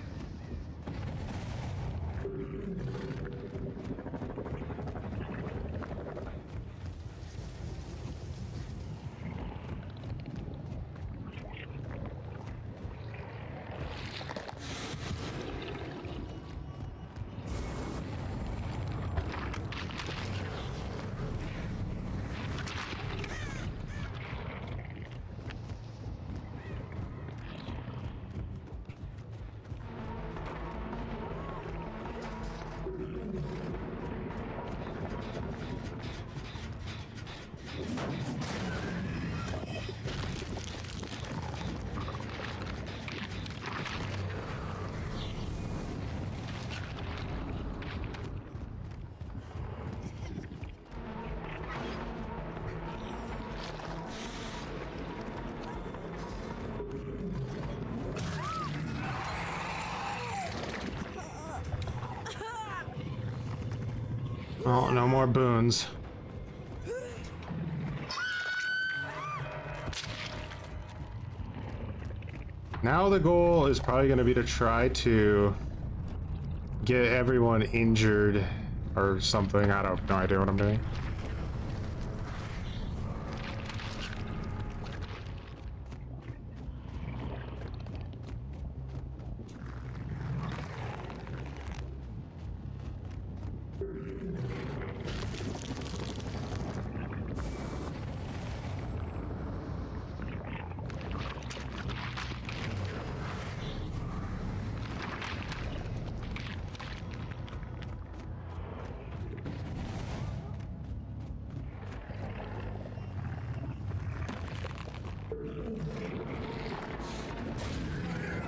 S5: Oh, no more boons. Now the goal is probably going to be to try to get everyone injured or something. I have no idea what I'm doing.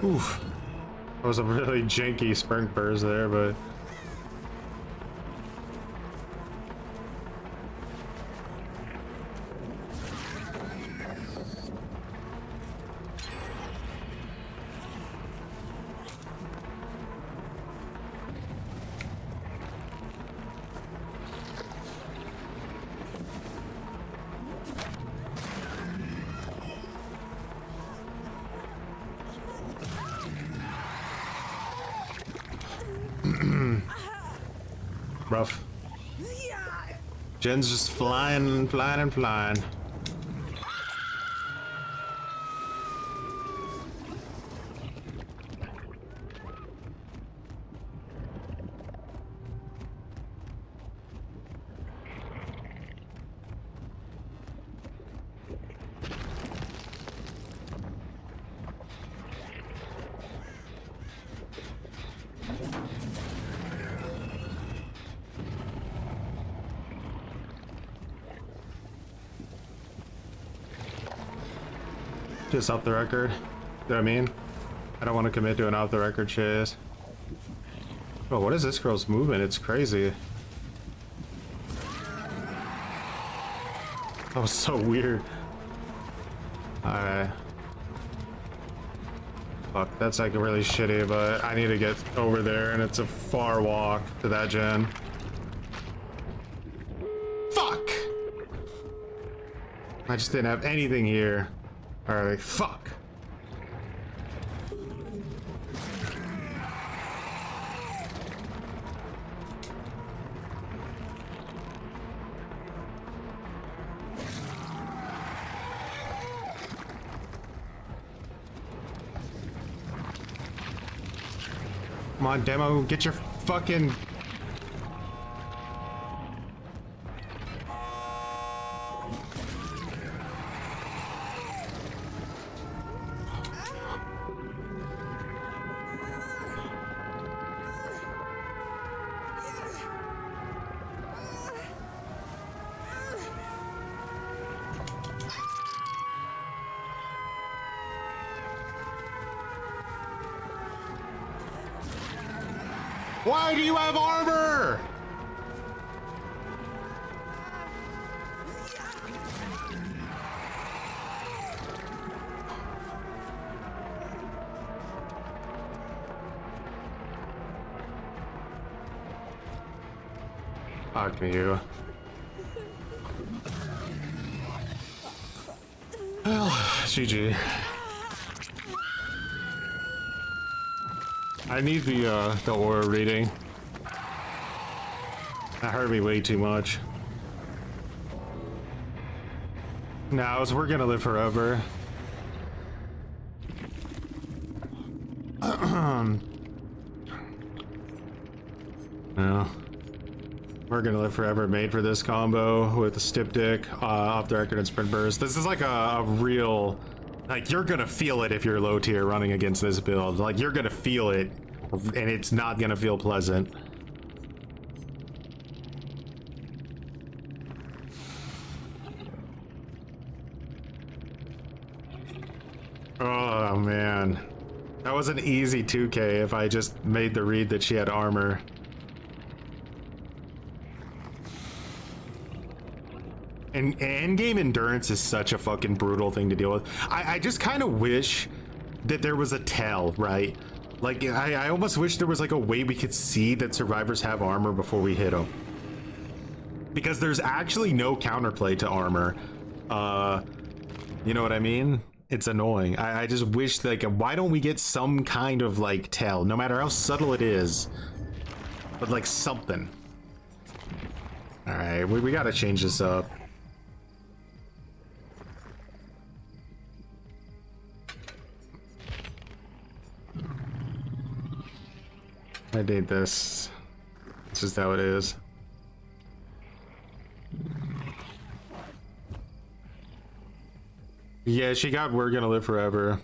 S5: Oof. That was a really janky sprint burst there, but... rough. Jen's just flying and flying and flying. Just off the record. You know what I mean? I don't want to commit to an off the record chase. Oh, what is this girl's movement? It's crazy. That was so weird. Alright. Fuck, that's like really shitty, but I need to get over there and it's a far walk to that gen. Fuck! I just didn't have anything here. Alright, fuck. Come on, Demo, get your fucking... Why do you have armor? Fuck you. Well, GG. I need the aura reading. That hurt me way too much. No, we're gonna live forever. No. We're gonna live forever, made for this combo with the Styptic, off the record and sprint burst. This is like a real, like, you're gonna feel it if you're low tier running against this build. Like, you're gonna feel it, and it's not gonna feel pleasant. Oh man, that was an easy 2k if I just made the read that she had armor. And endgame endurance is such a fucking brutal thing to deal with. I just kind of wish that there was a tell, right? Like, I almost wish there was like a way we could see that survivors have armor before we hit them.
S1: because there's actually no counterplay to armor. You know what I mean? It's annoying. I just wish, like, why don't we get some kind of, like, tell, no matter how subtle it is, but, like, something. All right, we gotta change this up. I did this. This is how it is. Yeah, she got We're Gonna Live Forever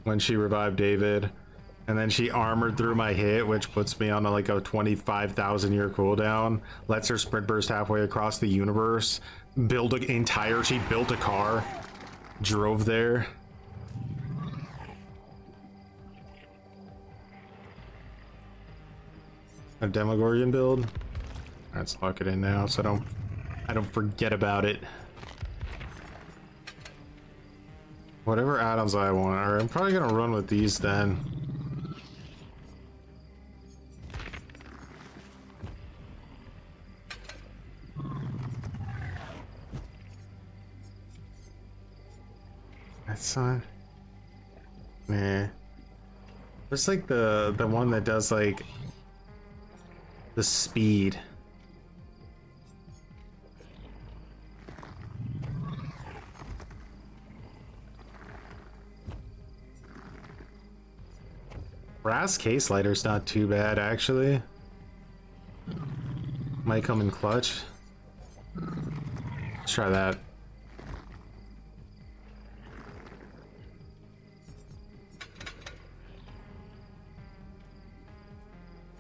S1: when she revived David. And then she armored through my hit, which puts me on like a 25,000 year cooldown. Lets her sprint burst halfway across the universe. She built a car. Drove there. A Demogorgon build. Let's lock it in now so I don't forget about it. Whatever add-ons I want. Alright, I'm probably gonna run with these then. That's not... Nah. There's like the one that does like the speed. Brass case lighter's not too bad actually. Might come in clutch. Let's try that.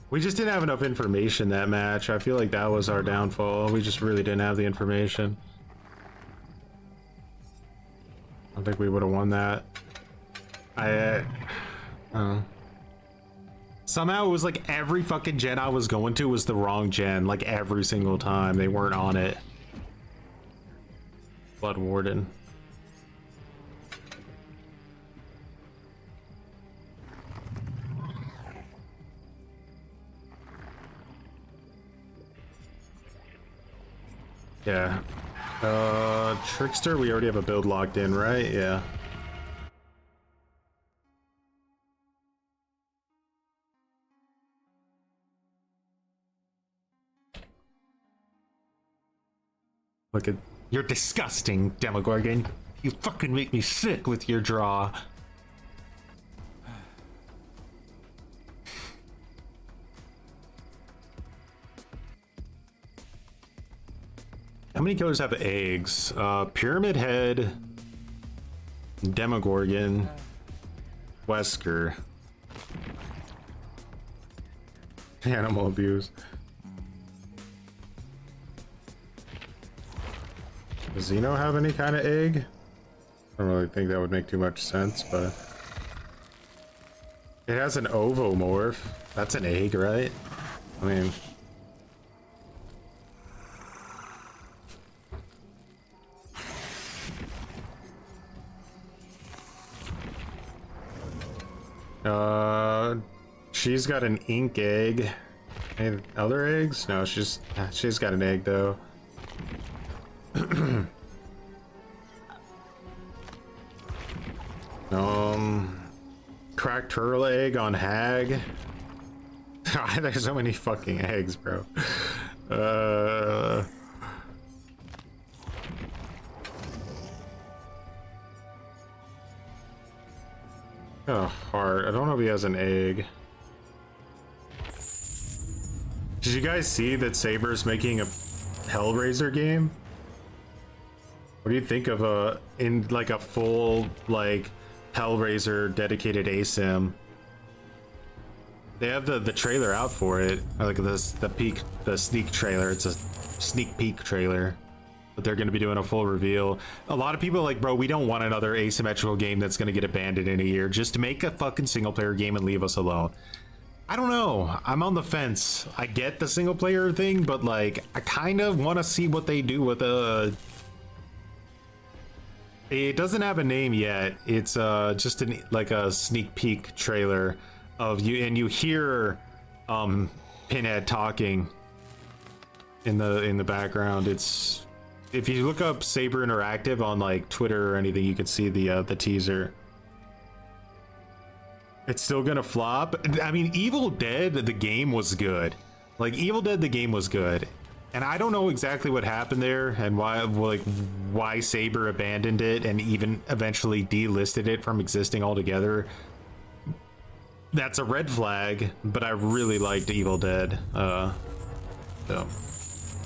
S1: We just didn't have enough information that match. I feel like that was our downfall. We just really didn't have the information. I don't think we would have won that. I don't know. Somehow it was like every fucking gen I was going to was the wrong gen. Like every single time. They weren't on it. Blood Warden. Yeah. Trickster, we already have a build locked in, right? Yeah. Look at... You're disgusting, Demogorgon. You fucking make me sick with your draw. How many killers have eggs? Pyramid Head, Demogorgon, Wesker, Animal Abuse. Does Xeno have any kind of egg? I don't really think that would make too much sense, but it has an ovomorph. That's an egg, right? I mean, she's got an ink egg. Any other eggs? No, she's got an egg though. Cracked turtle egg on hag. There's so many fucking eggs, bro. Oh, heart. I don't know if he has an egg. Did you guys see that Saber's making a Hellraiser game? What do you think of a full like Hellraiser dedicated ASIM? They have the trailer out for it, or like the sneak trailer. It's a sneak peek trailer, but they're going to be doing a full reveal. A lot of people are like, bro, we don't want another asymmetrical game that's going to get abandoned in a year. Just make a fucking single player game and leave us alone. I don't know. I'm on the fence. I get the single player thing, but like, I kind of want to see what they do with it doesn't have a name yet. It's just like a sneak peek trailer of you, and you hear Pinhead talking.
S5: in the background. It's, if you look up Saber Interactive on like Twitter or anything, you can see the teaser. It's still gonna flop. I mean, Evil Dead, the game was good. Like, Evil Dead, the game was good. And I don't know exactly what happened there and why Saber abandoned it and even eventually delisted it from existing altogether. That's a red flag, but I really liked Evil Dead. So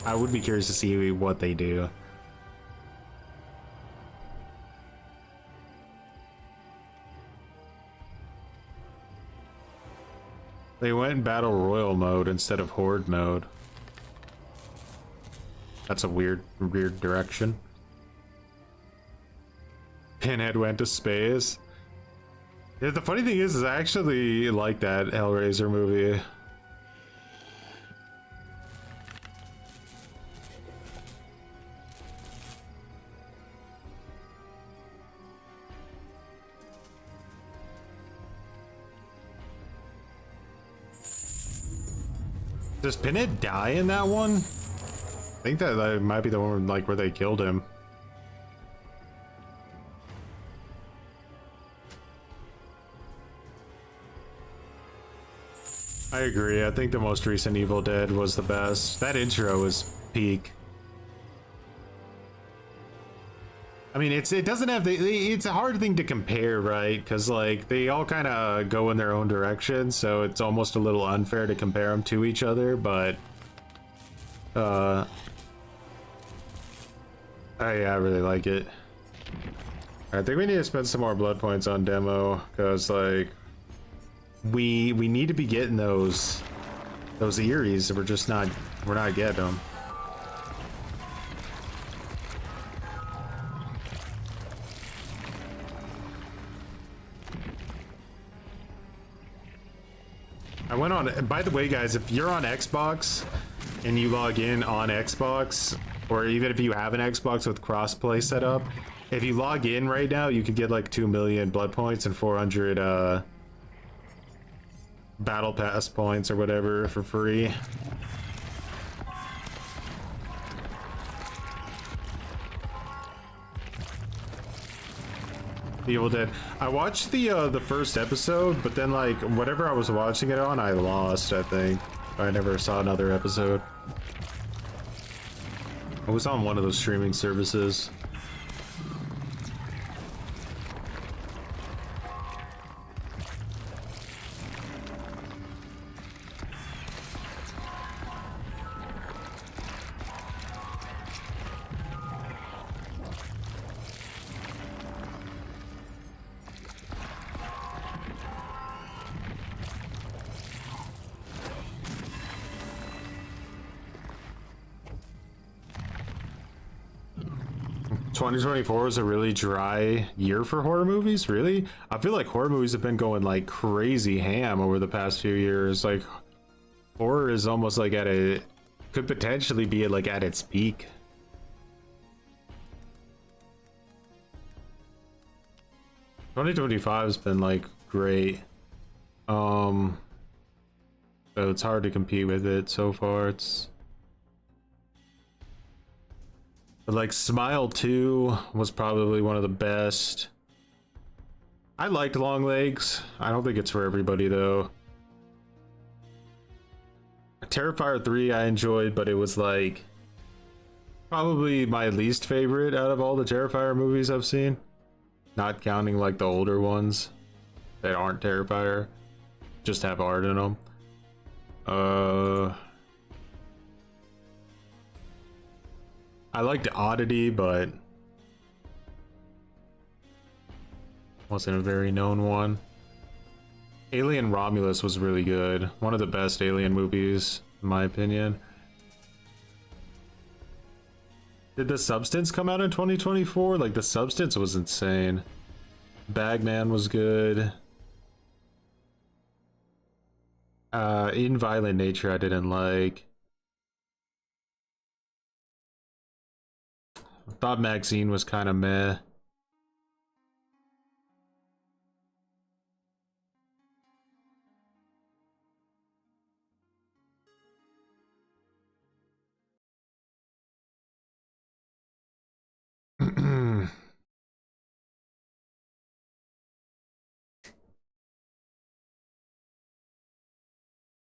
S5: I would be curious to see what they do. They went in Battle Royale mode instead of Horde mode. That's a weird direction. Pinhead went to space. Yeah, the funny thing is I actually like that Hellraiser movie. Does Pinhead die in that one? I think that might be the one like where they killed him. I agree. I think the most recent Evil Dead was the best. That intro was peak. I mean, it doesn't have it's a hard thing to compare, right? Because like they all kind of go in their own direction, so it's almost a little unfair to compare them to each other. But I really like it. I think we need to spend some more blood points on demo because like we need to be getting those Eries. We're not getting them. I went on, by the way guys, if you're on Xbox and you log in on Xbox, or even if you have an Xbox with crossplay set up, if you log in right now, you could get like 2 million blood points and 400 battle pass points or whatever for free. Evil Dead. I watched the first episode, but then like whatever I was watching it on, I lost. I think I never saw another episode. I was on one of those streaming services. (2024) was a really dry year for horror movies. Really, I feel like horror movies have been going like crazy ham over the past few years. Like horror is almost like could potentially be like at its peak. (2025) has been like great. So it's hard to compete with it so far. But like Smile 2 was probably one of the best. I liked Long Legs. I don't think it's for everybody though. Terrifier 3 I enjoyed, but it was like probably my least favorite out of all the Terrifier movies I've seen. Not counting like the older ones that aren't Terrifier, just have art in them. I liked Oddity, but wasn't a very known one. Alien Romulus was really good. One of the best Alien movies, in my opinion. Did The Substance come out in 2024? Like, The Substance was insane. Bagman was good. In Violent Nature I didn't like. I thought Maxine was kind of meh.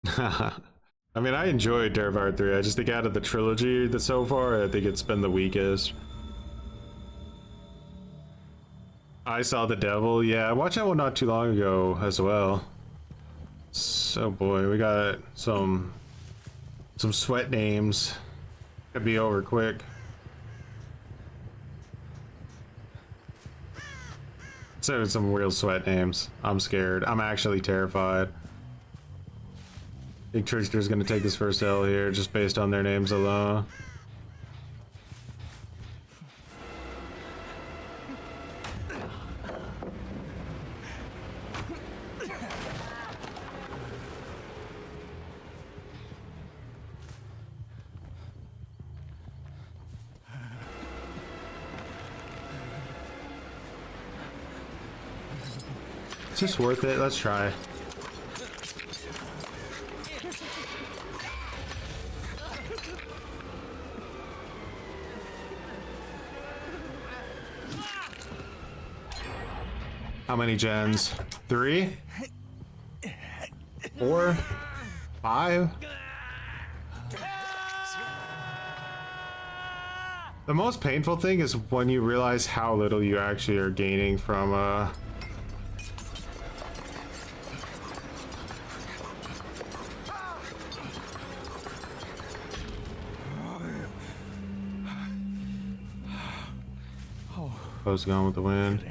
S5: I mean, I enjoyed Terrifier 3. I just think out of the trilogy that so far, I think it's been the weakest. I Saw the Devil. Yeah, I watched that one not too long ago as well. So boy, we got some sweat names. Could be over quick. So some real sweat names. I'm scared. I'm actually terrified. I think Trickster's gonna take his first L here just based on their names alone. Is this worth it? Let's try. How many gens? 3? 4? 5? The most painful thing is when you realize how little you actually are gaining from Post Gone with the Wind.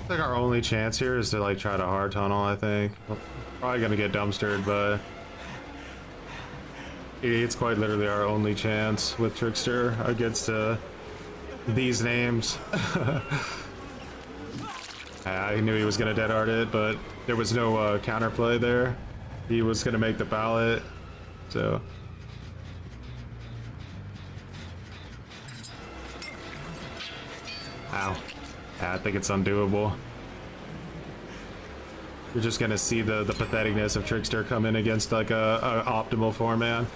S5: I think our only chance here is to like try to hard tunnel. I think probably gonna get dumpstered, but it's quite literally our only chance with Trickster against these names. I knew he was gonna dead hard it, but there was no counterplay there. He was gonna make the ballot, so. Ow. Yeah, I think it's undoable. You're just gonna see the patheticness of Trickster come in against like a optimal 4-man.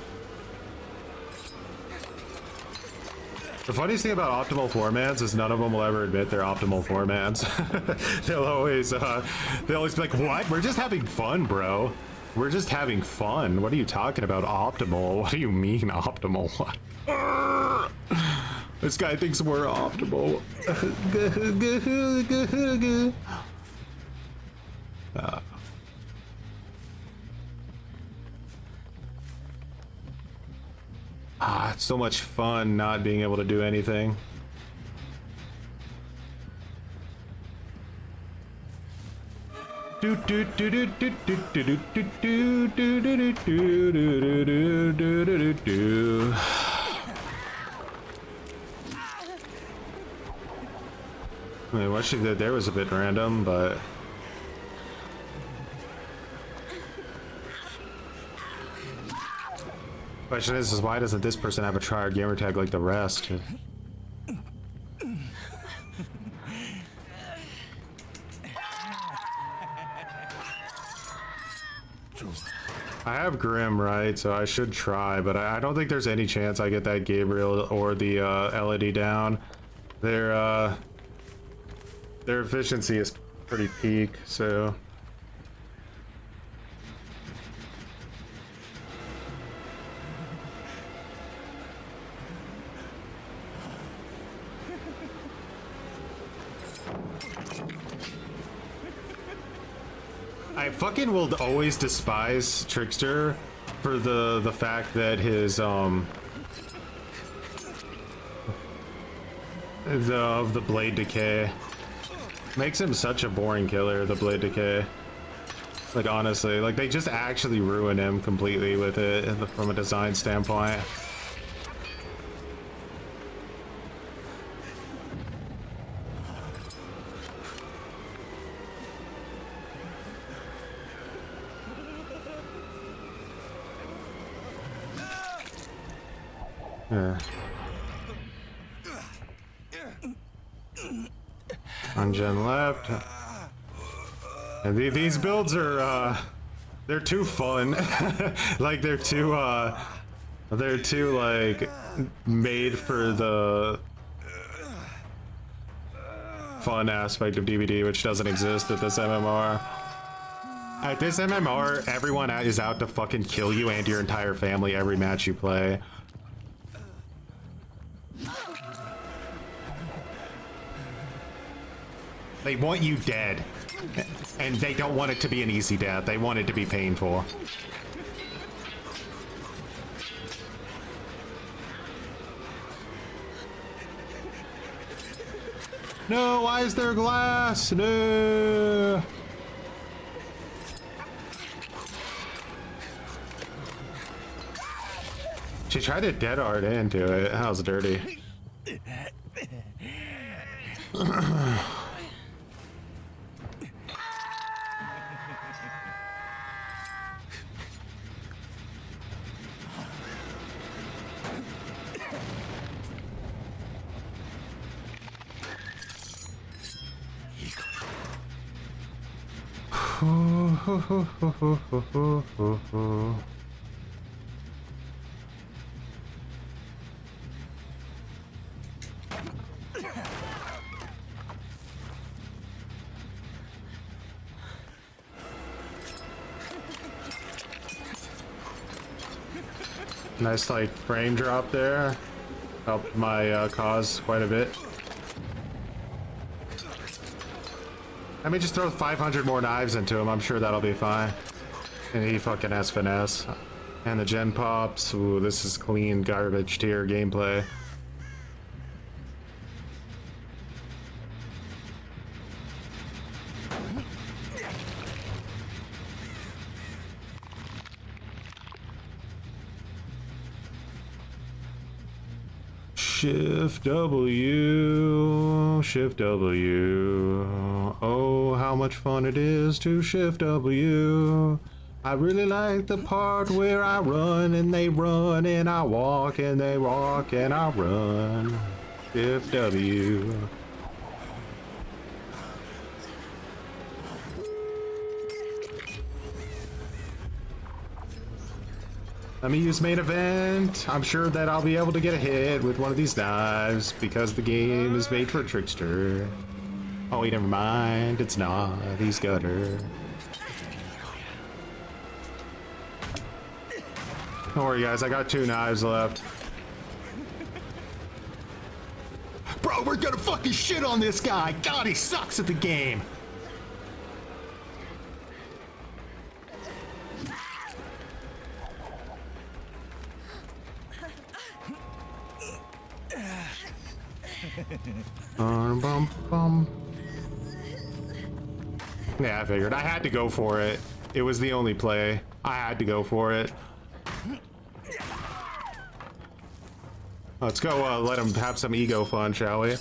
S5: The funniest thing about optimal 4-mans is none of them will ever admit they're optimal 4-mans. they'll always be like, "What? We're just having fun, bro. We're just having fun. What are you talking about optimal? What do you mean optimal? This guy thinks we're optimal." It's so much fun not being able to do anything. I mean, what she did there was a bit random, but question is why doesn't this person have a tryhard gamer tag like the rest? I have Grim, right? So I should try, but I don't think there's any chance I get that Gabriel or the LED down. Their efficiency is pretty peak, so. I fucking will always despise Trickster for the fact that his the blade decay makes him such a boring killer. The blade decay, like honestly, like they just actually ruin him completely with it from a design standpoint. Yeah. On gen left. And these builds are, they're too fun. Like, they're too, like, made for the fun aspect of DVD, which doesn't exist at this MMR. At this MMR, everyone is out to fucking kill you and your entire family every match you play. They want you dead. And they don't want it to be an easy death. They want it to be painful. No, why is there glass? No. She tried to dead art into it. That was dirty. Nice, like, frame drop there. Helped my cause quite a bit. Let me just throw 500 more knives into him. I'm sure that'll be fine. And he fucking has finesse. And the gen pops. Ooh, this is clean garbage tier gameplay. Shift W, Shift W. Oh, how much fun it is to Shift W. I really like the part where I run and they run and I walk and they walk and I run. Shift W. Let me use main event. I'm sure that I'll be able to get a hit with one of these knives because the game is made for a trickster. Oh wait, never mind. It's not. He's gutter. Don't worry guys, I got 2 knives left. Bro, we're gonna fucking shit on this guy. God, he sucks at the game. Yeah, I figured. I had to go for it. It was the only play. I had to go for it. Let's go let him have some ego fun, shall we?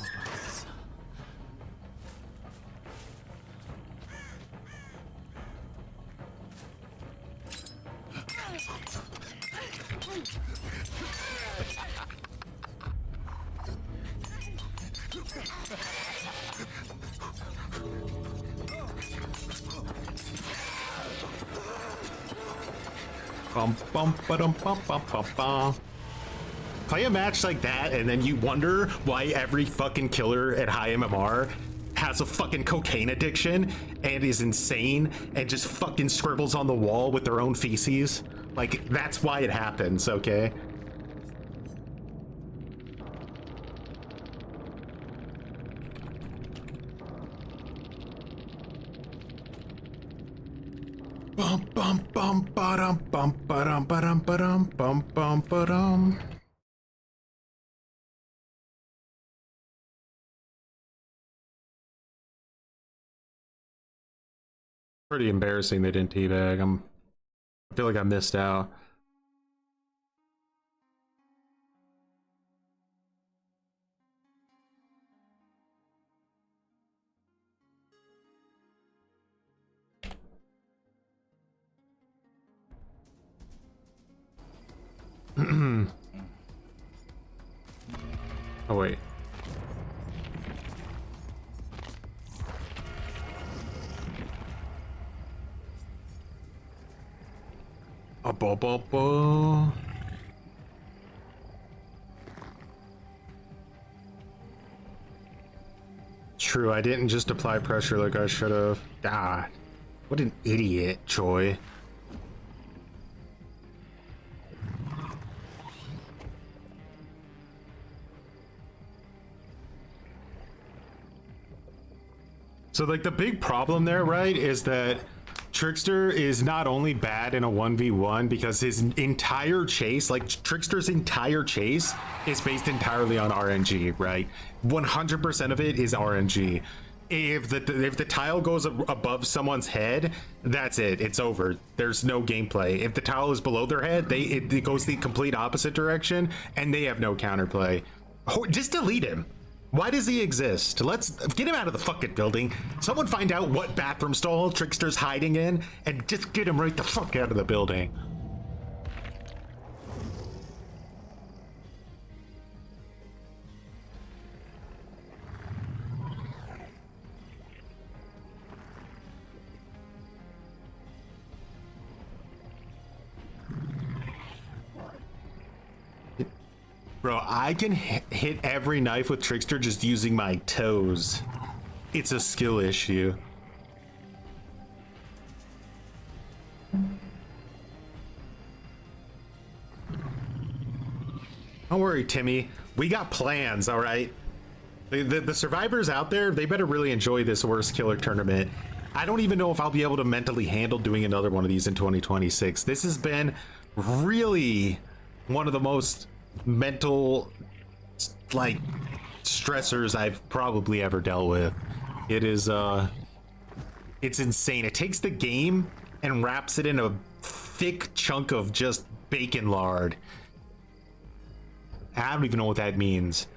S5: Play a match like that and then you wonder why every fucking killer at high MMR has a fucking cocaine addiction and is insane and just fucking scribbles on the wall with their own feces. Like, that's why it happens, okay? Bum bum bum ba-dum bum ba-dum ba-dum ba-dum bum bum ba-dum. Pretty embarrassing they didn't teabag. I feel like I missed out. Oh wait.
S1: Bo, bo, bo. True, I didn't just apply pressure like I should have. God, what an idiot, Choi. So like the big problem there, right, is that Trickster is not only bad in a 1v1 because his entire chase, like Trickster's entire chase is based entirely on RNG, right? 100% of it is RNG. If the tile goes above someone's head, that's it. It's over. There's no gameplay. If the tile is below their head, it goes the complete opposite direction, and they have no counterplay. Just delete him. Why does he exist? Let's get him out of the fucking building. Someone find out what bathroom stall Trickster's hiding in, and just get him right the fuck out of the building. Bro, I can hit every knife with Trickster just using my toes. It's a skill issue. Don't worry, Timmy. We got plans, all right? The survivors out there, they better really enjoy this worst killer tournament. I don't even know if I'll be able to mentally handle doing another one of these in 2026. This has been really one of the most mental like stressors I've probably ever dealt with. It is it's insane. It takes the game and wraps it in a thick chunk of just bacon lard. I don't even know what that means.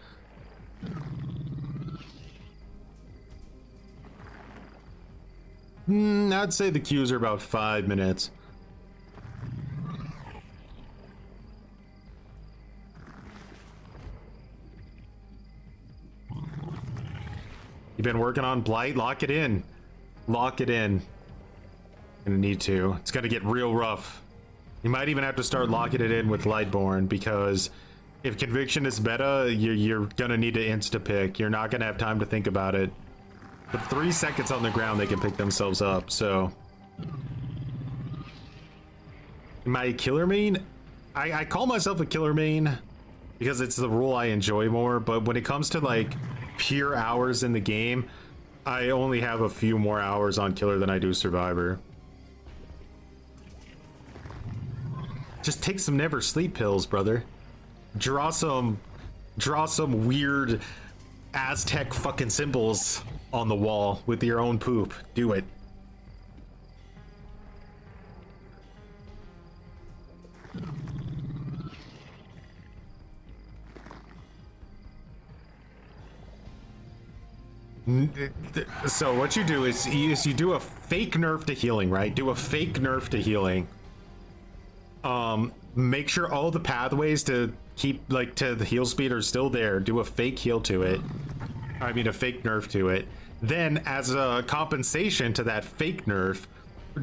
S1: I'd say the queues are about 5 minutes. You've been working on Blight? Lock it in. Lock it in. Gonna need to. It's gonna get real rough. You might even have to start locking it in with Lightborn, because if Conviction is meta, you're gonna need to insta-pick. You're not gonna have time to think about it. But 3 seconds on the ground, they can pick themselves up, so... Am I a killer main? I call myself a killer main because it's the role I enjoy more, but when it comes to like pure hours in the game, I only have a few more hours on killer than I do survivor. Just take some never sleep pills, brother. Draw some weird Aztec fucking symbols on the wall with your own poop. Do it. So what you do is you do a fake nerf to healing, right? Do a fake nerf to healing. Make sure all the pathways to keep like to the heal speed are still there. Do a fake heal to it. I mean a fake nerf to it. Then as a compensation to that fake nerf,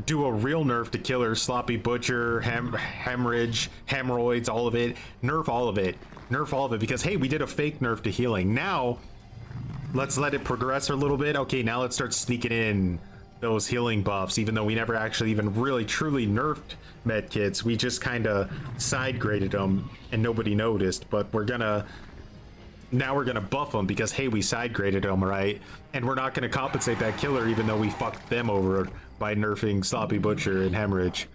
S1: do a real nerf to killer, sloppy butcher, hemorrhage, hemorrhoids, all of it. Nerf all of it. Nerf all of it, because hey, we did a fake nerf to healing. Now let's let it progress a little bit. Okay, now let's start sneaking in those healing buffs, even though we never actually even really truly nerfed medkits. We just kind of side graded them and nobody noticed, but now we're gonna buff them because hey, we side graded them, right? And we're not gonna compensate that killer even though we fucked them over by nerfing sloppy butcher and hemorrhage.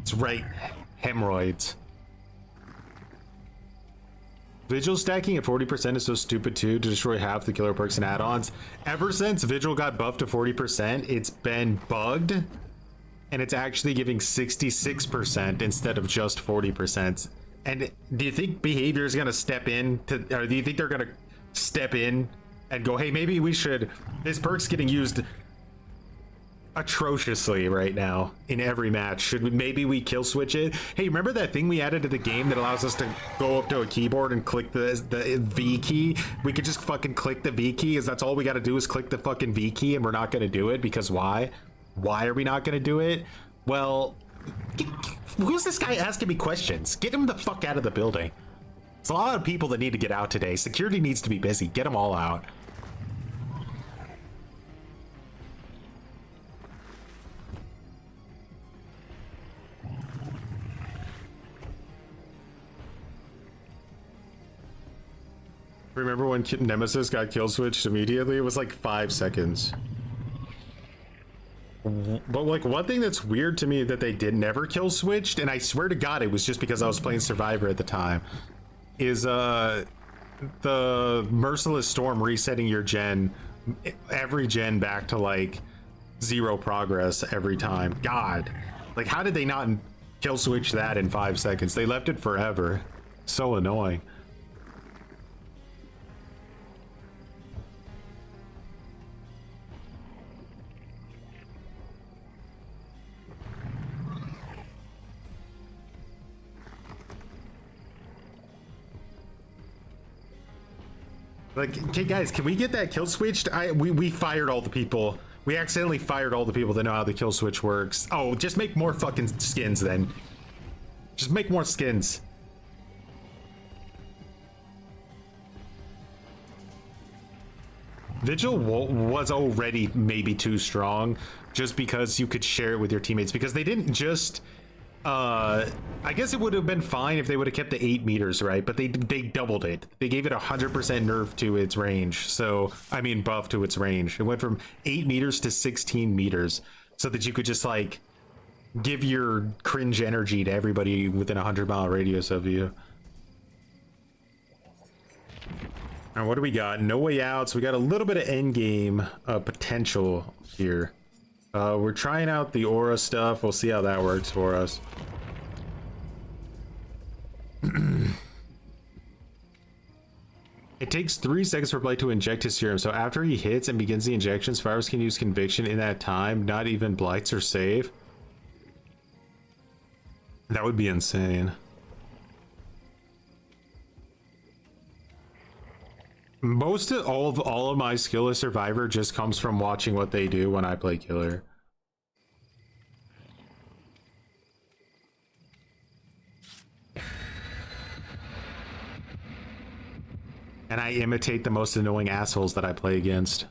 S1: It's right, hemorrhoids. Vigil stacking at 40% is so stupid too, to destroy half the killer perks and add-ons. Ever since Vigil got buffed to 40%, it's been bugged, and it's actually giving 66% instead of just 40%. And do you think behavior is gonna step in to, or do you think they're gonna step in and go, hey, maybe we should, this perk's getting used atrociously right now in every match. Should we, maybe we kill switch it? Hey, remember that thing we added to the game that allows us to go up to a keyboard and click the V key? We could just fucking click the V key. Is that's all we got to do is click the fucking V key, and we're not going to do it because why? Why are we not going to do it? Well, who's this guy asking me questions? Get him the fuck out of the building. There's a lot of people that need to get out today. Security needs to be busy. Get them all out. Remember when Nemesis got kill switched immediately? It was like 5 seconds. But like one thing that's weird to me that they did never kill switched, and I swear to God it was just because I was playing Survivor at the time, is the Merciless Storm resetting your gen, every gen back to like 0 progress every time. God, like how did they not kill switch that in 5 seconds? They left it forever. So annoying. Like, okay, guys, can we get that kill switched? We fired all the people. We accidentally fired all the people that know how the kill switch works. Oh, just make more fucking skins then. Just make more skins. Vigil was already maybe too strong just because you could share it with your teammates, because they didn't just I guess it would have been fine if they would have kept the 8 meters, right? But they doubled it. They gave it 100% nerf to its range. So, I mean, buff to its range. It went from 8 meters to 16 meters so that you could just like give your cringe energy to everybody within a 100-mile radius of you. And what do we got? No way out. So we got a little bit of endgame potential here. We're trying out the aura stuff. We'll see how that works for us. It takes 3 seconds for Blade to inject his serum, so after he hits and begins the injection, survivors can use conviction in that time, not even blights or save. That would be insane. Most of all of my skill as Survivor just comes from watching what they do when I play Killer. And I imitate the most annoying assholes that I play against.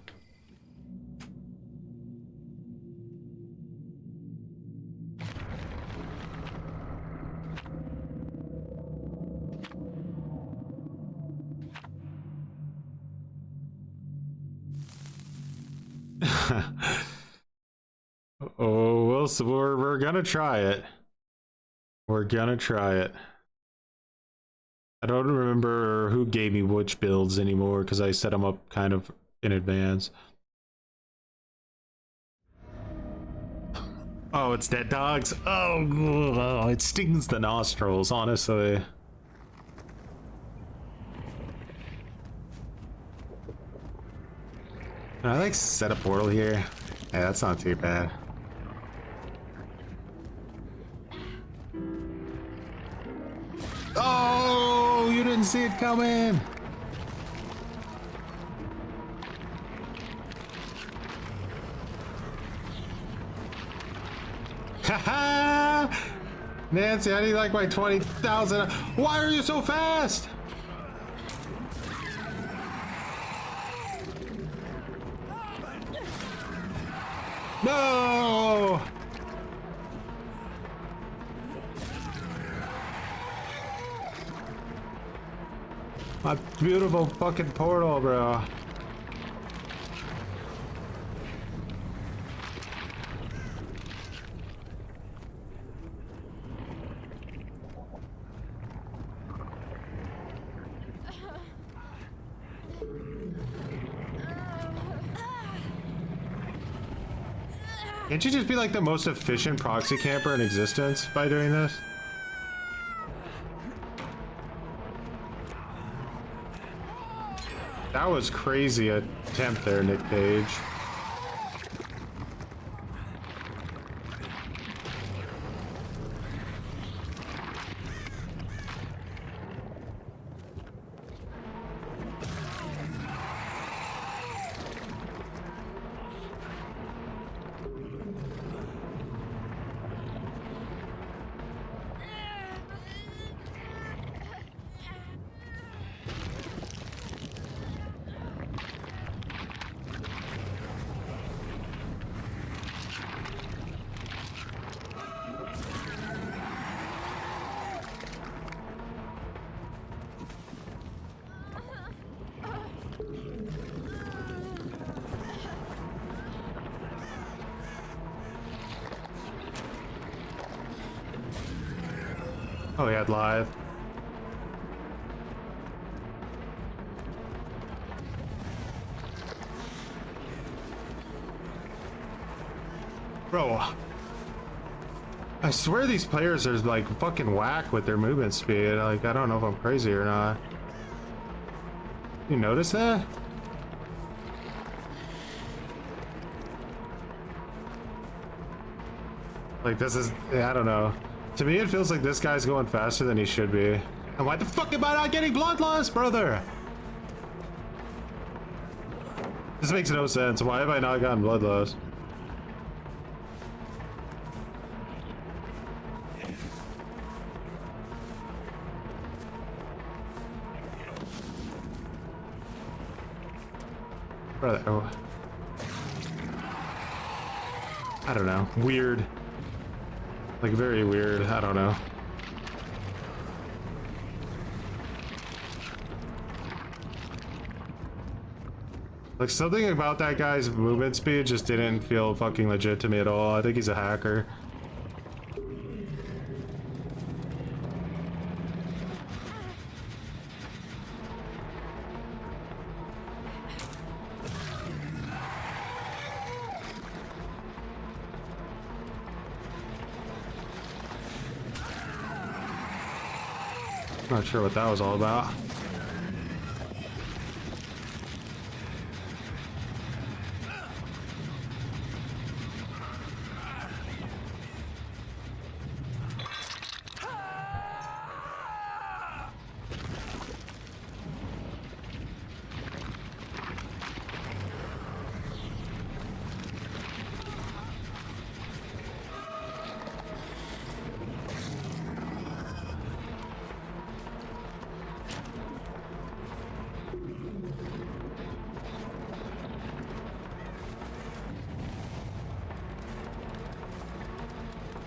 S1: Oh, we're gonna try it. We're gonna try it. I don't remember who gave me which builds anymore because I set them up kind of in advance. Oh, it's dead dogs. Oh, it stings the nostrils, honestly. Can I like set a portal here? Yeah, that's not too bad. Oh, you didn't see it coming. Haha! Nancy, I need like my 20,000. Why are you so fast? No! My beautiful fucking portal, bro. Can't you just be like the most efficient proxy camper in existence by doing this? That was crazy attempt there, Nick Cage.
S5: Oh, he had live. Bro, I swear these players are like fucking whack with their movement speed. Like, I don't know if I'm crazy or not. You notice that? Like, this is, I don't know. To me, it feels like this guy's going faster than he should be. And why the fuck am I not getting bloodlust, brother? This makes no sense. Why have I not gotten bloodlust? Brother, oh. I don't know. Weird. Like, very weird. I don't know. Like, something about that guy's movement speed just didn't feel fucking legit to me at all. I think he's a hacker. Not sure what that was all about.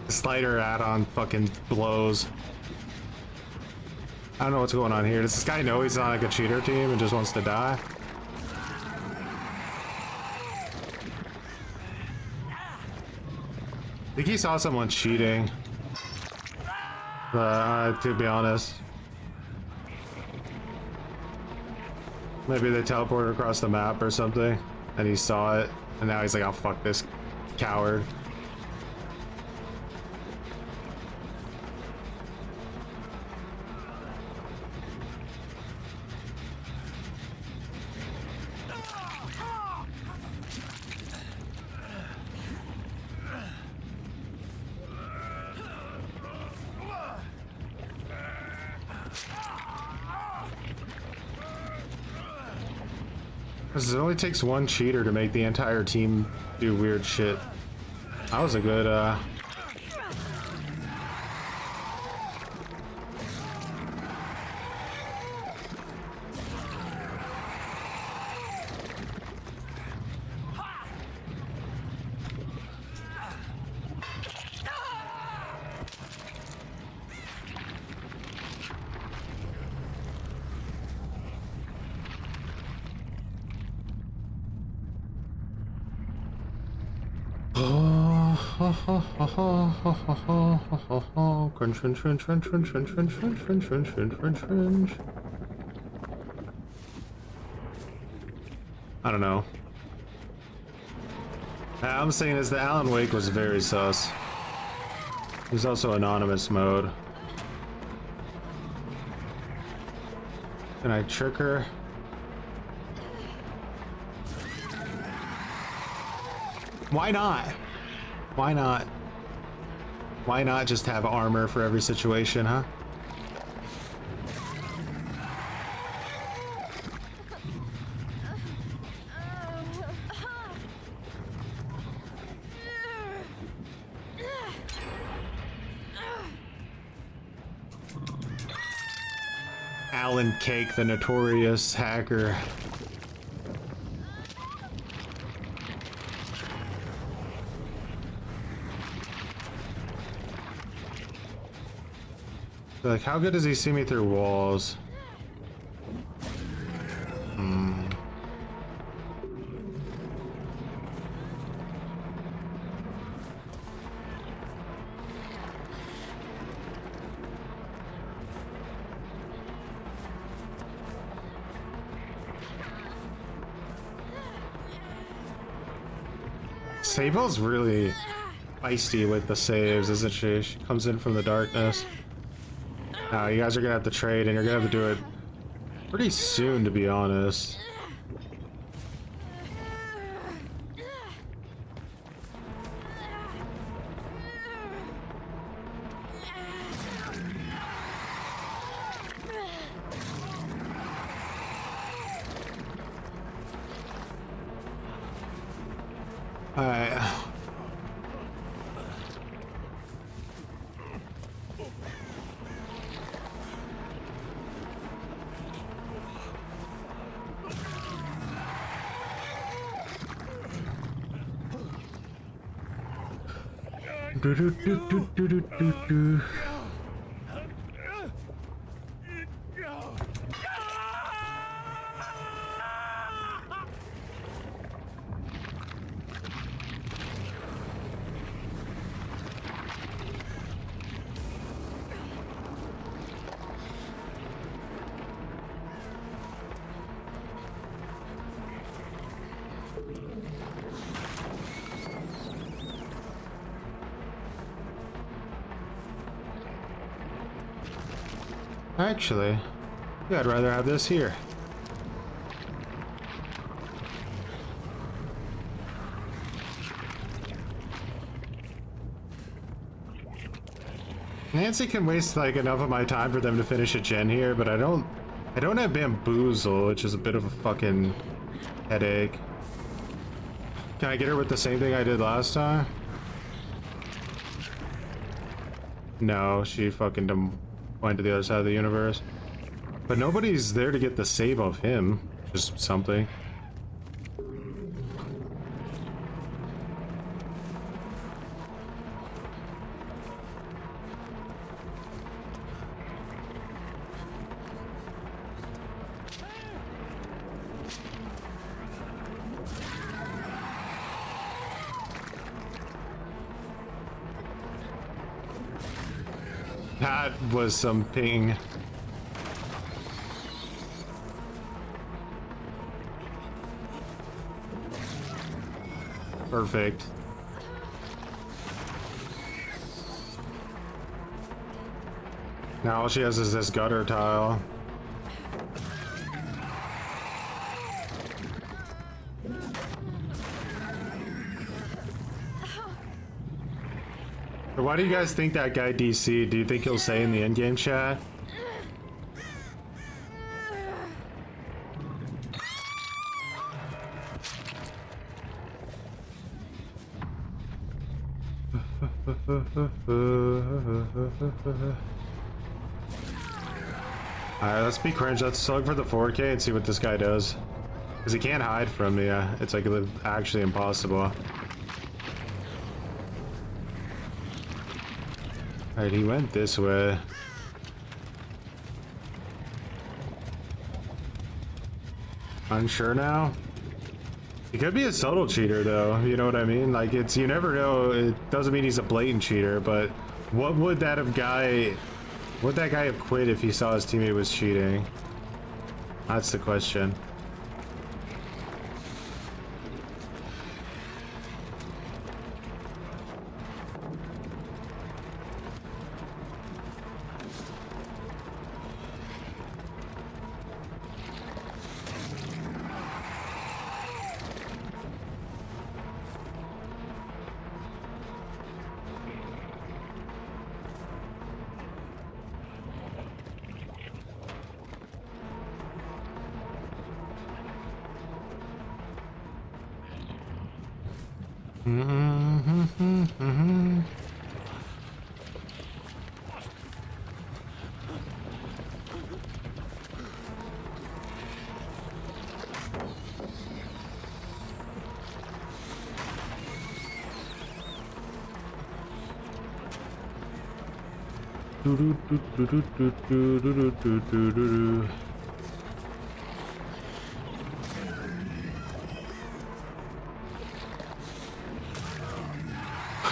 S5: Slider add-on fucking blows. I don't know what's going on here. Does this guy know he's on like a cheater team and just wants to die? I think he saw someone cheating. To be honest. Maybe they teleported across the map or something and he saw it and now he's like, oh fuck this coward. It only takes one cheater to make the entire team do weird shit. That was a good, I don't know. I'm saying is the Alan Wake was very sus. There's also anonymous mode. Can I trick her? Why not? Why not? Why not just have armor for every situation, huh? Alan Cake, the notorious hacker. Like, how good does he see me through walls? Sable's really feisty with the saves, isn't she? She comes in from the darkness. Now you guys are gonna have to trade, and you're gonna have to do it pretty soon, to be honest. Alright. Do do do do do do do do. Actually, yeah, I'd rather have this here. Nancy can waste like enough of my time for them to finish a gen here, but I don't have Bamboozle, which is a bit of a fucking headache. Can I get her with the same thing I did last time? No, she fucking went to the other side of the universe. But nobody's there to get the save of him. Just something. That was some ping. Perfect. Now all she has is this gutter tile. Why do you guys think that guy DC? Do you think he'll say in the endgame chat? Alright, let's be cringe. Let's look for the 4K and see what this guy does. Because he can't hide from me. It's like actually impossible. Alright, he went this way. Unsure now? He could be a subtle cheater though, you know what I mean? Like, it's, you never know. It doesn't mean he's a blatant cheater, but what would that guy have quit if he saw his teammate was cheating? That's the question.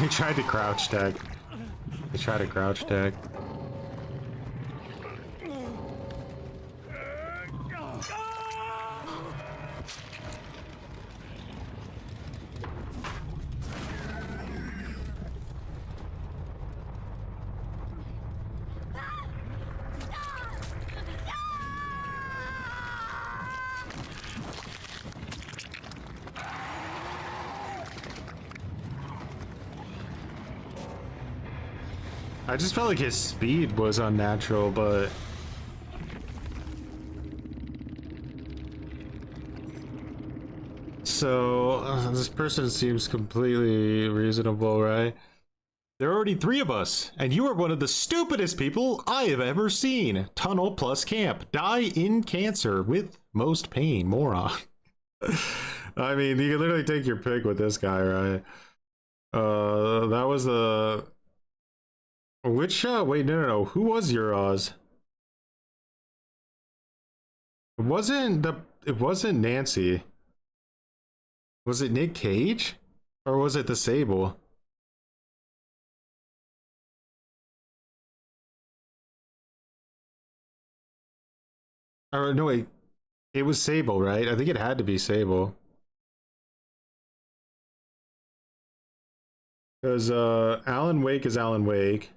S5: He tried to crouch tag. He tried to crouch tag. I just felt like his speed was unnatural, but so this person seems completely reasonable, right? There are already 3 of us, and you are one of the stupidest people I have ever seen. Tunnel plus camp. Die in cancer with most pain, moron. I mean, you can literally take your pick with this guy, right? That was the... Which, wait, no. Who was your Oz? It wasn't Nancy. Was it Nick Cage? Or was it the Sable? Or no, wait. It was Sable, right? I think it had to be Sable. Because Alan Wake is Alan Wake.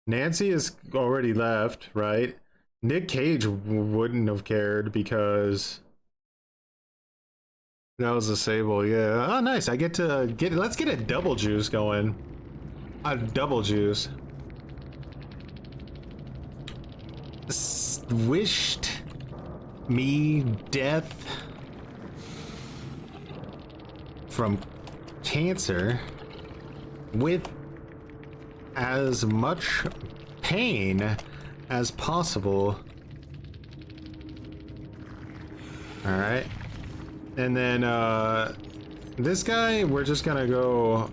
S5: Nancy is already left, right? Nick Cage wouldn't have cared because that was a Sable, yeah. Oh, nice. I get to let's get a double juice going. A double juice. Wished me death from cancer with as much pain as possible. All right. And then this guy, we're just gonna go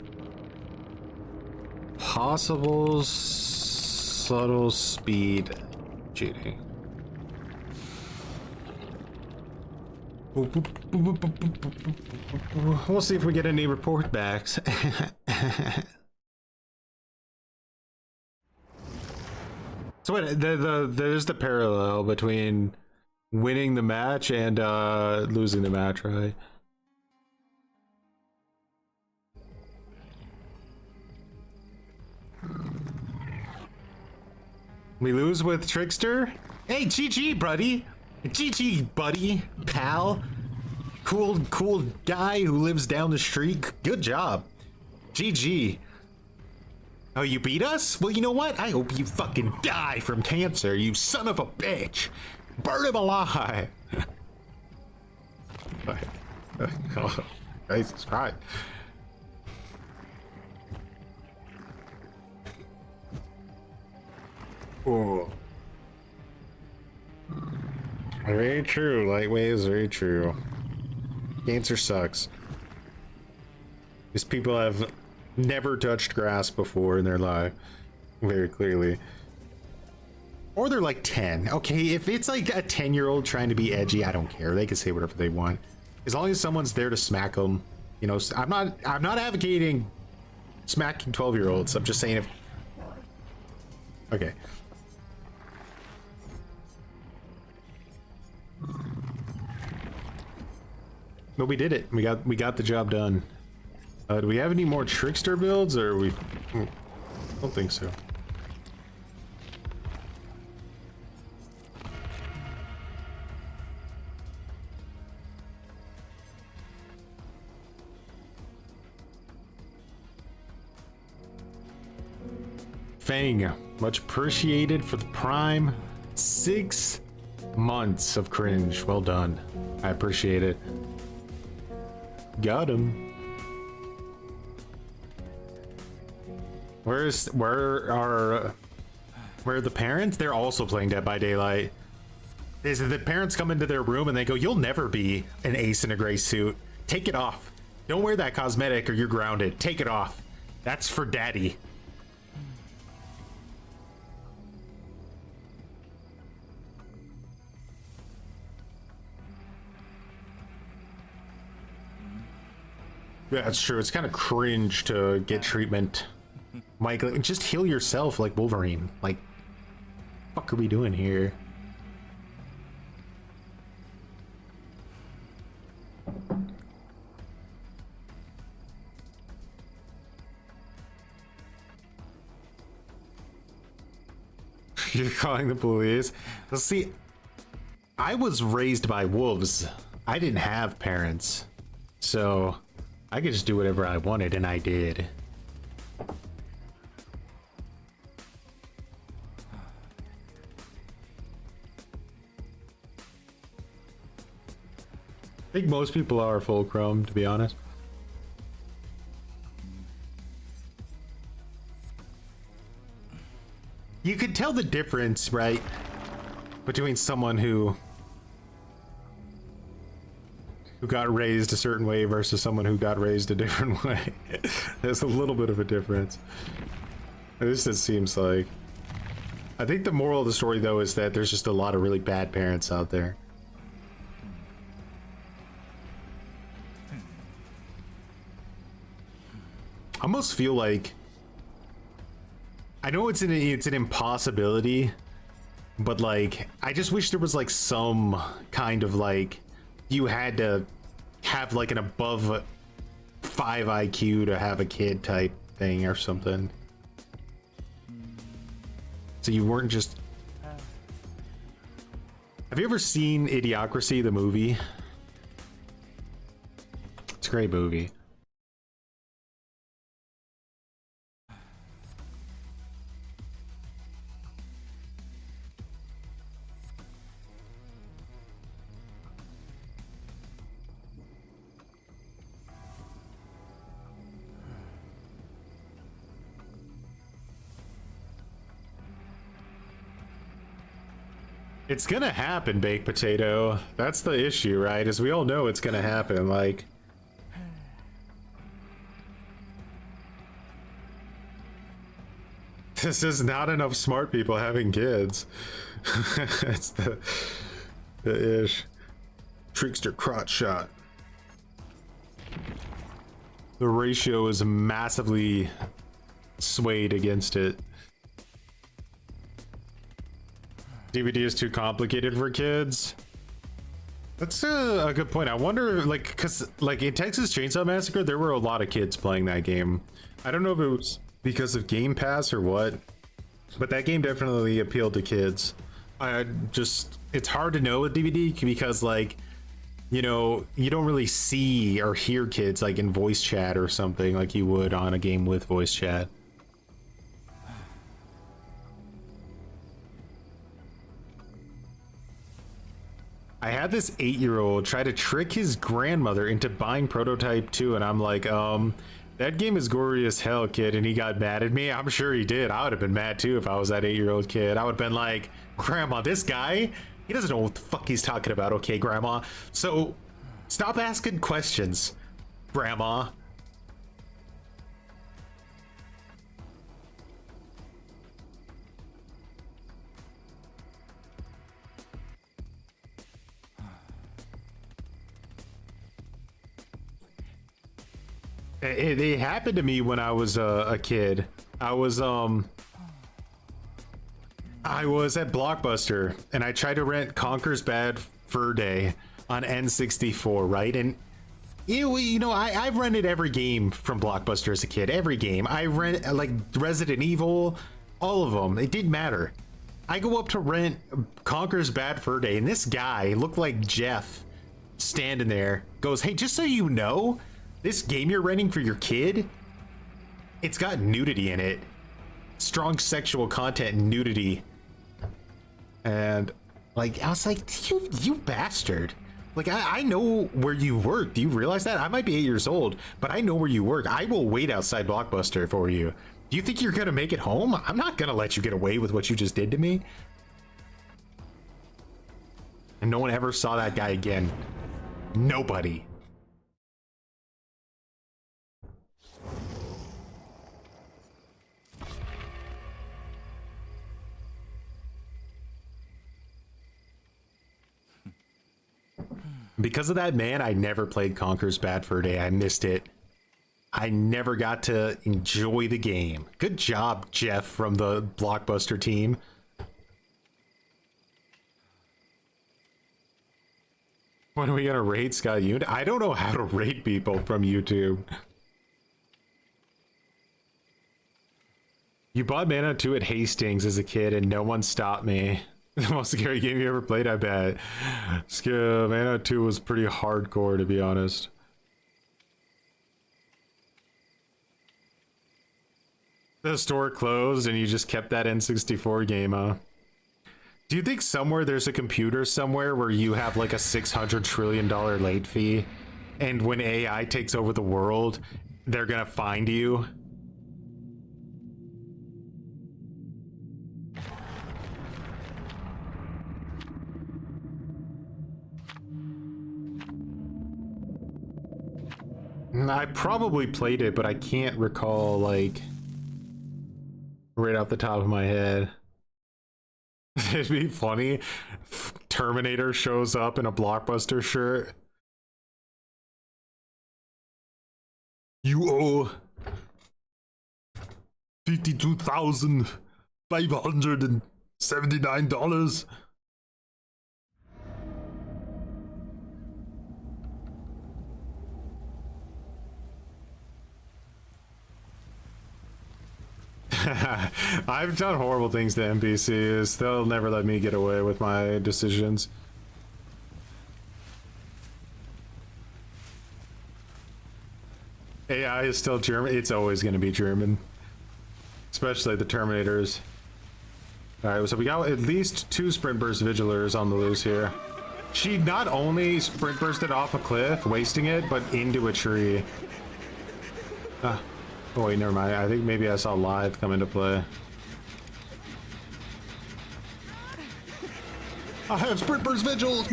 S5: possible subtle speed cheating. We'll see if we get any report backs. So wait, there's the parallel between winning the match and losing the match, right? We lose with Trickster? Hey, GG, buddy! GG, buddy, pal. Cool guy who lives down the street. Good job. GG. Oh, you beat us? Well, you know what? I hope you fucking die from cancer, you son of a bitch. Burn him alive. Oh, Jesus Christ. Oh. Very true, Lightweight is very true. Cancer sucks. These people have never touched grass before in their life. Very clearly. Or they're like 10. Okay, if it's like a 10-year-old trying to be edgy, I don't care. They can say whatever they want. As long as someone's there to smack them. You know, I'm not advocating smacking 12-year-olds. I'm just saying if... Okay. But we did it. We got the job done. Do we have any more Trickster builds, or we? I don't think so. Fang, much appreciated for the prime. 6 months of cringe. Well done. I appreciate it. Got him. Where are the parents? They're also playing Dead by Daylight. Is the parents come into their room and they go, "You'll never be an ace in a gray suit. Take it off. Don't wear that cosmetic or you're grounded. Take it off. That's for daddy." Yeah, that's true. It's kind of cringe to get treatment. Mike, just heal yourself like Wolverine. Like, what the fuck are we doing here? You're calling the police? Let's see. I was raised by wolves. I didn't have parents. So I could just do whatever I wanted, and I did. I think most people are full chrome, to be honest. You could tell the difference, right, between someone who got raised a certain way versus someone who got raised a different way. There's a little bit of a difference. At least it seems like. I think the moral of the story, though, is that there's just a lot of really bad parents out there. I almost feel like, I know it's an impossibility, but like I just wish there was like some kind of like you had to have like an above 5 IQ to have a kid type thing or something. So you weren't just. Have you ever seen Idiocracy, the movie? It's a great movie. It's gonna happen, baked potato. That's the issue, right? As we all know, it's gonna happen. Like, this is not enough smart people having kids. That's the ish. Trickster crotch shot. The ratio is massively swayed against it. DVD is too complicated for kids. That's a good point. I wonder, like, because like in Texas Chainsaw Massacre, there were a lot of kids playing that game. I don't know if it was because of Game Pass or what, but that game definitely appealed to kids. It's hard to know with DVD because, like, you know, you don't really see or hear kids like in voice chat or something like you would on a game with voice chat. I had this 8-year-old try to trick his grandmother into buying Prototype 2, and I'm like, that game is gory as hell, kid, and he got mad at me. I'm sure he did. I would have been mad too if I was that 8-year-old kid. I would have been like, Grandma, this guy, he doesn't know what the fuck he's talking about, okay, Grandma? So, stop asking questions, Grandma. It happened to me when I was a kid. I was at Blockbuster and I tried to rent Conker's Bad Fur Day on N64, right? And you know, I've rented every game from Blockbuster as a kid. Every game I rent, like Resident Evil, all of them. It didn't matter. I go up to rent Conker's Bad Fur Day, and this guy looked like Jeff, standing there, goes, "Hey, just so you know, this game you're renting for your kid, it's got nudity in it. Strong sexual content and nudity." And like, I was like, you bastard. Like, I know where you work. Do you realize that? I might be 8 years old, but I know where you work. I will wait outside Blockbuster for you. Do you think you're gonna make it home? I'm not gonna let you get away with what you just did to me. And no one ever saw that guy again. Nobody. Because of that man, I never played Conker's Bad Fur Day. I missed it. I never got to enjoy the game. Good job, Jeff, from the Blockbuster team. When are we gonna rate Scott Yoon? I don't know how to rate people from YouTube. You bought Mana 2 at Hastings as a kid and no one stopped me. The most scary game you ever played, I bet. Mana 2 was pretty hardcore, to be honest. The store closed and you just kept that N64 game, huh?
S1: Do you think somewhere there's a computer somewhere where you have like a $600 trillion late fee, and when AI takes over the world, they're gonna find you? I probably played it, but I can't recall, like, right off the top of my head. It'd be funny. Terminator shows up in a Blockbuster shirt. You owe $52,579. I've done horrible things to NPCs. They'll never let me get away with my decisions. AI is still German. It's always going to be German. Especially the Terminators. Alright, so we got at least 2 Sprint Burst Vigilers on the loose here. She not only Sprint Bursted off a cliff, wasting it, but into a tree. Oh wait, never mind. I think maybe I saw live come into play. I have Sprint Burst Vigils!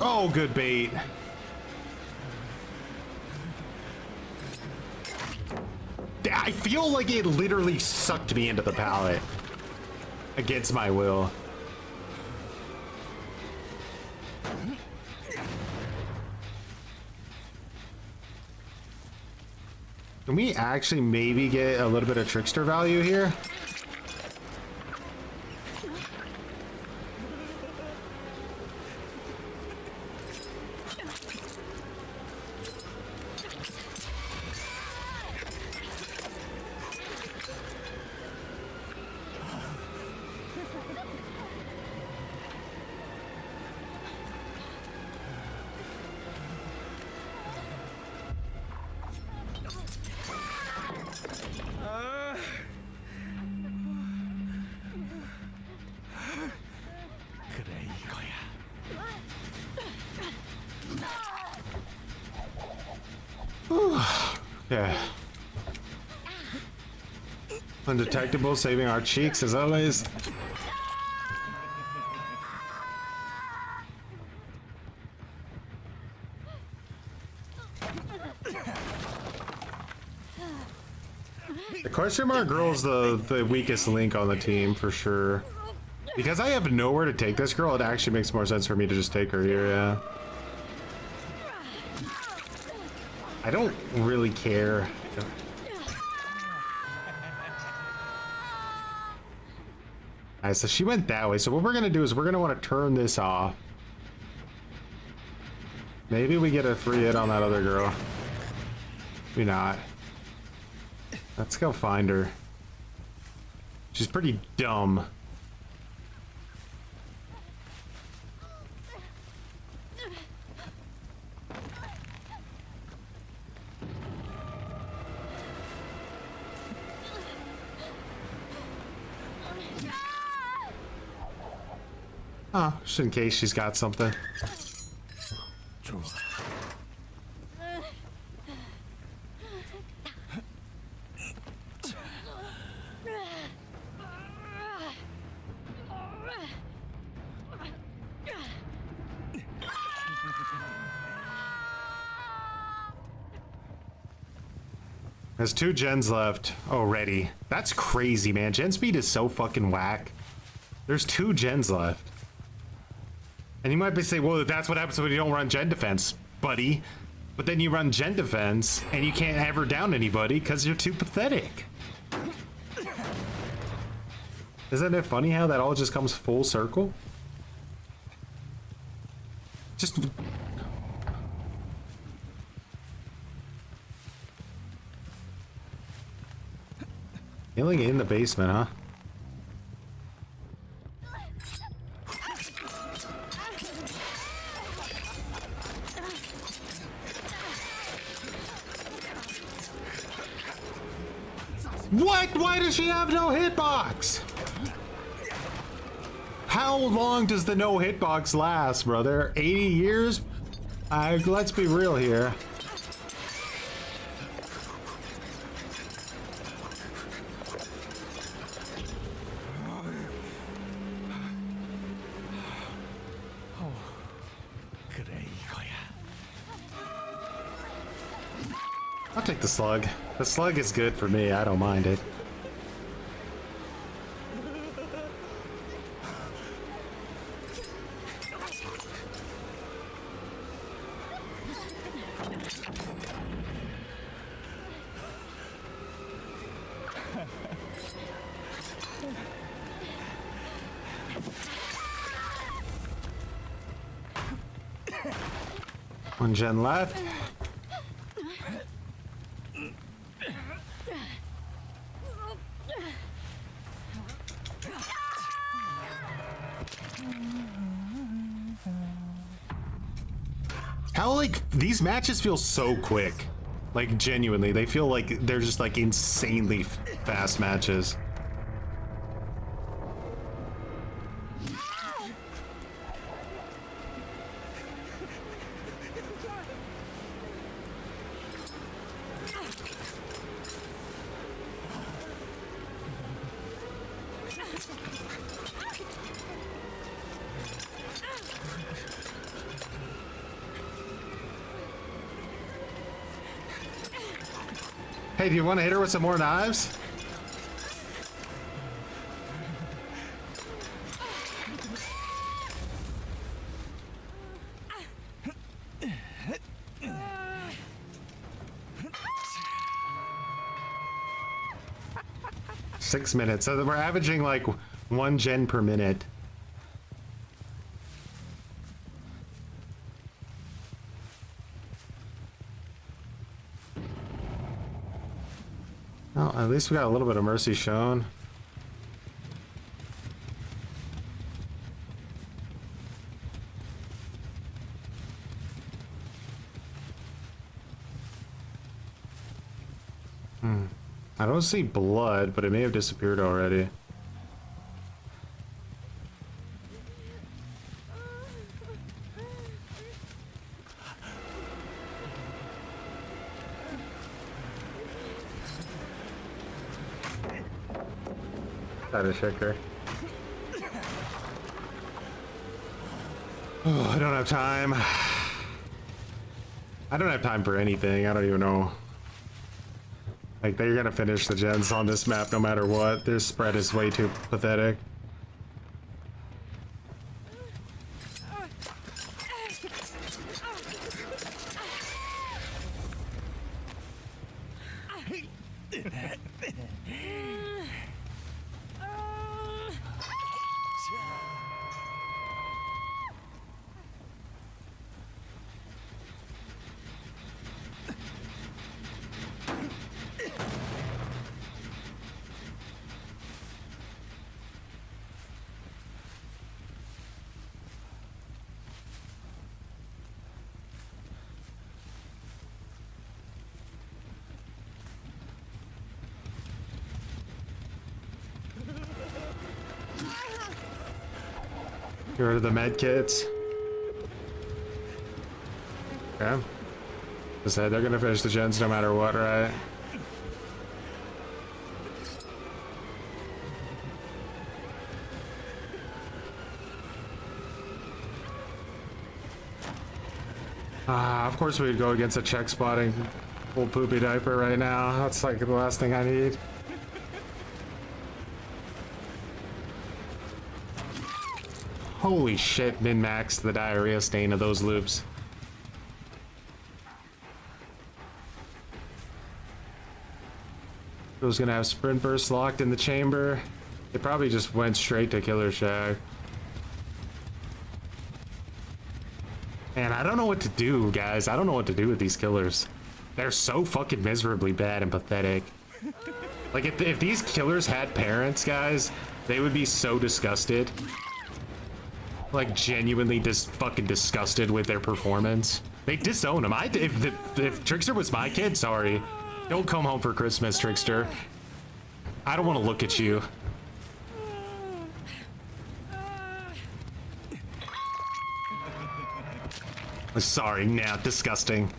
S1: Oh, good bait. I feel like it literally sucked me into the pallet. Against my will. Can we actually maybe get a little bit of Trickster value here? Yeah. Undetectable, saving our cheeks as always. The question mark girl's the weakest link on the team for sure. Because I have nowhere to take this girl, it actually makes more sense for me to just take her here, yeah. I don't really care. Alright, so she went that way. So what we're gonna do is we're gonna want to turn this off. Maybe we get a free hit on that other girl. Maybe not. Let's go find her. She's pretty dumb. Oh, just in case she's got something. There's 2 gens left already. That's crazy, man. Gen speed is so fucking whack. There's 2 gens left. And you might be saying, well, that's what happens when you don't run gen defense, buddy. But then you run gen defense, and you can't ever down anybody because you're too pathetic. Isn't it funny how that all just comes full circle? Just... Healing in the basement, huh? What? Why does she have no hitbox? How long does the no hitbox last, brother? 80 years? Let's be real here. I'll take the slug. The slug is good for me. I don't mind it. One gen left. How, like, these matches feel so quick. Like, genuinely, they feel like they're just, like, insanely fast matches. Hey, do you want to hit her with some more knives? Six minutes. So we're averaging like 1 gen per minute. Well, at least we got a little bit of mercy shown. I don't see blood, but it may have disappeared already. Try to check her. Oh, I don't have time. I don't have time for anything. I don't even know. Like, they're gonna finish the gens on this map no matter what. Their spread is way too pathetic. Get rid of the med kits. Okay. I said they're gonna finish the gens no matter what, right? Of course we'd go against a check spotting full poopy diaper right now. That's like the last thing I need. Holy shit, min-maxed the diarrhea stain of those loops. Who's gonna have sprint burst locked in the chamber? They probably just went straight to Killer Shack. Man, I don't know what to do, guys. I don't know what to do with these killers. They're so fucking miserably bad and pathetic. Like, if these killers had parents, guys, they would be so disgusted. Like, genuinely just fucking disgusted with their performance. They disown them. If Trickster was my kid, sorry. Don't come home for Christmas, Trickster.
S5: I don't want to look at you. Sorry, now disgusting.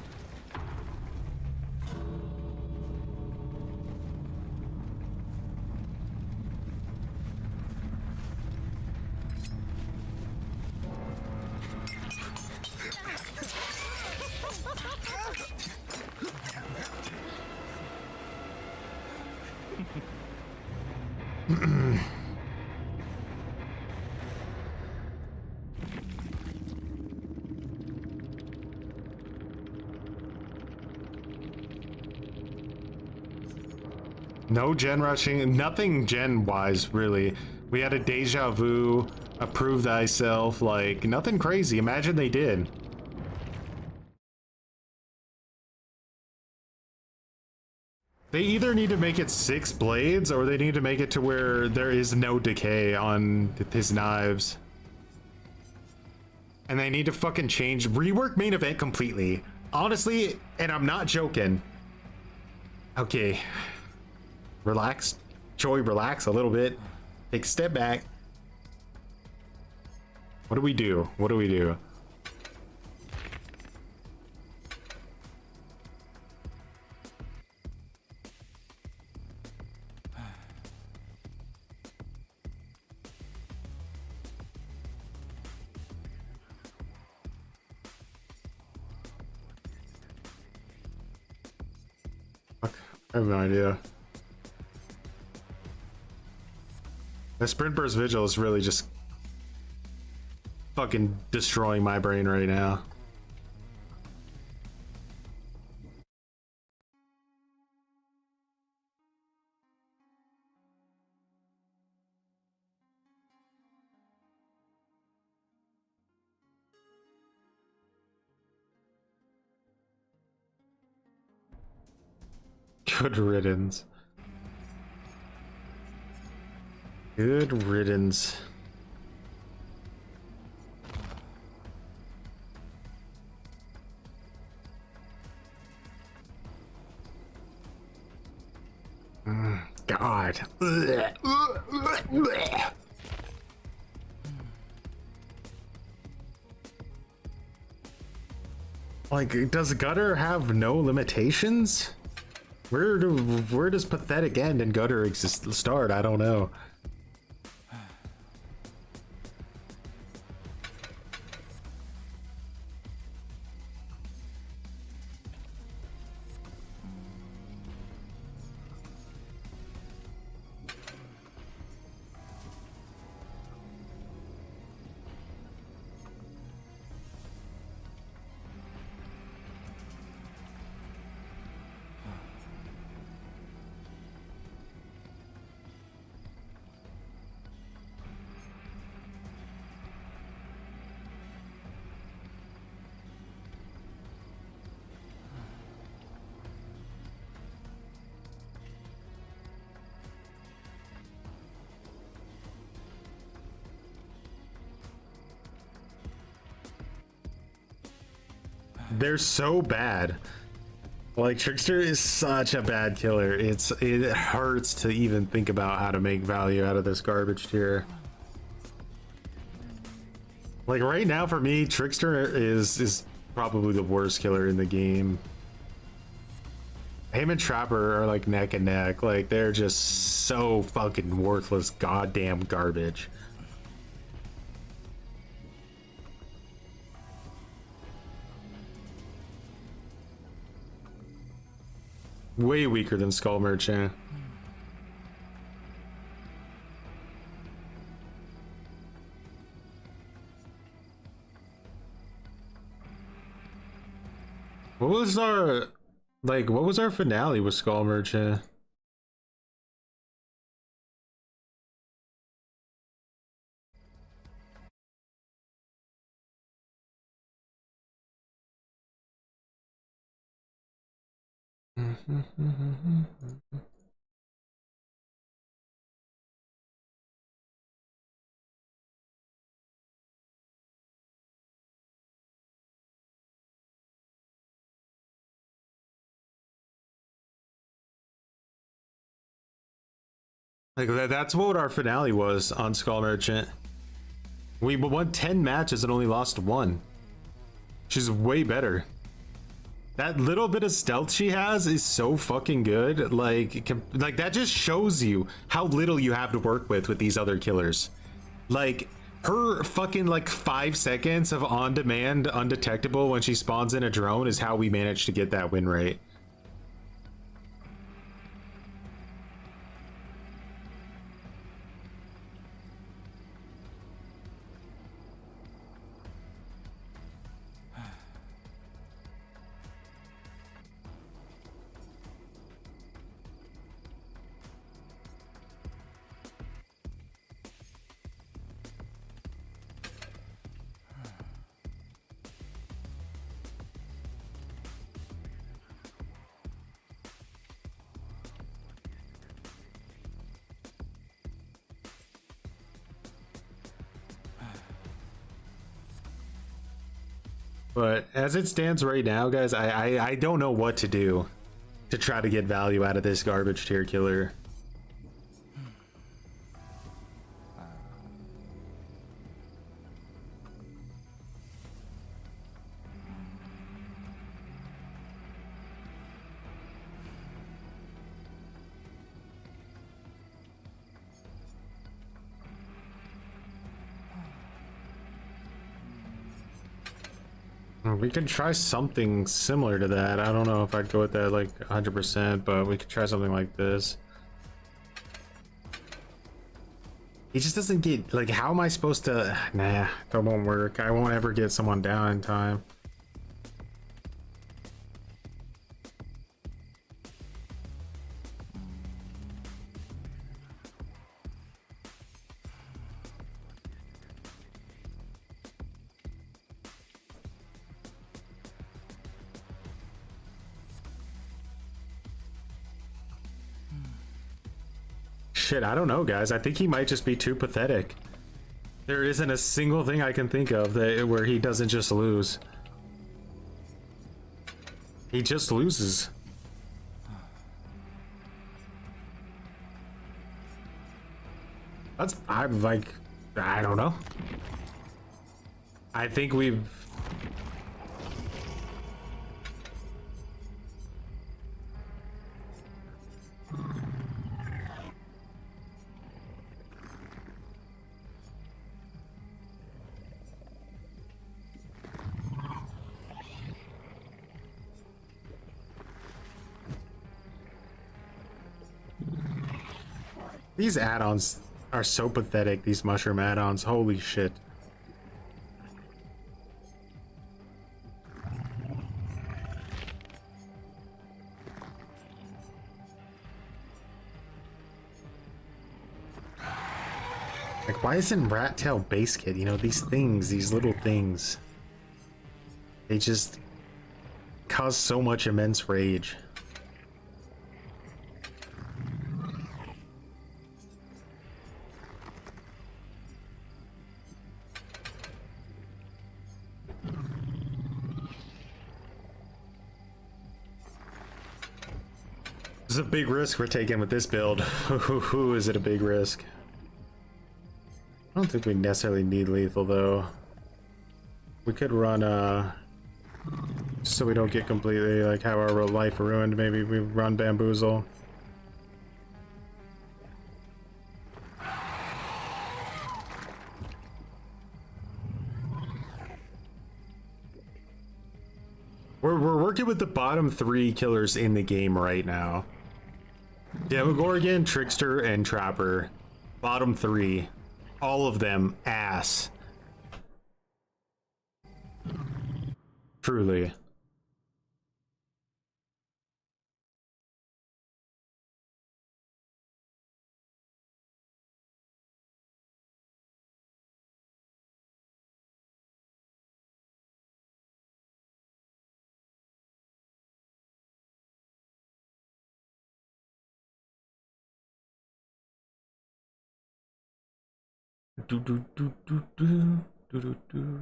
S5: No gen rushing, nothing gen wise really. We had a deja vu, a prove thyself, like nothing crazy. Imagine they did. They either need to make it 6 blades or they need to make it to where there is no decay on his knives. And they need to fucking rework main event completely. Honestly, and I'm not joking. Okay. Relax. Joey, relax a little bit. Take a step back. What do we do? What do we do? Fuck, I have no idea. The sprint burst vigil is really just fucking destroying my brain right now. Good riddance. Good riddance. God. Like, does Gutter have no limitations? Where does pathetic end and Gutter start? I don't know. They're so bad. Like, Trickster is such a bad killer. It hurts to even think about how to make value out of this garbage tier. Like, right now for me, Trickster is probably the worst killer in the game. Him and Trapper are like neck and neck. Like, they're just so fucking worthless goddamn garbage. Way weaker than Skull Merchant. What was our finale with Skull Merchant?
S1: Like that's what our finale was on Skull Merchant. We won 10 matches and only lost 1. She's way better. That little bit of stealth she has is so fucking good. Like that just shows you how little you have to work with these other killers. Like her fucking like 5 seconds of on-demand undetectable when she spawns in a drone is how we managed to get that win rate. But as it stands right now, guys, I don't know what to do to try to get value out of this garbage tier killer. We could try something similar to that. I don't know if I'd go with that like 100%, but we could try something like this. He just doesn't get, like, how am I supposed to? Nah, that won't work. I won't ever get someone down in time. Shit, I don't know, guys. I think he might just be too pathetic. There isn't a single thing I can think of that where he doesn't just lose. He just loses. I'm like, I don't know. I think we've... These add-ons are so pathetic, these mushroom add-ons. Holy shit. Like, why isn't Rat Tail base kit? You know, these things, these little things, they just cause so much immense rage. This is a big risk we're taking with this build. Who is it a big risk? I don't think we necessarily need lethal though. We could run so we don't get completely like have our life ruined. Maybe we run bamboozle. We're working with the bottom 3 killers in the game right now. Demogorgon, Trickster, and Trapper. Bottom 3. All of them ass. Truly. Do do do do do do do do.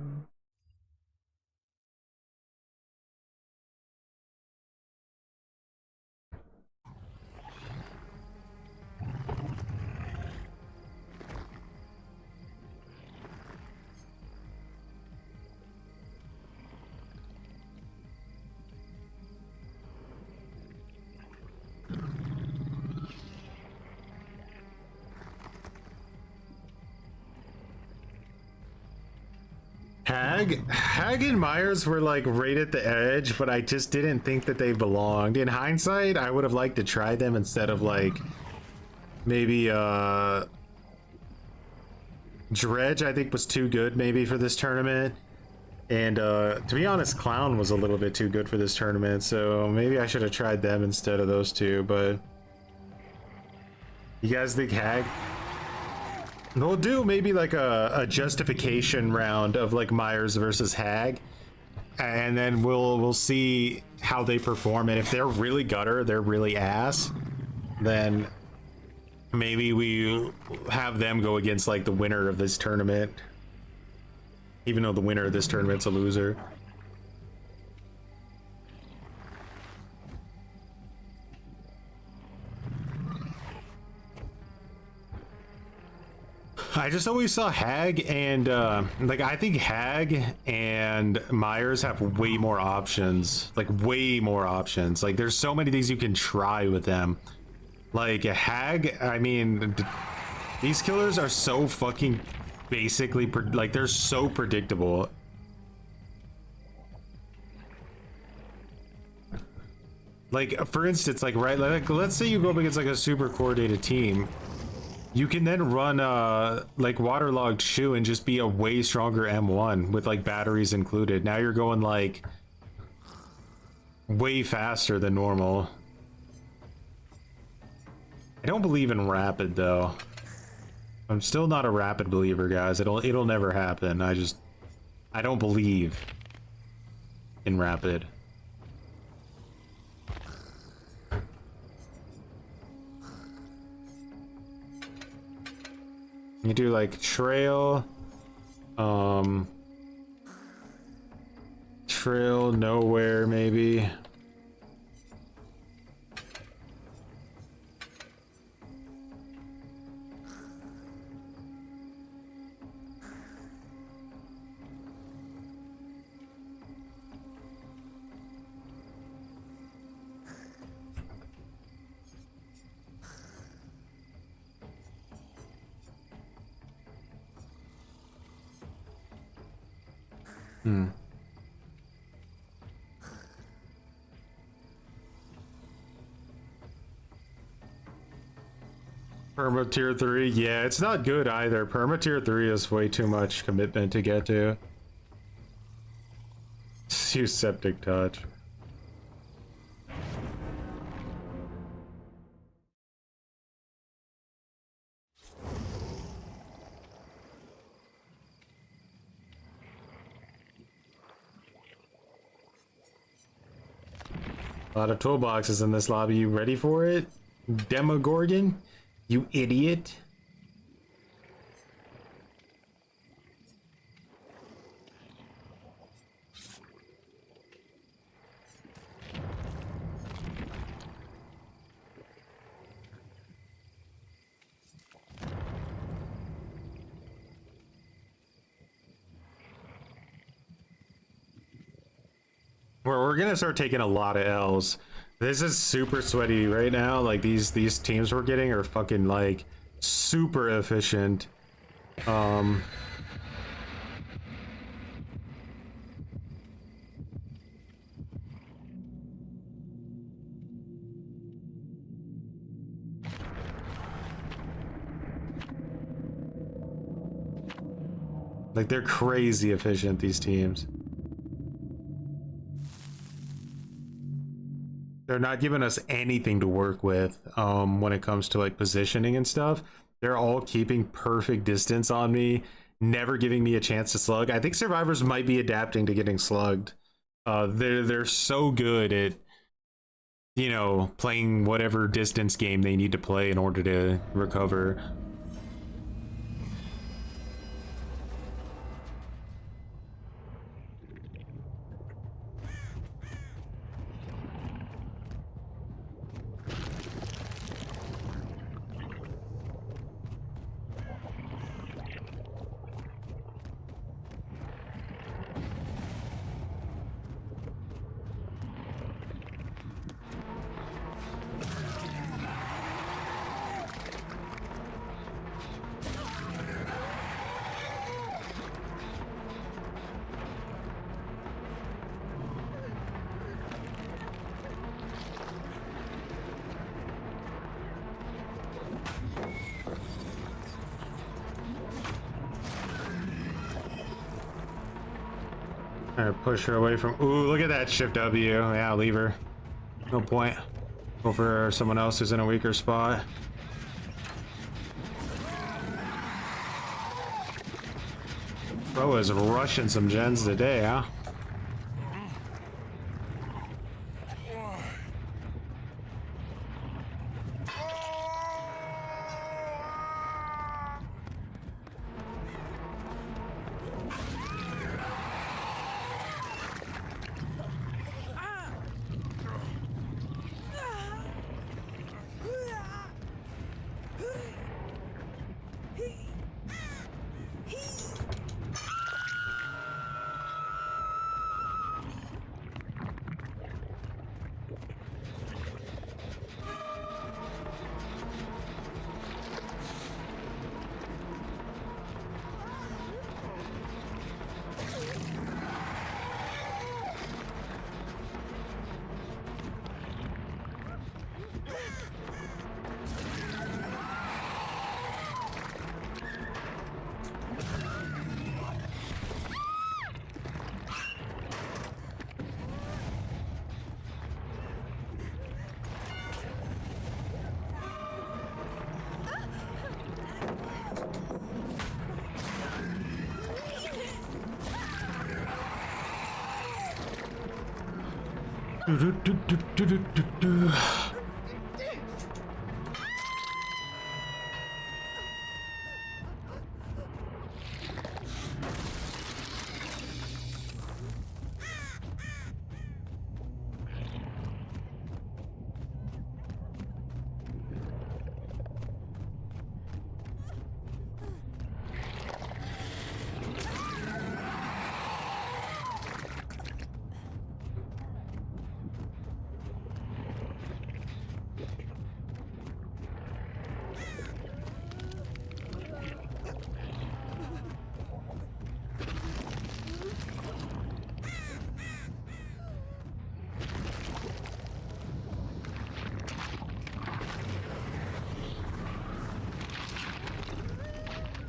S1: Hag and Myers were like right at the edge, but I just didn't think that they belonged. In hindsight, I would have liked to try them instead of like maybe Dredge. I think was too good maybe for this tournament. And to be honest, Clown was a little bit too good for this tournament, so maybe I should have tried them instead of those two. But you guys think Hag? We'll do maybe like a justification round of like Myers versus Hag, and then we'll see how they perform. And if they're really gutter, they're really ass, then maybe we have them go against like the winner of this tournament. Even though the winner of this tournament's a loser. I just always saw Hag and like I think Hag and Myers have way more options. Like way more options. Like there's so many things you can try with them. Like a Hag, I mean, these killers are so fucking basically like they're so predictable. Like for instance, like right, like let's say you go up against like a super coordinated team, you can then run like waterlogged shoe and just be a way stronger M1 with like batteries included. Now you're going like way faster than normal. I don't believe in rapid though. I'm still not a rapid believer, guys. It'll never happen. I don't believe in rapid. You do like trail, trail nowhere maybe. Perma tier 3, yeah, it's not good either. Perma tier 3 is way too much commitment to get to. Use septic touch. A lot of toolboxes in this lobby. You ready for it? Demogorgon? You idiot. We're gonna start taking a lot of L's. This is super sweaty right now. Like these teams we're getting are fucking like super efficient. Like they're crazy efficient, these teams. They're not giving us anything to work with when it comes to like positioning and stuff. They're all keeping perfect distance on me, never giving me a chance to slug. I think survivors might be adapting to getting slugged. They're so good at, you know, playing whatever distance game they need to play in order to recover.
S5: Alright, push her away from. Ooh, look at that shift W. Yeah, leave her. No point. Go for someone else who's in a weaker spot. Bro is rushing some gens today, huh?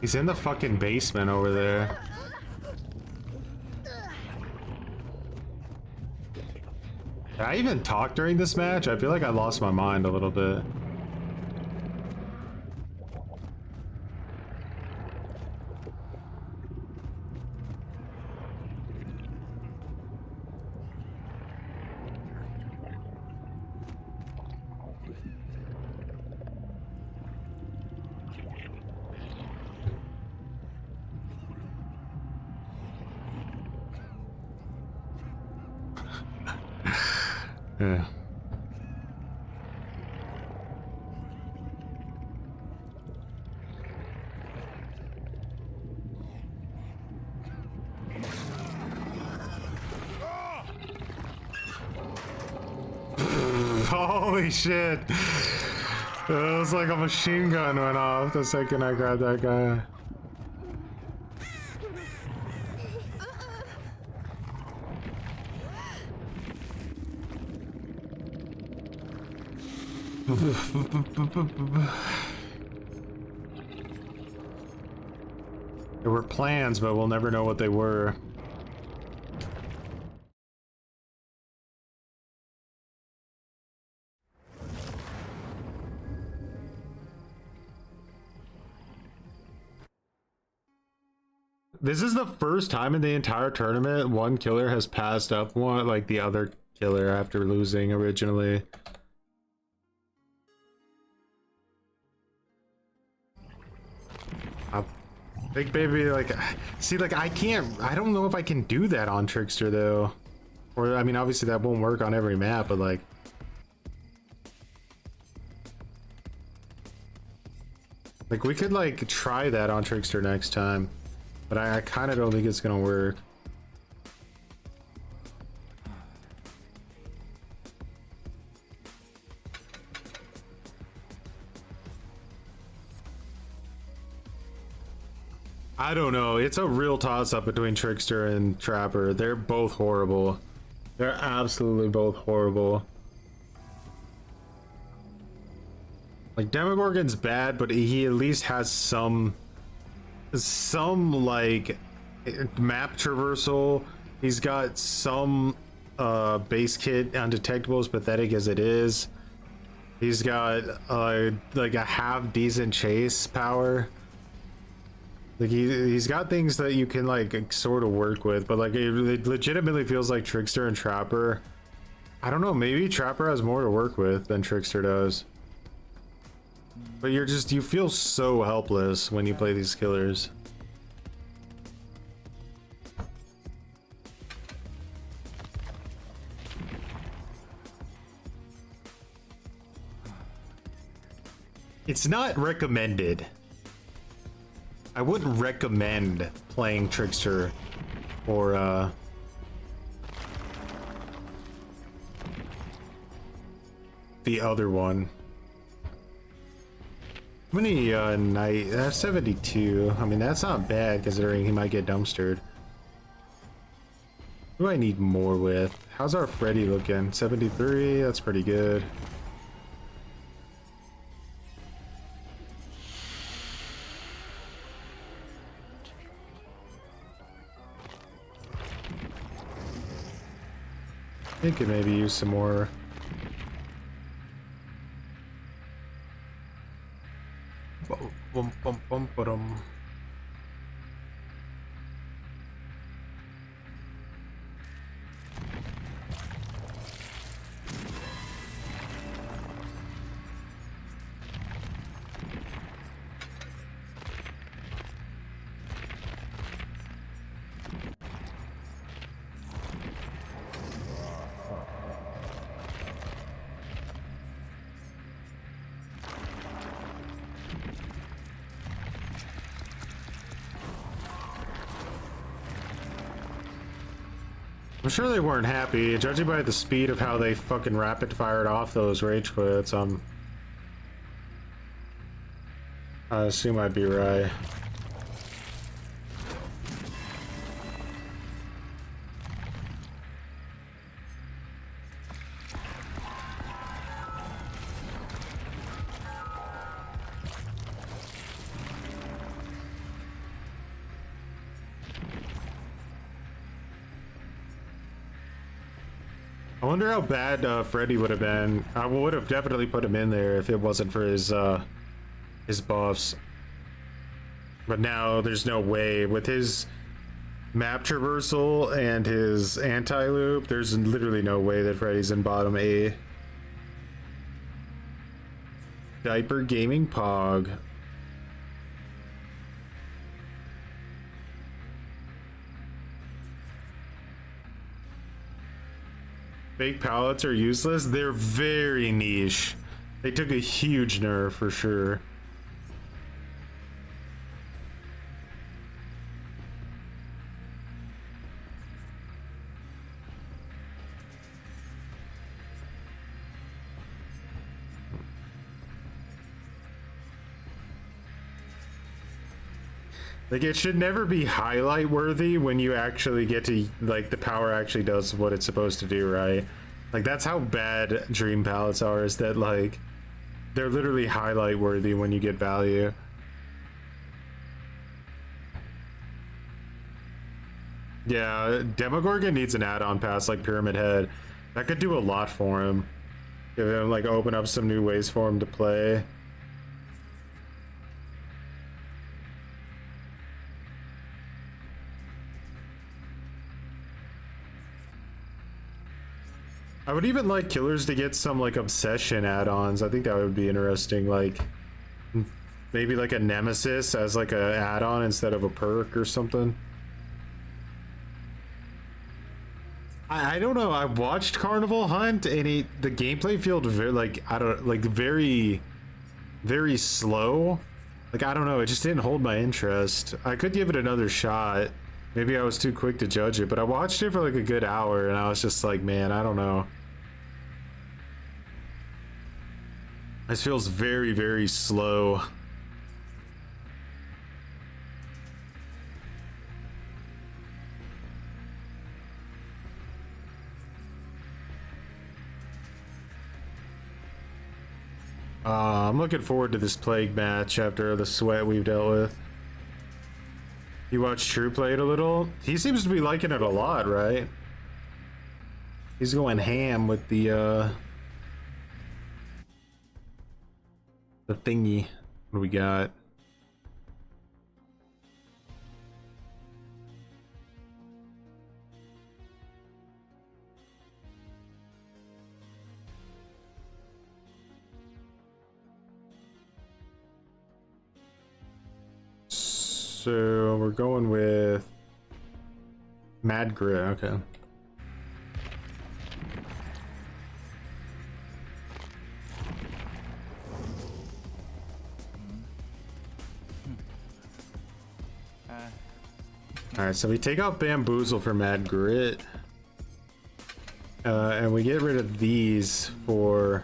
S5: He's in the fucking basement over there. Did I even talk during this match? I feel like I lost my mind a little bit. Yeah. Holy shit. It was like a machine gun went off the second I grabbed that guy. There were plans, but we'll never know what they were. This is the first time in the entire tournament one killer has passed up one like the other killer after losing originally. Big baby, like, see, like, I don't know if I can do that on Trickster, though. Or, I mean, obviously that won't work on every map, but, like... Like, we could, like, try that on Trickster next time. But I kind of don't think it's gonna work. I don't know. It's a real toss-up between Trickster and Trapper. They're both horrible. They're absolutely both horrible. Like, Demogorgon's bad, but he at least has some like, map traversal He's got some base kit undetectables, pathetic as it is. He's got like a half decent chase power. Like he's got things that you can like sort of work with, but like it legitimately feels like Trickster and Trapper. I don't know, maybe Trapper has more to work with than Trickster does. But you feel so helpless when you play these killers. It's not recommended. I wouldn't recommend playing Trickster or the other one. How many night? 72. I mean, that's not bad considering he might get dumpstered. Who do I need more with? How's our Freddy looking? 73. That's pretty good. I think could maybe use some more. Bum, bum, bum, ba-dum. I'm sure they weren't happy, judging by the speed of how they fucking rapid fired off those rage quits. I assume I'd be right. I wonder how bad Freddy would have been. I would have definitely put him in there if it wasn't for his buffs. But now there's no way. With his map traversal and his anti-loop, there's literally no way that Freddy's in bottom A. Diaper Gaming Pog. Fake pallets are useless. They're very niche. They took a huge nerf for sure. Like, it should never be highlight worthy when you actually get to, like, the power actually does what it's supposed to do, right? Like, that's how bad dream palettes are, is that, like, they're literally highlight worthy when you get value. Yeah, Demogorgon needs an add-on pass like Pyramid Head. That could do a lot for him. Give him, like, open up some new ways for him to play. I would even like killers to get some like obsession add-ons. I think that would be interesting. Like maybe like a nemesis as like a add-on instead of a perk or something. I don't know. I watched Carnival Hunt and the gameplay felt very like very slow. Like I don't know. It just didn't hold my interest. I could give it another shot. Maybe I was too quick to judge it, but I watched it for like a good hour and I was just like, man, I don't know. This feels very, very slow. I'm looking forward to this plague match after the sweat we've dealt with. You watch True play it a little? He seems to be liking it a lot, right? He's going ham with the thingy. What do we got? So we're going with Mad Grit, okay. Alright, so we take out Bamboozle for Mad Grit. And we get rid of these for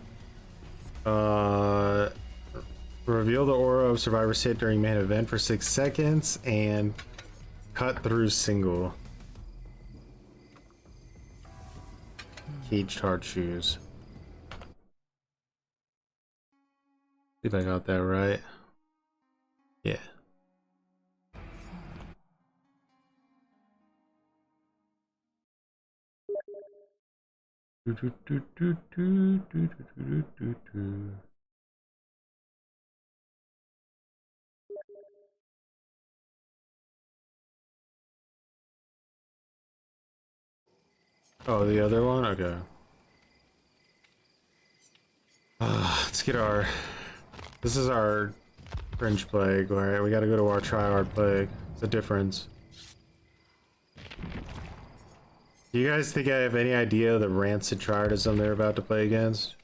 S5: reveal the aura of survivor's hit during main event for 6 seconds and cut through single. Caged hard shoes. See if I got that right. Yeah. Oh, the other one? Okay. Let's get our... This is our Fringe Plague, alright? We gotta go to our Tryhard Plague. It's a difference. Do you guys think I have any idea of the rancid Tryhardism they're about to play against?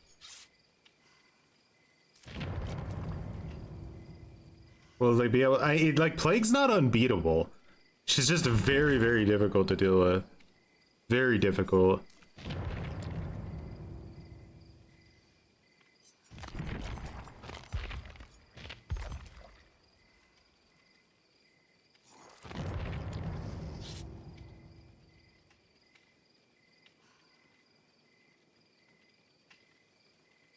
S5: Will they be able... like, Plague's not unbeatable. She's just very, very difficult to deal with. Very difficult.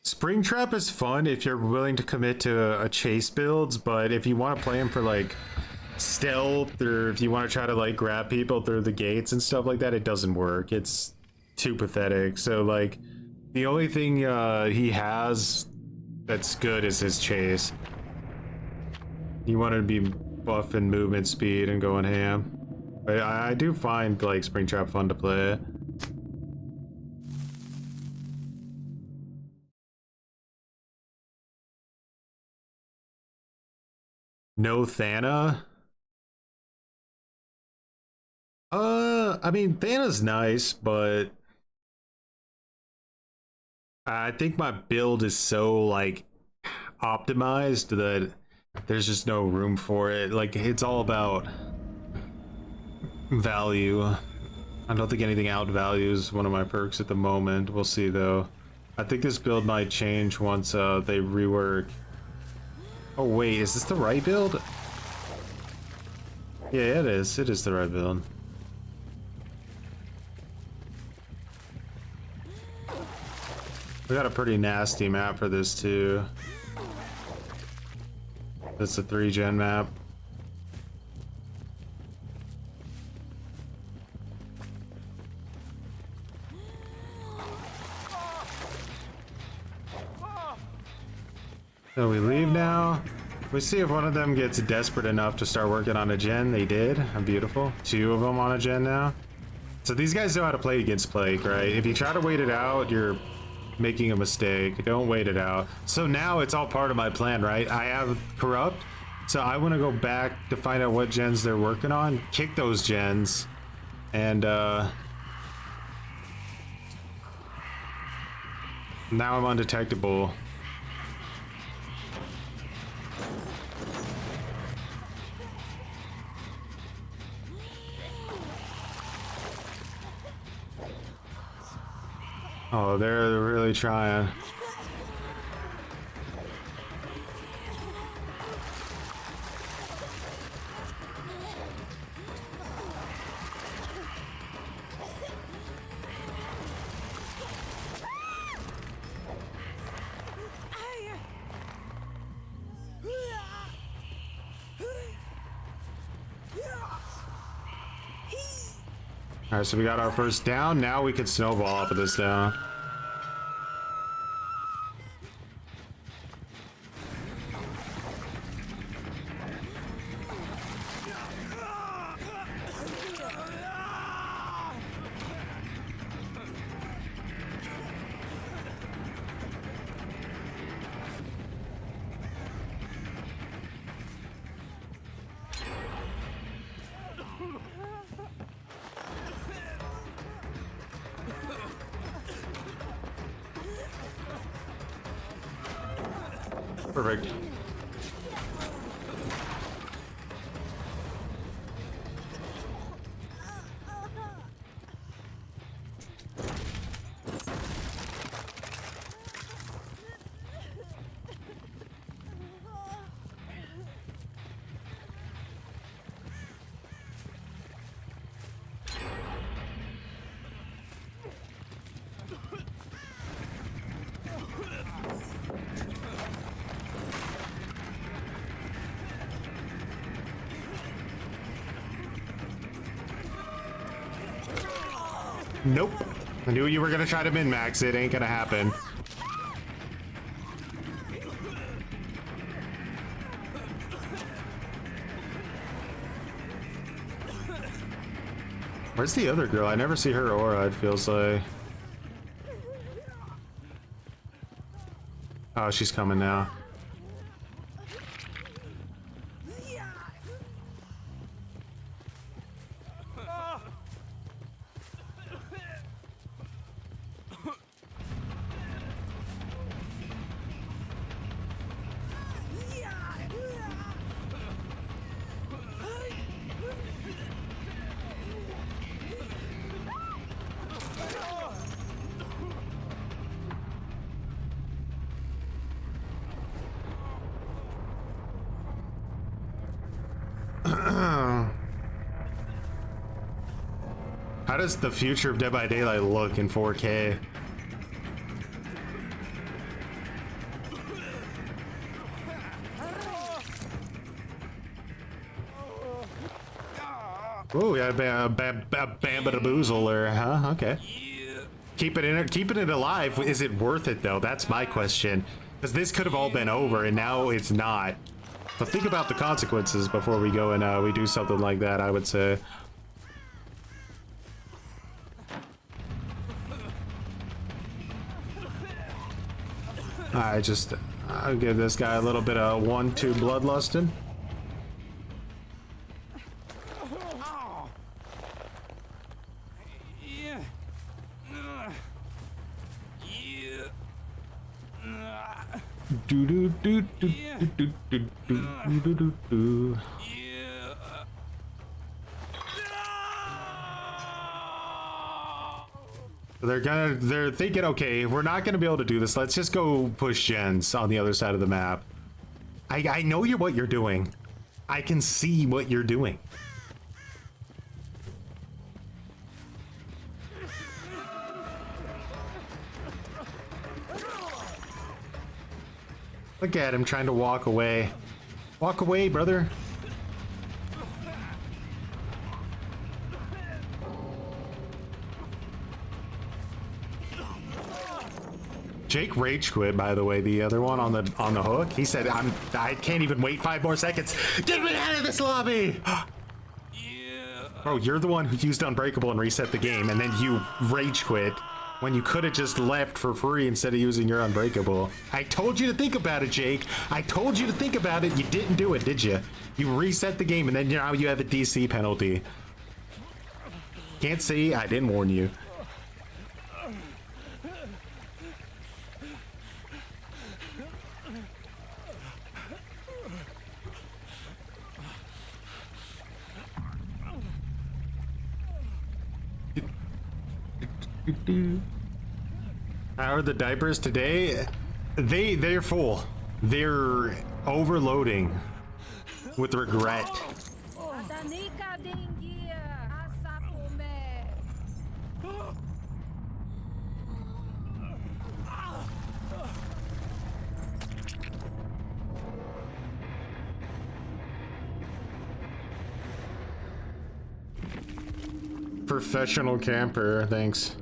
S5: Springtrap is fun if you're willing to commit to a chase builds, but if you want to play him for like stealth, or if you want to try to like grab people through the gates and stuff like that, it doesn't work. It's too pathetic. So like the only thing he has that's good is his chase. You want to be buffing movement speed and going ham. But I do find like Springtrap fun to play. No Thana? I mean, Thana's nice, but I think my build is so, like, optimized that there's just no room for it. Like, it's all about value. I don't think anything outvalues one of my perks at the moment. We'll see, though. I think this build might change once they rework. Oh, wait, is this the right build? Yeah, it is. It is the right build. We got a pretty nasty map for this too. That's a 3-gen map. So we leave now. We see if one of them gets desperate enough to start working on a gen. They did. Beautiful. 2 of them on a gen now. So these guys know how to play against Plague, right? If you try to wait it out, you're making a mistake. Don't wait it out. So now it's all part of my plan, right? I have Corrupt, so I want to go back to find out what gens they're working on, kick those gens, and now I'm undetectable. Oh, they're really trying. All right, so we got our first down. Now we can snowball off of this down. Perfect. Nope. I knew you were gonna try to min-max. It ain't gonna happen. Where's the other girl? I never see her aura, it feels like. Oh, she's coming now. How does the future of Dead by Daylight look in 4K? Oh, yeah, bam-ba-da-boozle, huh? Okay. Keeping it alive. Is it worth it though? That's my question. Because this could have all been over, and now it's not. But think about the consequences before we go and we do something like that, I would say. I'll give this guy a little bit of 1-2 bloodlusting. Do do do do do do do do do do do. They're thinking, okay, if we're not gonna be able to do this, let's just go push gens on the other side of the map. I know what you're doing. I can see what you're doing. Look at him trying to walk away. Walk away, brother. Jake rage quit, by the way, the other one on the hook. He said, I can't even wait 5 more seconds. Get me out of this lobby! Bro, you're the one who used Unbreakable and reset the game, and then you rage quit when you could have just left for free instead of using your Unbreakable. I told you to think about it, Jake. I told you to think about it. You didn't do it, did you? You reset the game, and then now you have a DC penalty. Can't say I didn't warn you. How are the diapers today? They're full. They're overloading with regret. professional camper, thanks.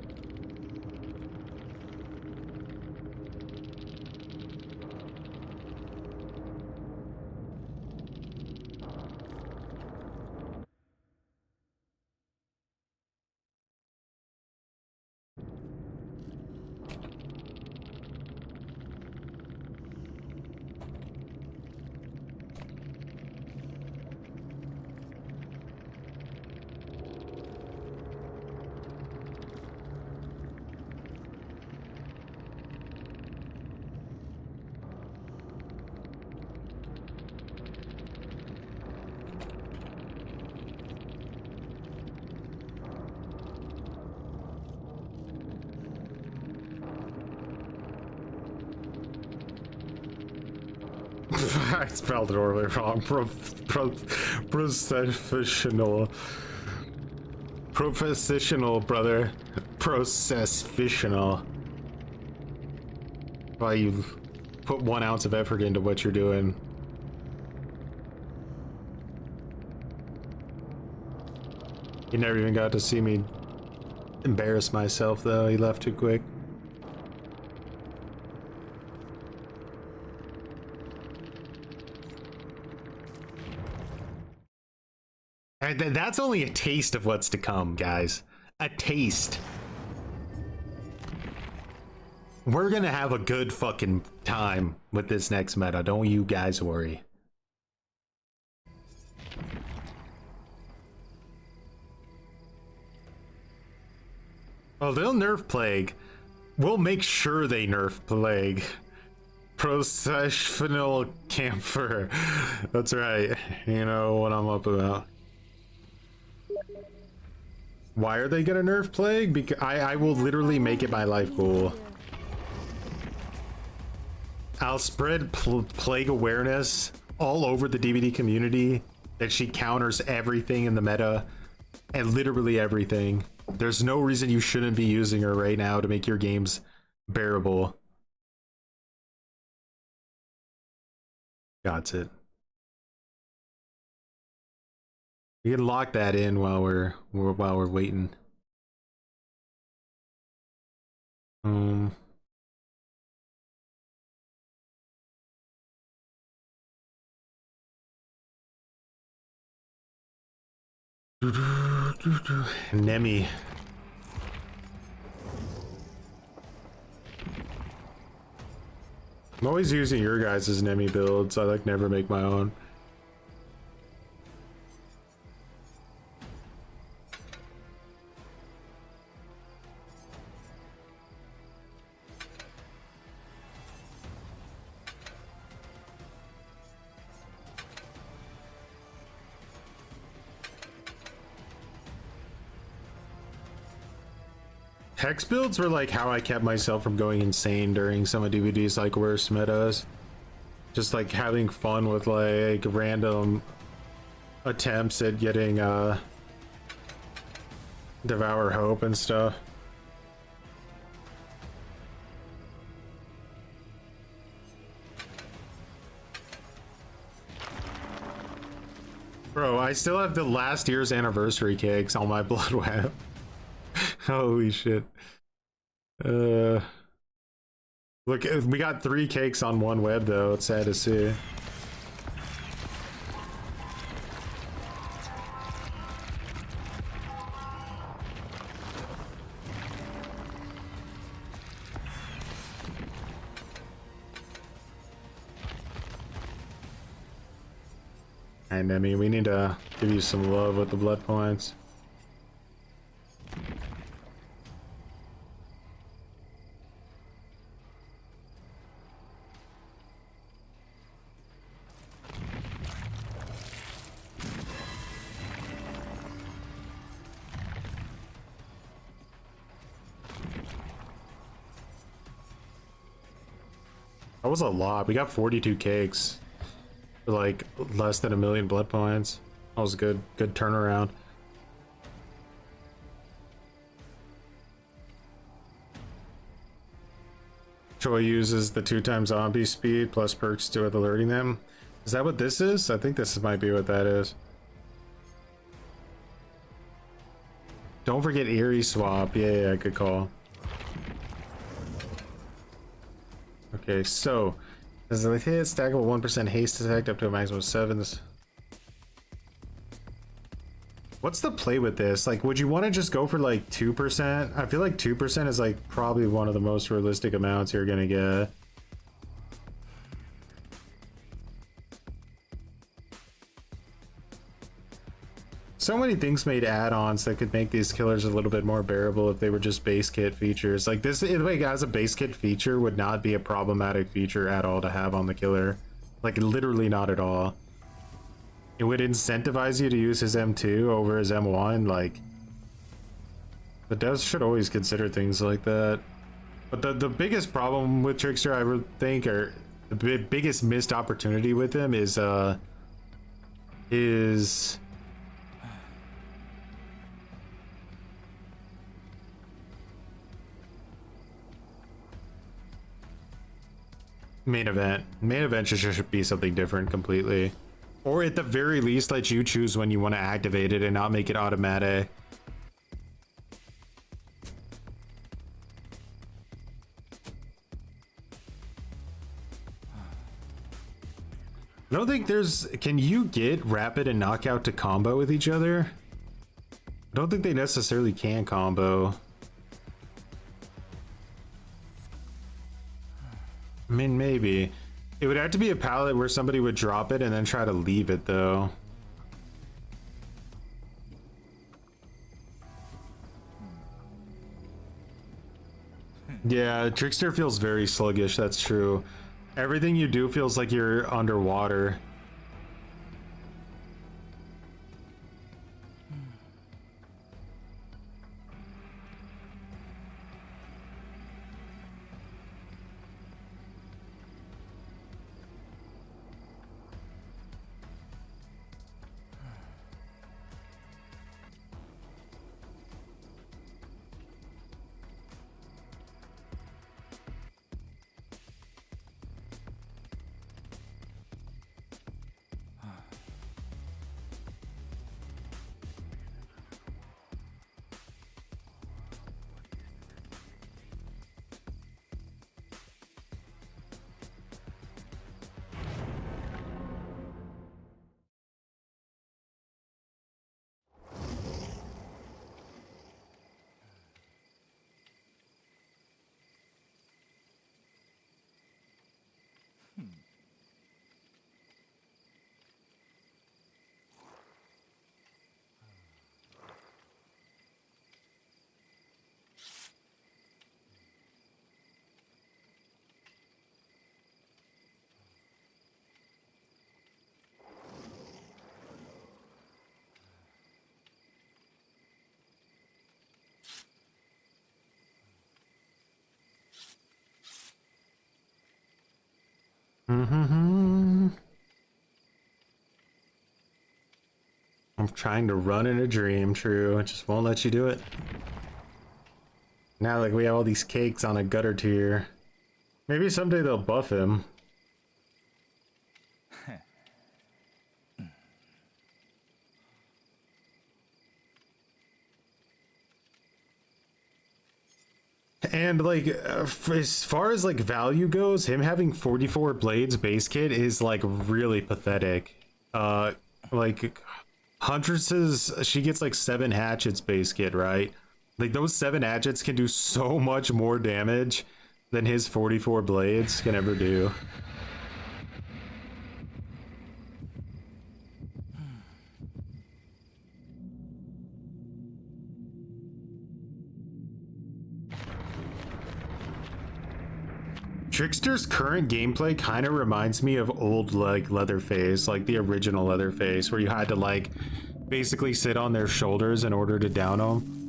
S5: I spelled it horribly wrong. Professional. Professional, brother. Processional. Well, you've put 1 ounce of effort into what you're doing. You never even got to see me embarrass myself, though. He left too quick. That's only a taste of what's to come, guys. A taste. We're gonna have a good fucking time with this next meta. Don't you guys worry. Oh, they'll nerf Plague. We'll make sure they nerf Plague. Processional camper. That's right. You know what I'm up about. Why are they gonna nerf Plague? Because I will literally make it my life goal. I'll spread Plague awareness all over the DVD community that she counters everything in the meta, and literally everything. There's no reason you shouldn't be using her right now to make your games bearable. Got it. We can lock that in while we're waiting. Nemi. I'm always using your guys' Nemi builds. I like never make my own. Hex builds were like how I kept myself from going insane during some of DVD's like worst metas. Just like having fun with like random attempts at getting Devour Hope and stuff. Bro, I still have the last year's anniversary cakes on my blood web. Holy shit. Look, we got 3 cakes on 1 web though. It's sad to see. And I mean, we need to give you some love with the blood points. That was a lot. We got 42 cakes for like less than 1 million blood points. That was a good turnaround. Troy uses the 2x zombie speed plus perks to it alerting them. Is that what this is? I think this might be what that is. Don't forget Eerie Swap. Yeah, good call. Okay, so does it hit stackable 1% haste effect up to a maximum of 7? What's the play with this? Like, would you want to just go for like 2%? I feel like 2% is like probably one of the most realistic amounts you're gonna get. So many things made add-ons that could make these killers a little bit more bearable if they were just base kit features. Like this, like as a base kit feature, would not be a problematic feature at all to have on the killer. Like literally not at all. It would incentivize you to use his M2 over his M1. Like the devs should always consider things like that. But the biggest problem with Trickster, I would think, or the biggest missed opportunity with him is main event. Main event should be something different completely. Or at the very least, let you choose when you want to activate it and not make it automatic. I don't think there's... Can you get rapid and knockout to combo with each other? I don't think they necessarily can combo. I mean, maybe. It would have to be a palette where somebody would drop it and then try to leave it, though. Yeah, Trickster feels very sluggish, that's true. Everything you do feels like you're underwater. I'm trying to run in a dream, true. It just won't let you do it. Now, like, we have all these cakes on a gutter tier. Maybe someday they'll buff him. And like as far as like value goes, him having 44 blades base kit is like really pathetic. Like Huntress's, she gets like 7 hatchets base kit, right? Like those 7 hatchets can do so much more damage than his 44 blades can ever do. Trickster's current gameplay kind of reminds me of old like Leatherface, like the original Leatherface, where you had to like basically sit on their shoulders in order to down them.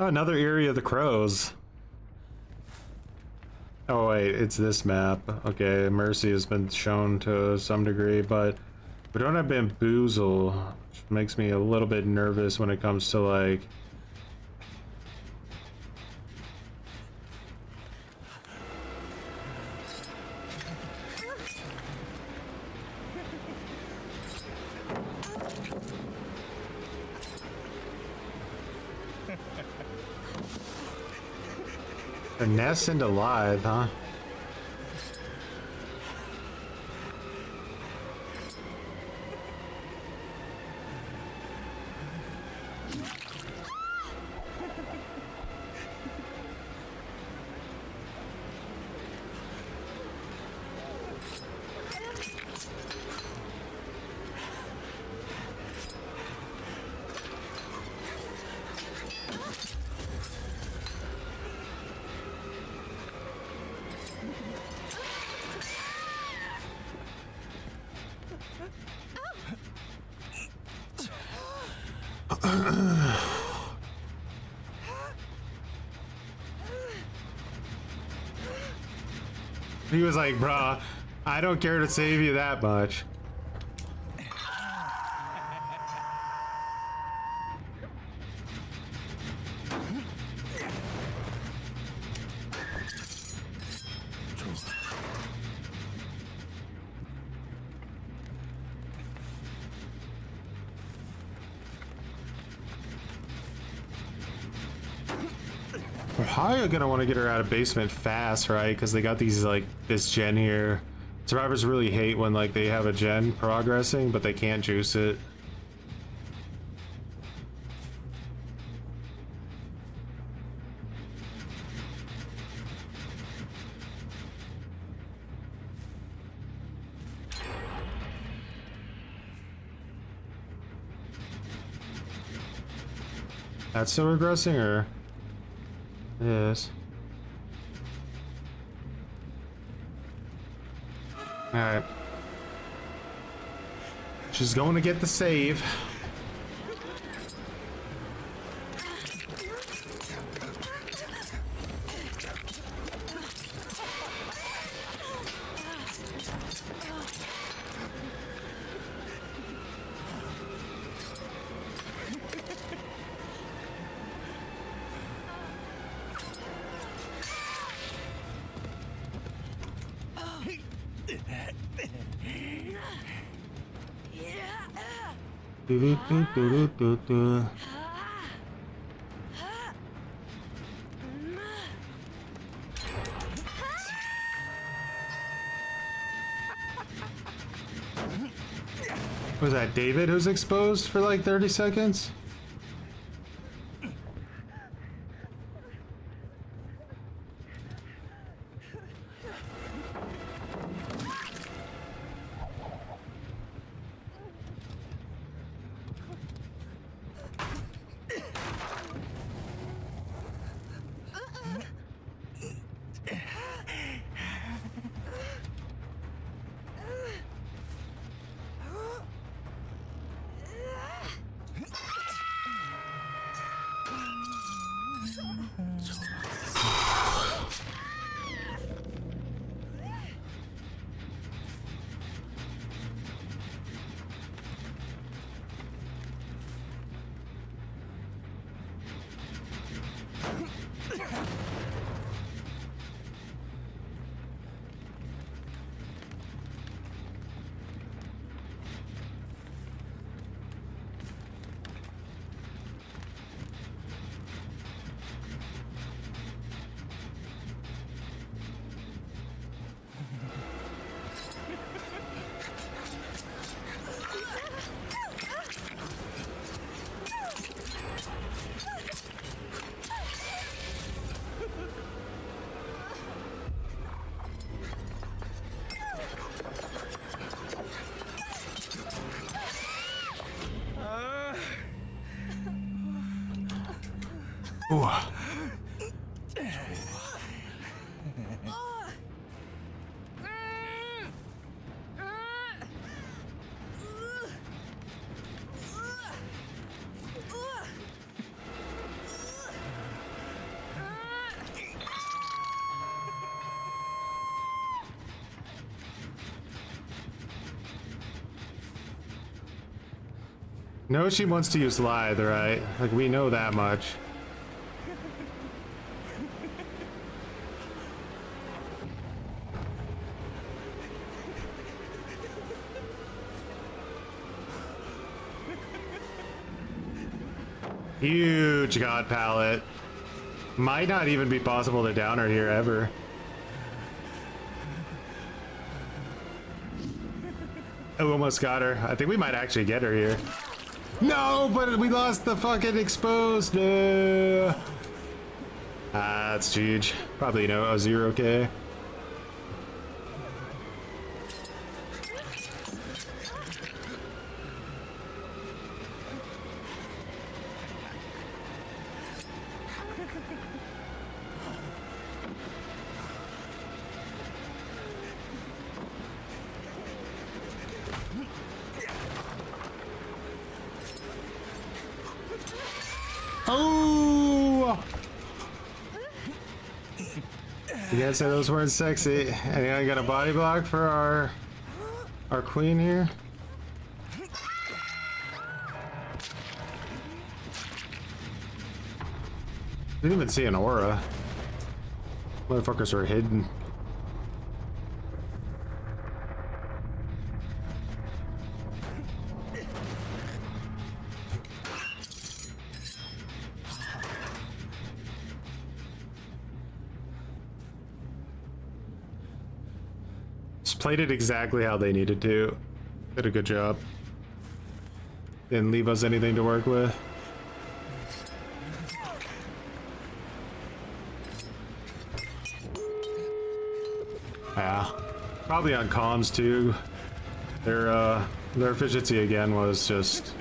S5: Oh, another area of the crows. Oh wait, it's this map. Okay, Mercy has been shown to some degree, but we don't have Bamboozle, which makes me a little bit nervous when it comes to like... The nest into live, huh? He was like, bruh, I don't care to save you that much. How are you gonna want to get her out of basement fast, right? Because they got these like this gen here. Survivors really hate when like they have a gen progressing, but they can't juice it. That's still regressing, or? Yes. Alright. She's going to get the save. Was that David who's exposed for like 30 seconds? Ooh. No, she wants to use Lithe, right? Like, we know that much. Huge god pallet. Might not even be possible to down her here ever. Oh, almost got her. I think we might actually get her here. No, but we lost the fucking exposed. That's huge. Probably, you know, a 0K. Oh! You guys say those weren't sexy. Anyone got a body block for our queen here? Didn't even see an aura. Motherfuckers were hidden. Played it exactly how they needed to. Did a good job. Didn't leave us anything to work with. Yeah. Probably on comms too. Their efficiency again was just,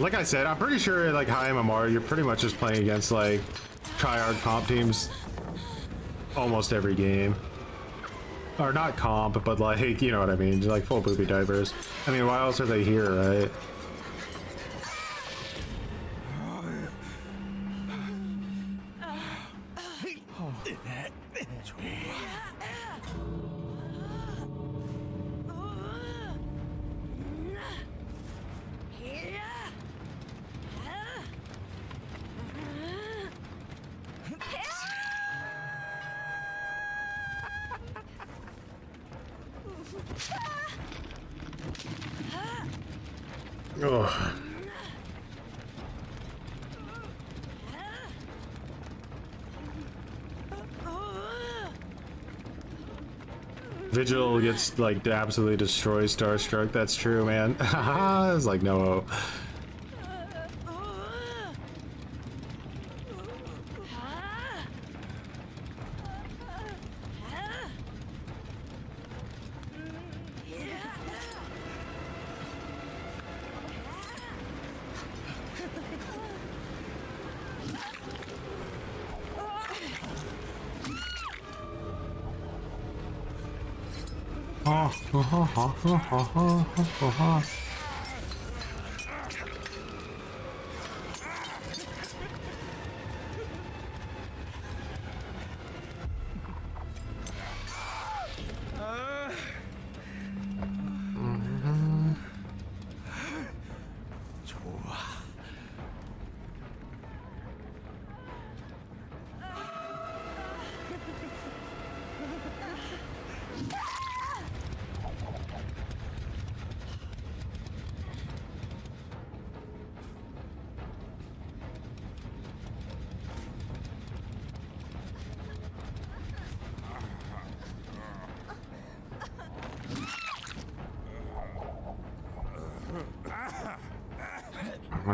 S5: like I said, I'm pretty sure like high MMR, you're pretty much just playing against like tryhard comp teams almost every game. Or not comp, but like, you know what I mean, just like full booby diapers. I mean, why else are they here, right? Oh. Vigil gets like absolutely destroys Starstruck. That's true, man. It's like no hope.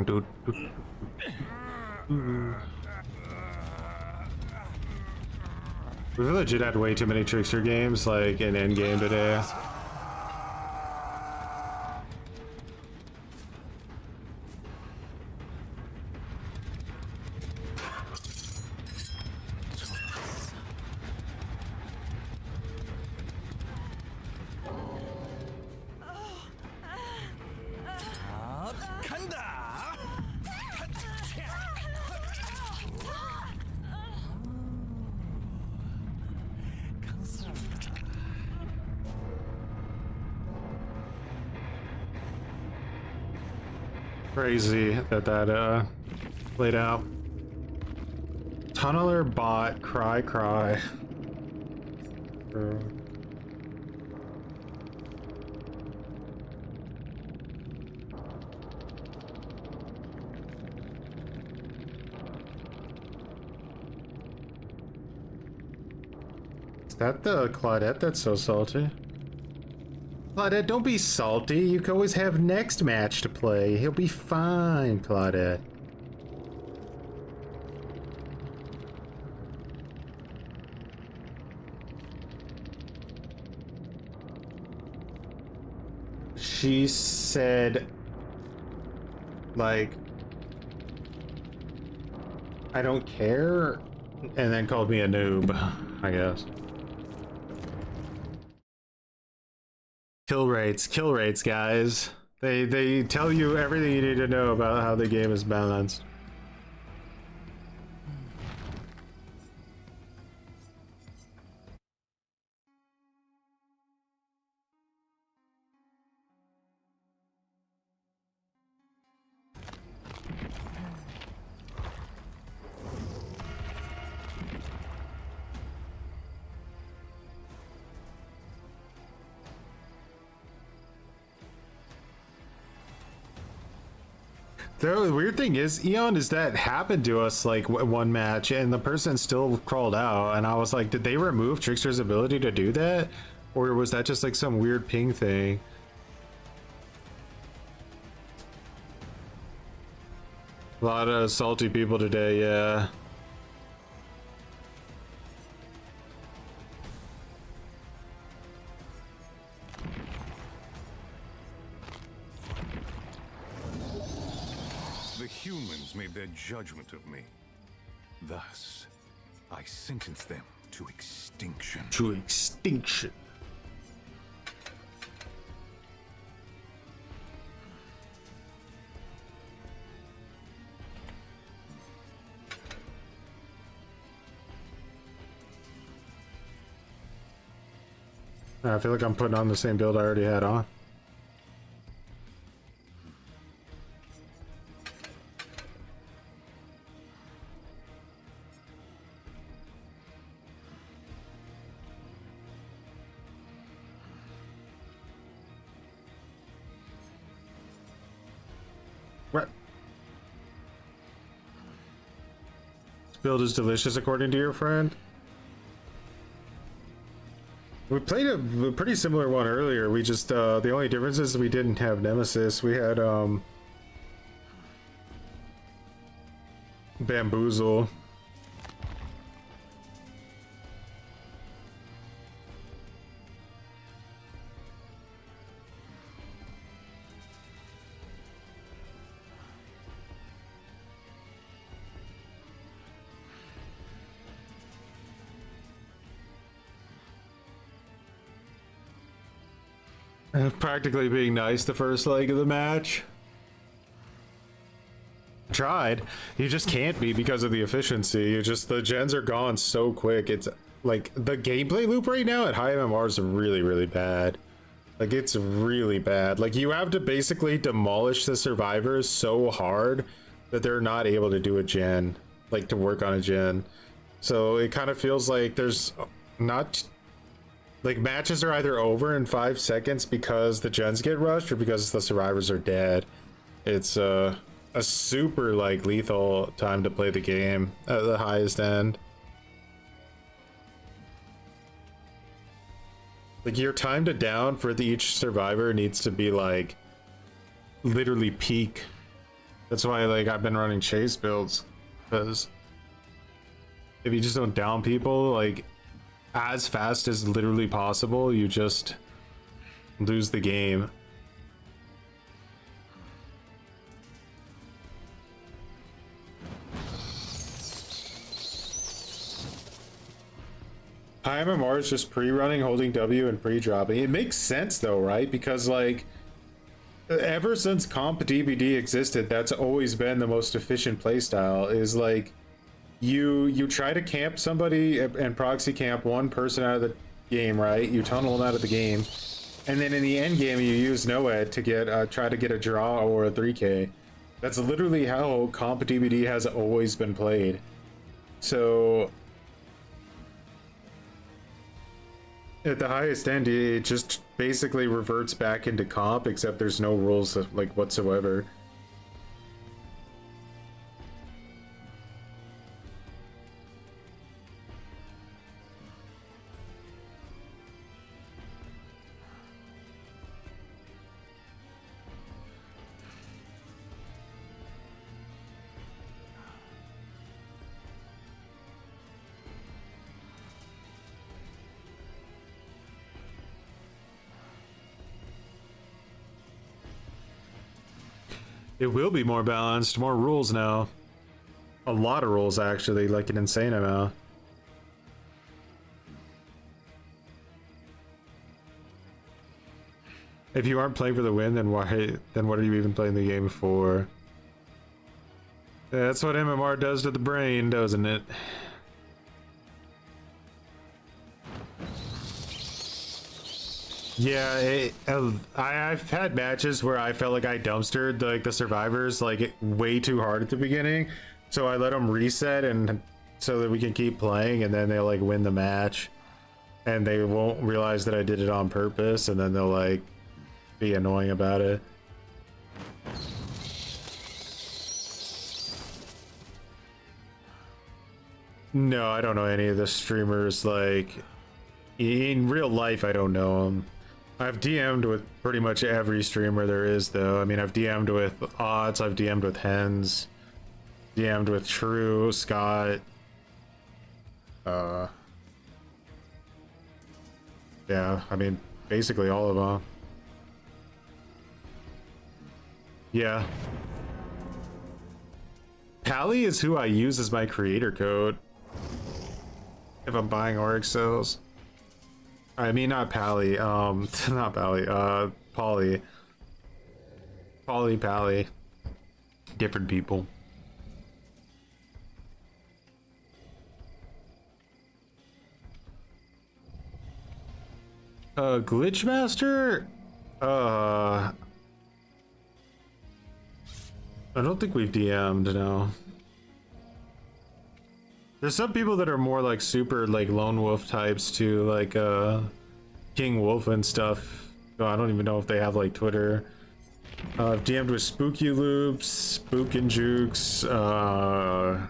S5: Dude. We've legit had way too many Trickster games, like in Endgame today. Crazy that played out. Tunneler bot, cry. Is that the Claudette that's so salty? Claudette, don't be salty. You can always have next match to play. He'll be fine, Claudette. She said, like, I don't care, and then called me a noob, I guess. Kill rates, guys. They tell you everything you need to know about how the game is balanced. The weird thing is, Eon, is that happened to us like one match and the person still crawled out, and I was like, did they remove Trickster's ability to do that? Or was that just like some weird ping thing? A lot of salty people today, yeah.
S2: The humans made their judgment of me. Thus, I sentence them to extinction.
S5: To extinction. I feel like I'm putting on the same build I already had on. What? This build is delicious according to your friend? We played a pretty similar one earlier. We just, the only difference is we didn't have Nemesis. We had, Bamboozle. Practically being nice the first leg of the match. Tried. You just can't be because of the efficiency. You just, the gens are gone so quick. It's like the gameplay loop right now at high MMR is really bad. Like, it's really bad. Like, you have to basically demolish the survivors so hard that they're not able to do a gen, like to work on a gen. So it kind of feels like there's not, like, matches are either over in 5 seconds because the gens get rushed or because the survivors are dead. It's a super, like, lethal time to play the game at the highest end. Like, your time to down for each survivor needs to be, like, literally peak. That's why, like, I've been running chase builds, because if you just don't down people, like, as fast as literally possible, you just lose the game. High MMR is just pre-running, holding W, and pre-dropping. It makes sense though, right? Because, like, ever since comp DBD existed, that's always been the most efficient playstyle, is like, you try to camp somebody and proxy camp one person out of the game, right? You tunnel them out of the game, and then in the end game you use NOED to get try to get a draw or a 3K.
S1: That's literally how comp DVD has always been played. So at the highest end, it just basically reverts back into comp, except there's no rules like whatsoever. It will be more balanced, more rules now. A lot of rules, actually, like an insane amount. If you aren't playing for the win, then what are you even playing the game for? Yeah, that's what MMR does to the brain, doesn't it? Yeah, I've had matches where I felt like I dumpstered like the survivors like way too hard at the beginning, so I let them reset and so that we can keep playing, and then they'll like win the match, and they won't realize that I did it on purpose, and then they'll like be annoying about it. No, I don't know any of the streamers. Like in real life, I don't know them. I've DM'd with pretty much every streamer there is, though. I mean, I've DM'd with Odds, I've DM'd with Hens, DM'd with True, Scott. Yeah, I mean, basically all of them. Yeah. Pally is who I use as my creator code if I'm buying org cells. I mean, not Pally, not Pally, Polly. Pally. Different people. Glitchmaster? I don't think we've DM'd, no. There's some people that are more like super like lone wolf types too, like King Wolf and stuff. Oh, I don't even know if they have like Twitter. I've DM'd with Spooky Loops, Spook and Jukes, yeah,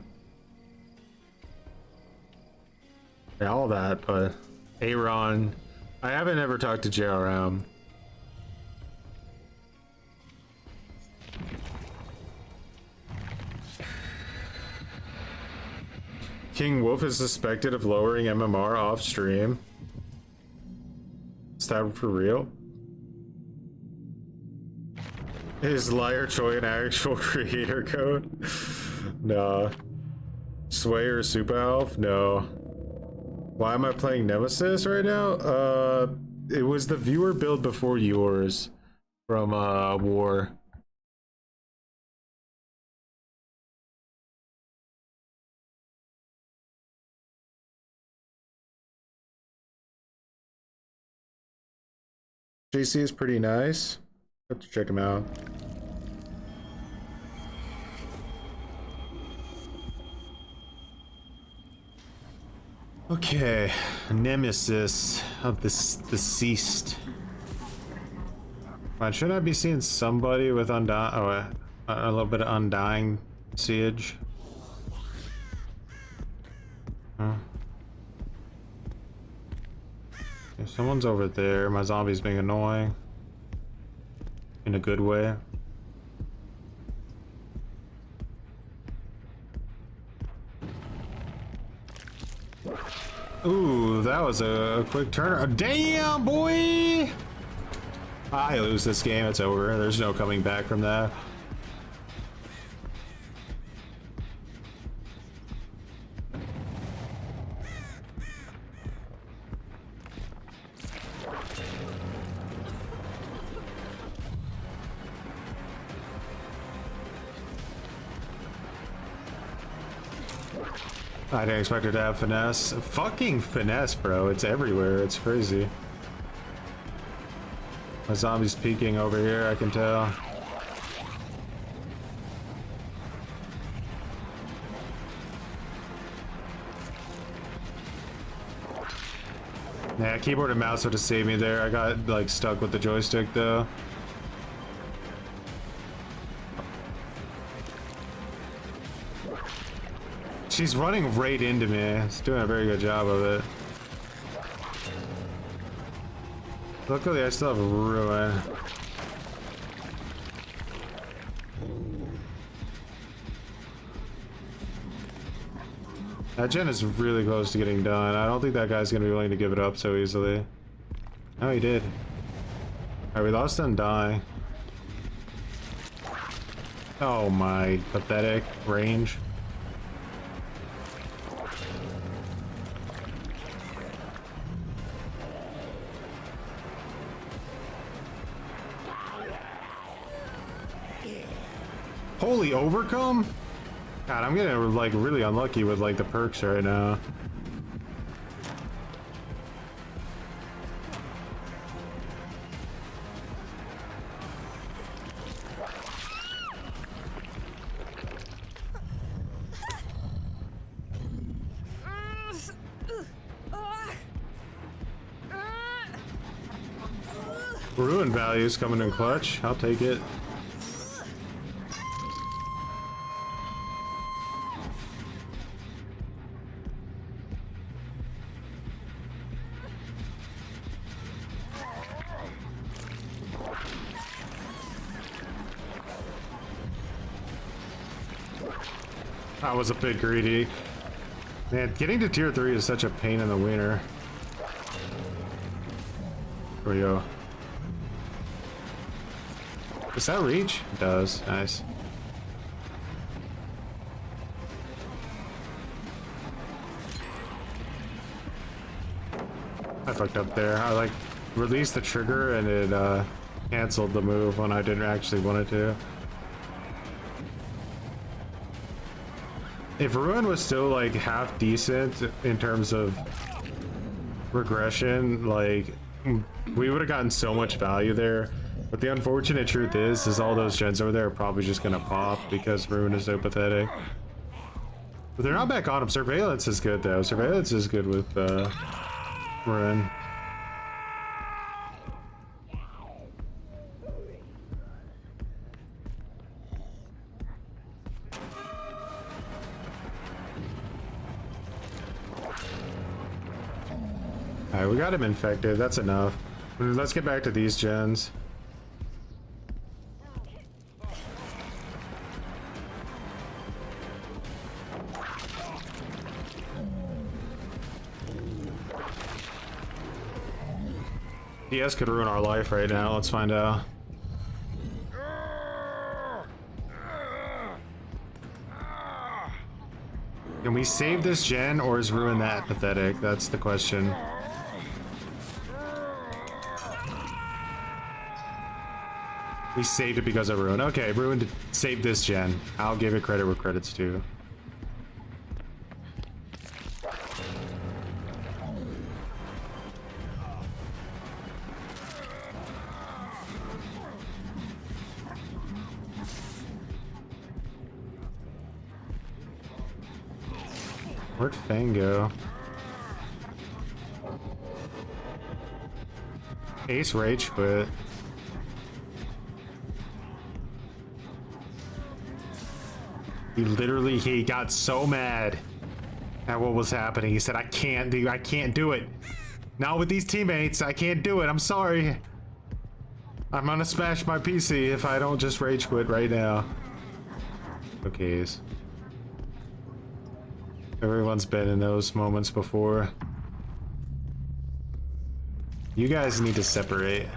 S1: all that, but Aaron. I haven't ever talked to JRM. King Wolf is suspected of lowering MMR off stream. Is that for real? Is Liar Choi an actual creator code? No. Sway or Super Elf? No. Why am I playing Nemesis right now? It was the viewer build before yours from War. JC is pretty nice. Have to check him out. Okay, Nemesis of the deceased. Why should I be seeing somebody with undying? Oh, a little bit of undying siege. Huh. Okay, someone's over there. My zombie's being annoying. In a good way. Ooh, that was a quick turn. Damn, boy! I lose this game, it's over. There's no coming back from that. I didn't expect it to have finesse. Fucking finesse, bro. It's everywhere. It's crazy. My zombie's peeking over here, I can tell.
S5: Yeah, keyboard and mouse would have saved me there. I got like stuck with the joystick though. She's running right into me. She's doing a very good job of it. Luckily, I still have Ruin. That gen is really close to getting done. I don't think that guy's gonna be willing to give it up so easily. Oh, he did. Alright, we lost Undying. Oh my pathetic range. Holy overcome? God, I'm getting like really unlucky with like the perks right now. Ruin values coming in clutch. I'll take it. That was a bit greedy. Man, getting to tier 3 is such a pain in the wiener. Here we go. Does that reach? It does. Nice. I fucked up there. I like released the trigger and it canceled the move when I didn't actually want it to. If Ruin was still like half decent in terms of regression, like we would have gotten so much value there. But the unfortunate truth is all those gens over there are probably just gonna pop because Ruin is so pathetic. But they're not back on him. Surveillance is good though. Surveillance is good with Ruin. Alright, we got him infected. That's enough. Let's get back to these gens. DS could ruin our life right now. Let's find out. Can we save this gen or is Ruin that pathetic? That's the question. We saved it because of Ruin. Okay, Ruin saved this gen. I'll give it credit where credit's due. Where'd Fang go? Ace rage quit. He got so mad at what was happening. He said, I can't do it. Not with these teammates. I can't do it. I'm sorry. I'm gonna smash my PC if I don't just rage quit right now. Okay. Everyone's been in those moments before. You guys need to separate.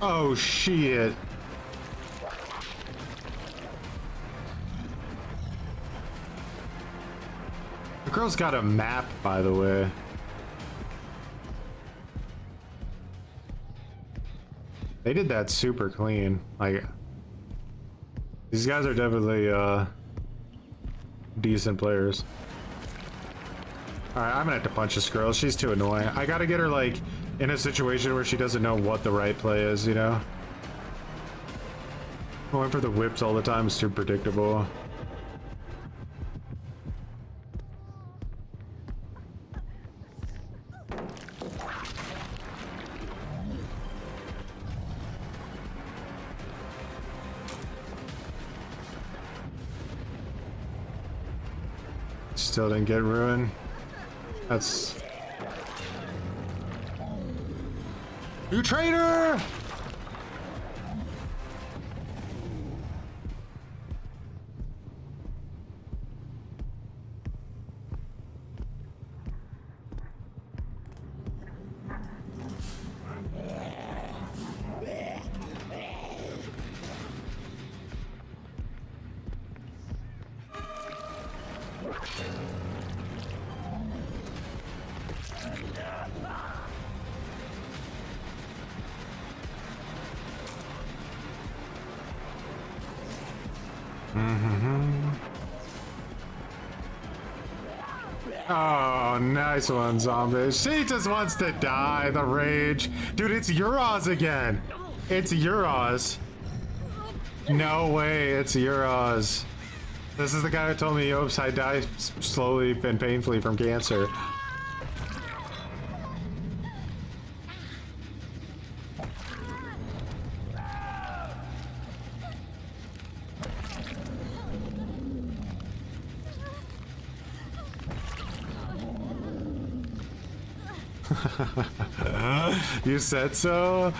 S5: Oh shit. The girl's got a map, by the way. They did that super clean. Like, these guys are definitely decent players. Alright, I'm gonna have to punch this girl. She's too annoying. I gotta get her, like, in a situation where she doesn't know what the right play is, you know? Going for the whips all the time is too predictable. Still didn't get ruined. That's... You traitor! Oh, nice one, zombie. She just wants to die, the rage. Dude, it's Euros again. It's Euros. No way, it's Euros. This is the guy who told me, oops, I die slowly and painfully from cancer. You said so?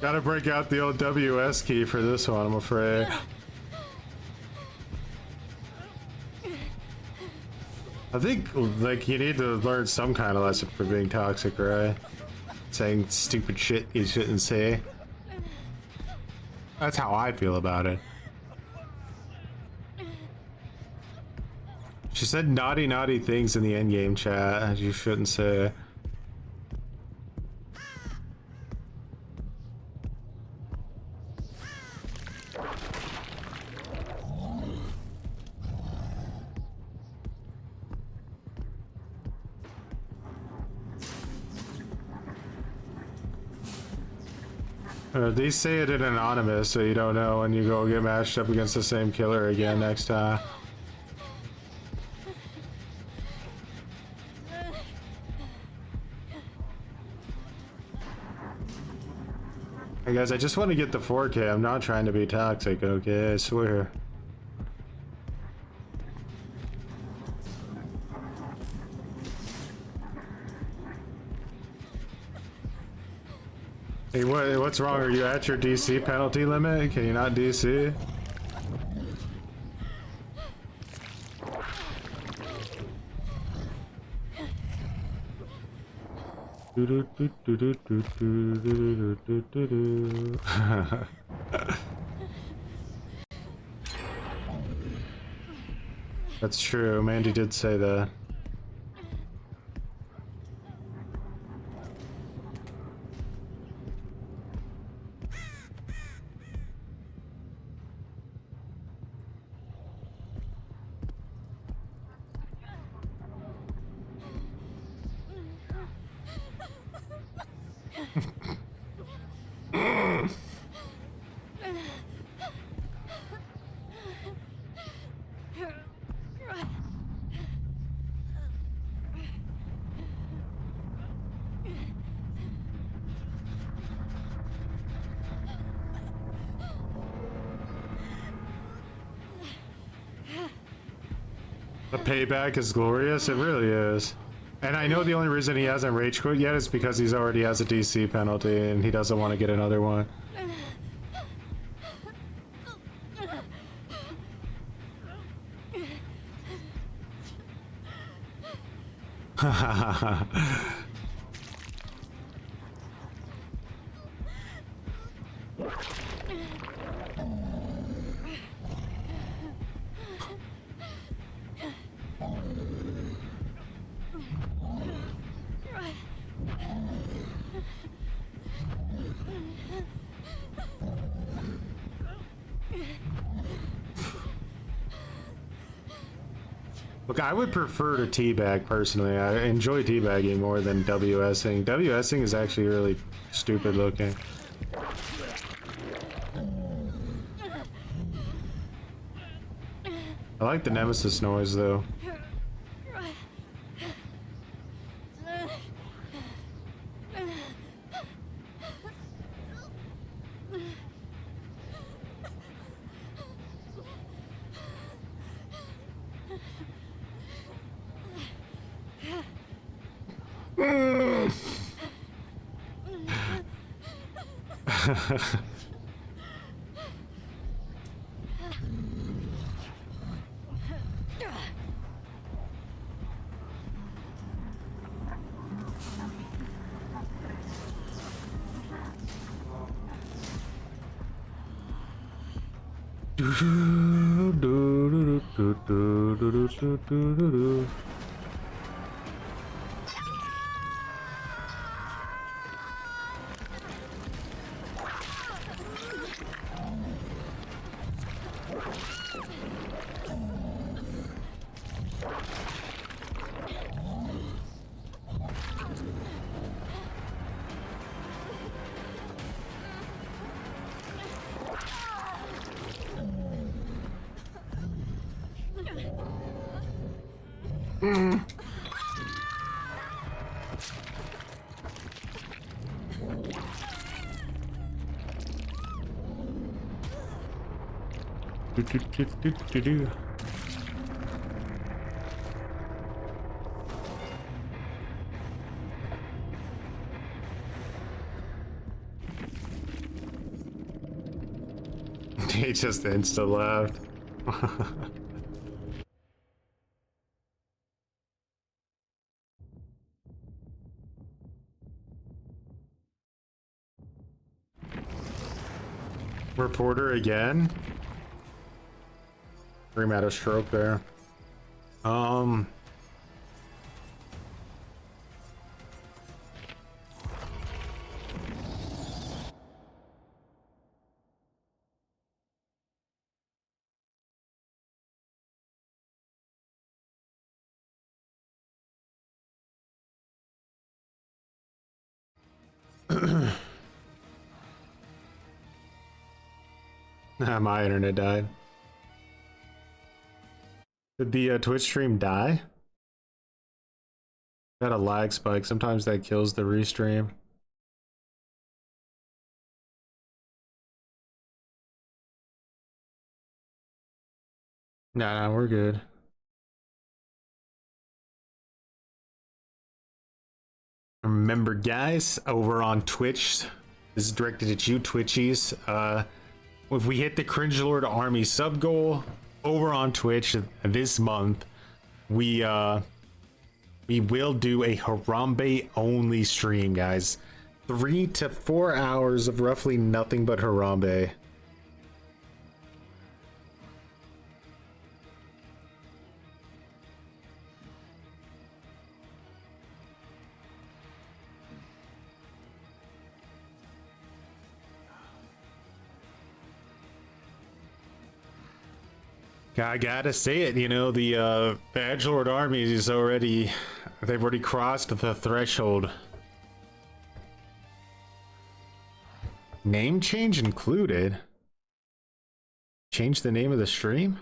S5: Gotta break out the old WS key for this one, I'm afraid. I think, like, you need to learn some kind of lesson for being toxic, right? Saying stupid shit you shouldn't say. That's how I feel about it. She said naughty things in the endgame chat, as you shouldn't say. They say it in anonymous, so you don't know when you go get matched up against the same killer again next time. Hey guys, I just want to get the 4K. I'm not trying to be toxic, okay? I swear. Hey, what's wrong? Are you at your DC penalty limit? Can you not DC? That's true. Mandy did say that. The payback is glorious. It really is. And I know the only reason he hasn't rage quit yet is because he's already has a DC penalty and he doesn't want to get another one. Look, I would prefer to teabag personally. I enjoy teabagging more than WSing. WSing is actually really stupid looking. I like the Nemesis noise though. He just insta left. Reporter again. Dream had a stroke there. My internet died. Did the Twitch stream die? Got a lag spike. Sometimes that kills the restream. Nah, we're good. Remember, guys, over on Twitch, this is directed at you, Twitchies. If we hit the Cringe Lord Army sub goal over on Twitch this month, we will do a Harambe only stream, guys. 3 to 4 hours of roughly nothing but Harambe. I gotta say it, you know, the Edgelord army is already, they've already crossed the threshold. Name change included? Change the name of the stream?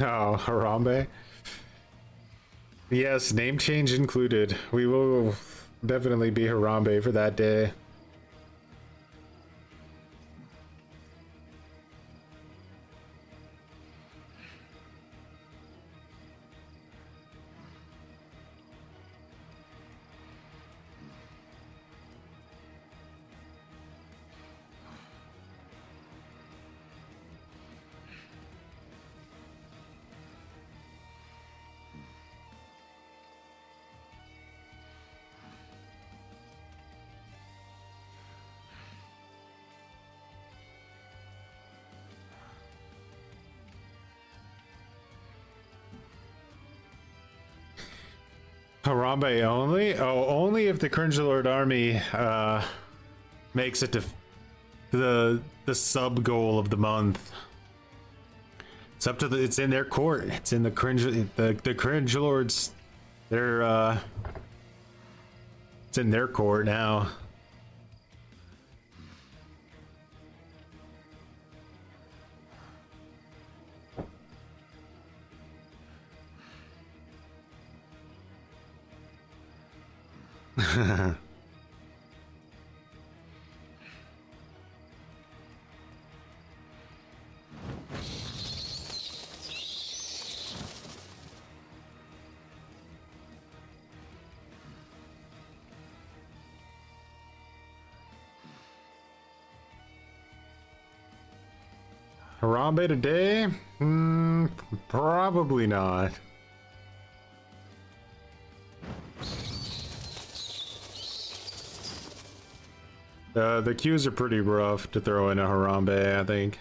S5: Oh, Harambe. Yes, name change included. We will definitely be Harambe for that day. Harambe only? Oh, only if the Cringe Lord army makes it to the sub goal of the month. It's up to it's in their court. It's in the Cringe Lords. They're it's in their court now. Harambe today? Probably not. The queues are pretty rough to throw in a Harambe, I think.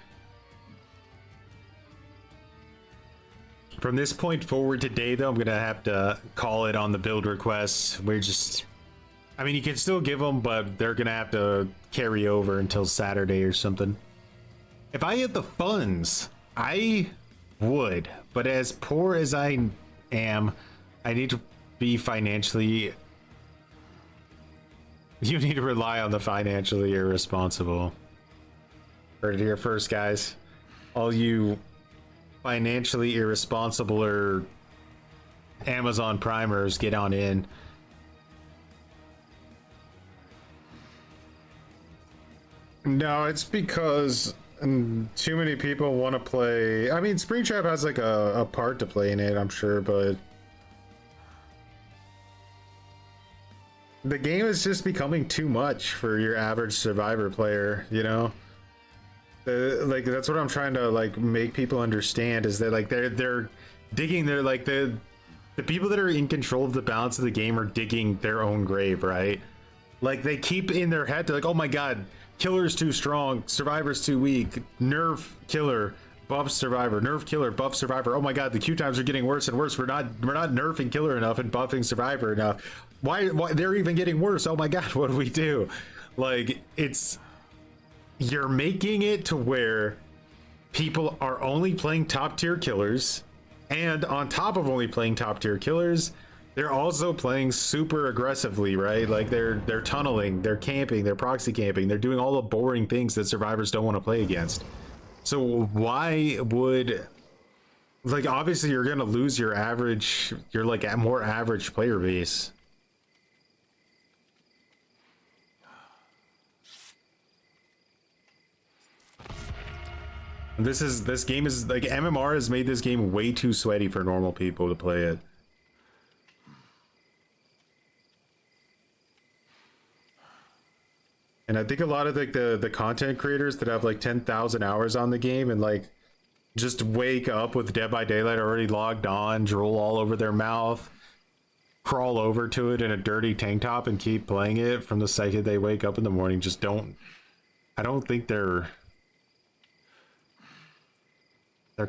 S5: From this point forward today, though, I'm gonna have to call it on the build requests. We're just... I mean, you can still give them, but they're gonna have to carry over until Saturday or something. If I had the funds, I would. But as poor as I am, I need to be financially... You need to rely on the financially irresponsible. Heard it here first, guys. All you financially irresponsible or Amazon primers, get on in. No, it's because too many people want to play. I mean, Springtrap has like a part to play in it, I'm sure, but the game is just becoming too much for your average Survivor player, you know? Like, that's what I'm trying to like make people understand, is that like they're digging their like the people that are in control of the balance of the game are digging their own grave, right? Like they keep in their head, they're like, oh my god, killer's too strong, survivor's too weak, nerf killer, buff survivor, nerf killer, buff survivor. Oh my god, the queue times are getting worse and worse. We're not nerfing killer enough and buffing survivor enough. Why they're even getting worse? Oh my god, what do we do? Like, it's, you're making it to where people are only playing top tier killers, and on top of only playing top tier killers, they're also playing super aggressively, right? Like they're tunneling, they're camping, they're proxy camping, they're doing all the boring things that survivors don't want to play against. So why would, like, obviously you're gonna lose your average, your like a more average player base. This game is like, MMR has made this game way too sweaty for normal people to play it. And I think a lot of like the content creators that have like 10,000 hours on the game and like just wake up with Dead by Daylight already logged on, drool all over their mouth, crawl over to it in a dirty tank top and keep playing it from the second they wake up in the morning, just don't, I don't think they're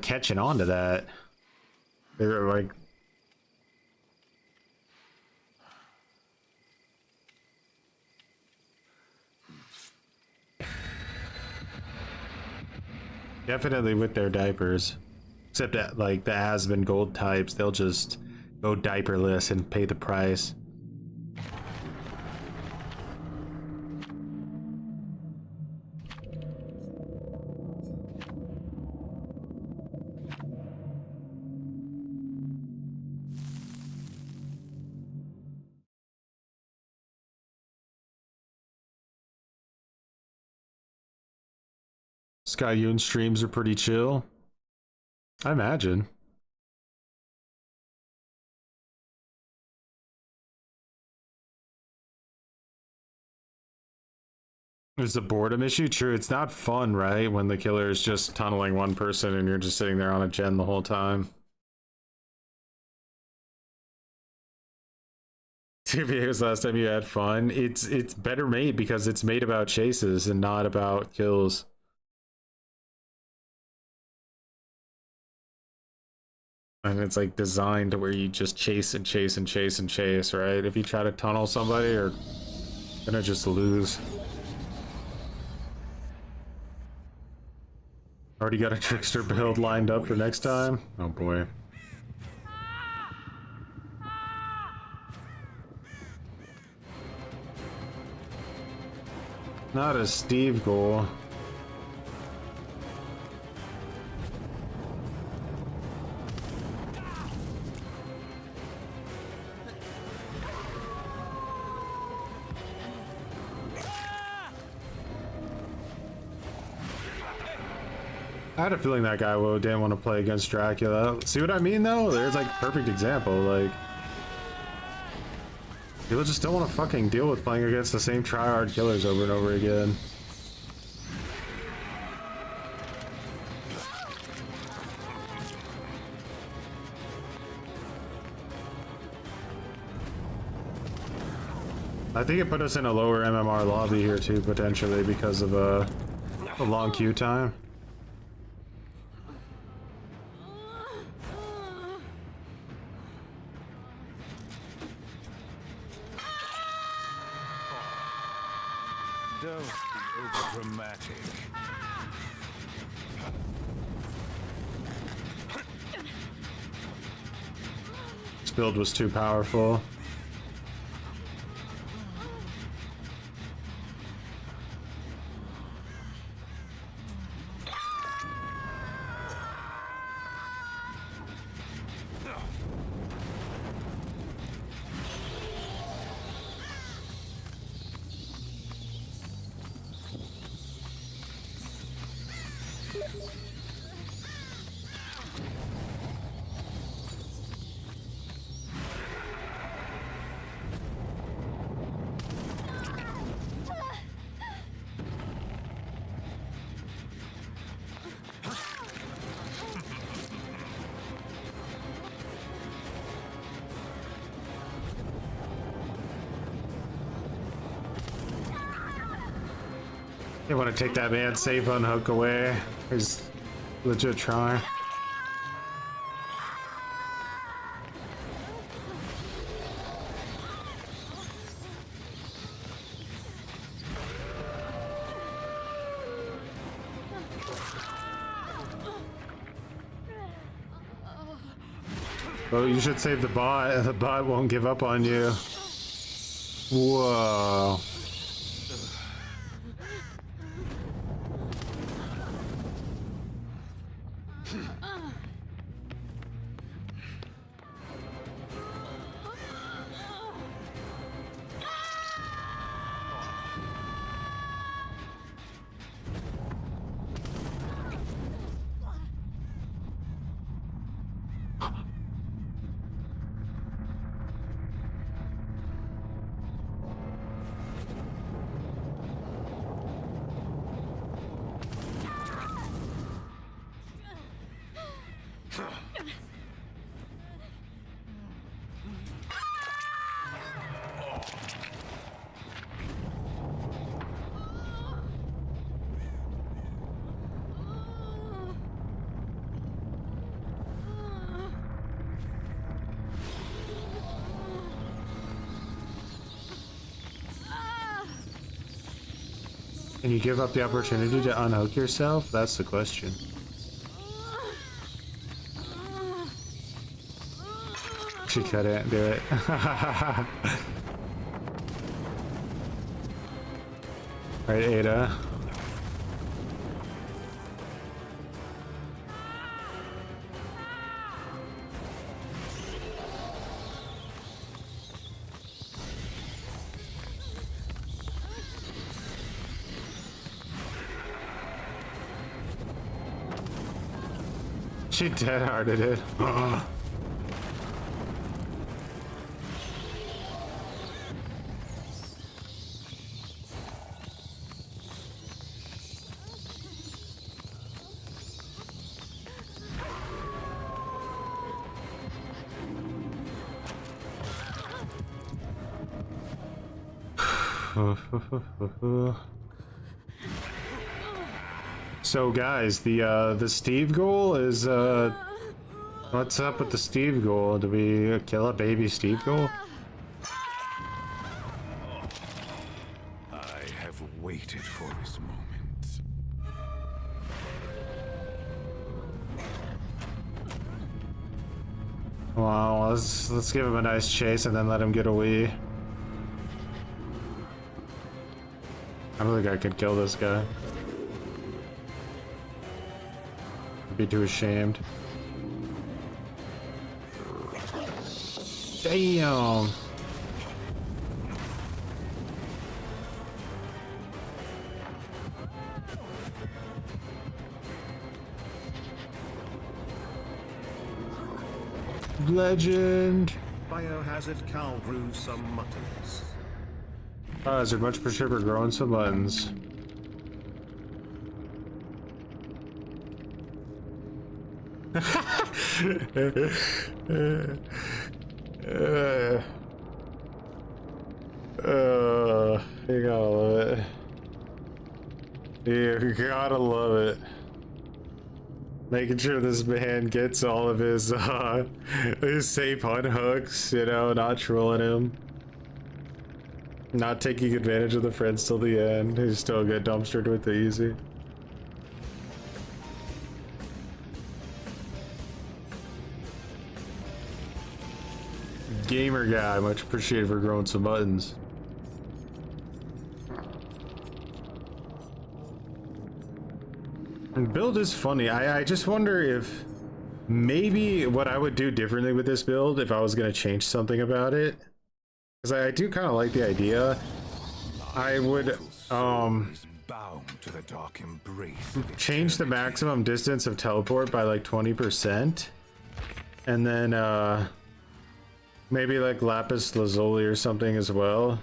S5: catching on to that. They're like, definitely with their diapers, except that like the Aspen gold types, they'll just go diaperless and pay the price. Skyune streams are pretty chill. I imagine. There's a boredom issue. True, it's not fun, right? When the killer is just tunneling one person and you're just sitting there on a gen the whole time. 2 videos last time you had fun. It's better made because it's made about chases and not about kills. And it's like designed to where you just chase and chase and chase and chase, right? If you try to tunnel somebody, you're gonna just lose. Already got a Trickster build lined up for next time? Oh boy. Not a Steve Ghoul. I had a feeling that guy didn't want to play against Dracula. See what I mean, though? There's like a perfect example. Like, people just don't want to fucking deal with playing against the same tryhard killers over and over again. I think it put us in a lower MMR lobby here too, potentially, because of a long queue time.
S2: Don't be overdramatic.
S5: This build was too powerful. They want to take that man safe unhook away. He's legit trying. Oh, you should save the bot. The bot won't give up on you. Whoa. Can you give up the opportunity to unhook yourself? That's the question. She couldn't do it. Alright, Ada. She dead-hearted it. So guys, the Steve Ghoul is what's up with the Steve Ghoul? Do we kill a baby Steve Ghoul?
S2: I have waited for this moment.
S5: Wow, let's give him a nice chase and then let him get away. I don't think I could kill this guy. I'd be too ashamed. Damn. Legend.
S3: Biohazard cow grew some muttons.
S5: Is there much pressure for growing some buttons? You gotta love it. You gotta love it. Making sure this man gets all of his safe hunt hooks, you know, not trolling him. Not taking advantage of the friends till the end. He's still get dumpstered with the easy. Gamer guy, much appreciated for growing some buttons. And build is funny. I just wonder if maybe what I would do differently with this build if I was going to change something about it. Because I do kind of like the idea. I would
S2: Bound to the dark embrace of
S5: change the maximum distance of teleport by like 20%. And then maybe like lapis lazuli or something as well.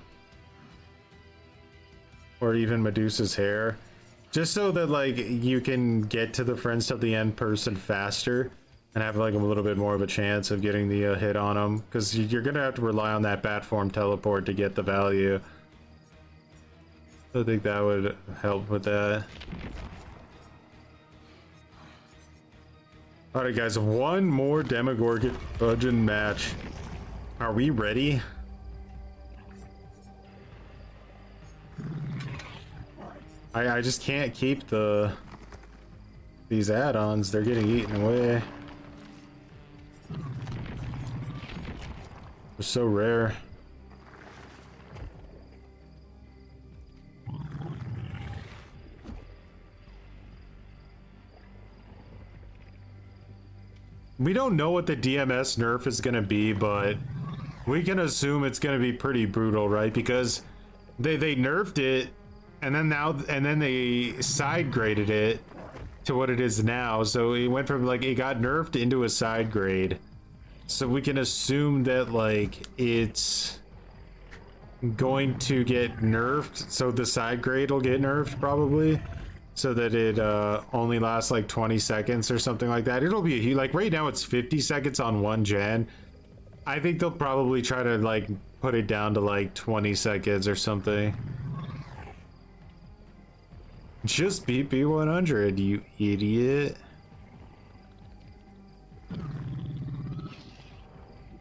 S5: Or even Medusa's hair. Just so that like you can get to the friends till the end person faster. And have like a little bit more of a chance of getting the hit on them. Because you're going to have to rely on that bat form teleport to get the value. I think that would help with that. Alright guys, one more Demogorgon match. Are we ready? I just can't keep these add-ons. They're getting eaten away. They're so rare. We don't know what the DMS nerf is gonna be, but we can assume it's gonna be pretty brutal, right? Because they nerfed it, and then they side graded it to what it is now. So it went from like it got nerfed into a side grade. So we can assume that like it's going to get nerfed. So the side grade will get nerfed probably. So that it only lasts like 20 seconds or something like that. It'll be like right now it's 50 seconds on one gen. I think they'll probably try to like put it down to like 20 seconds or something. Just beat B100, you idiot.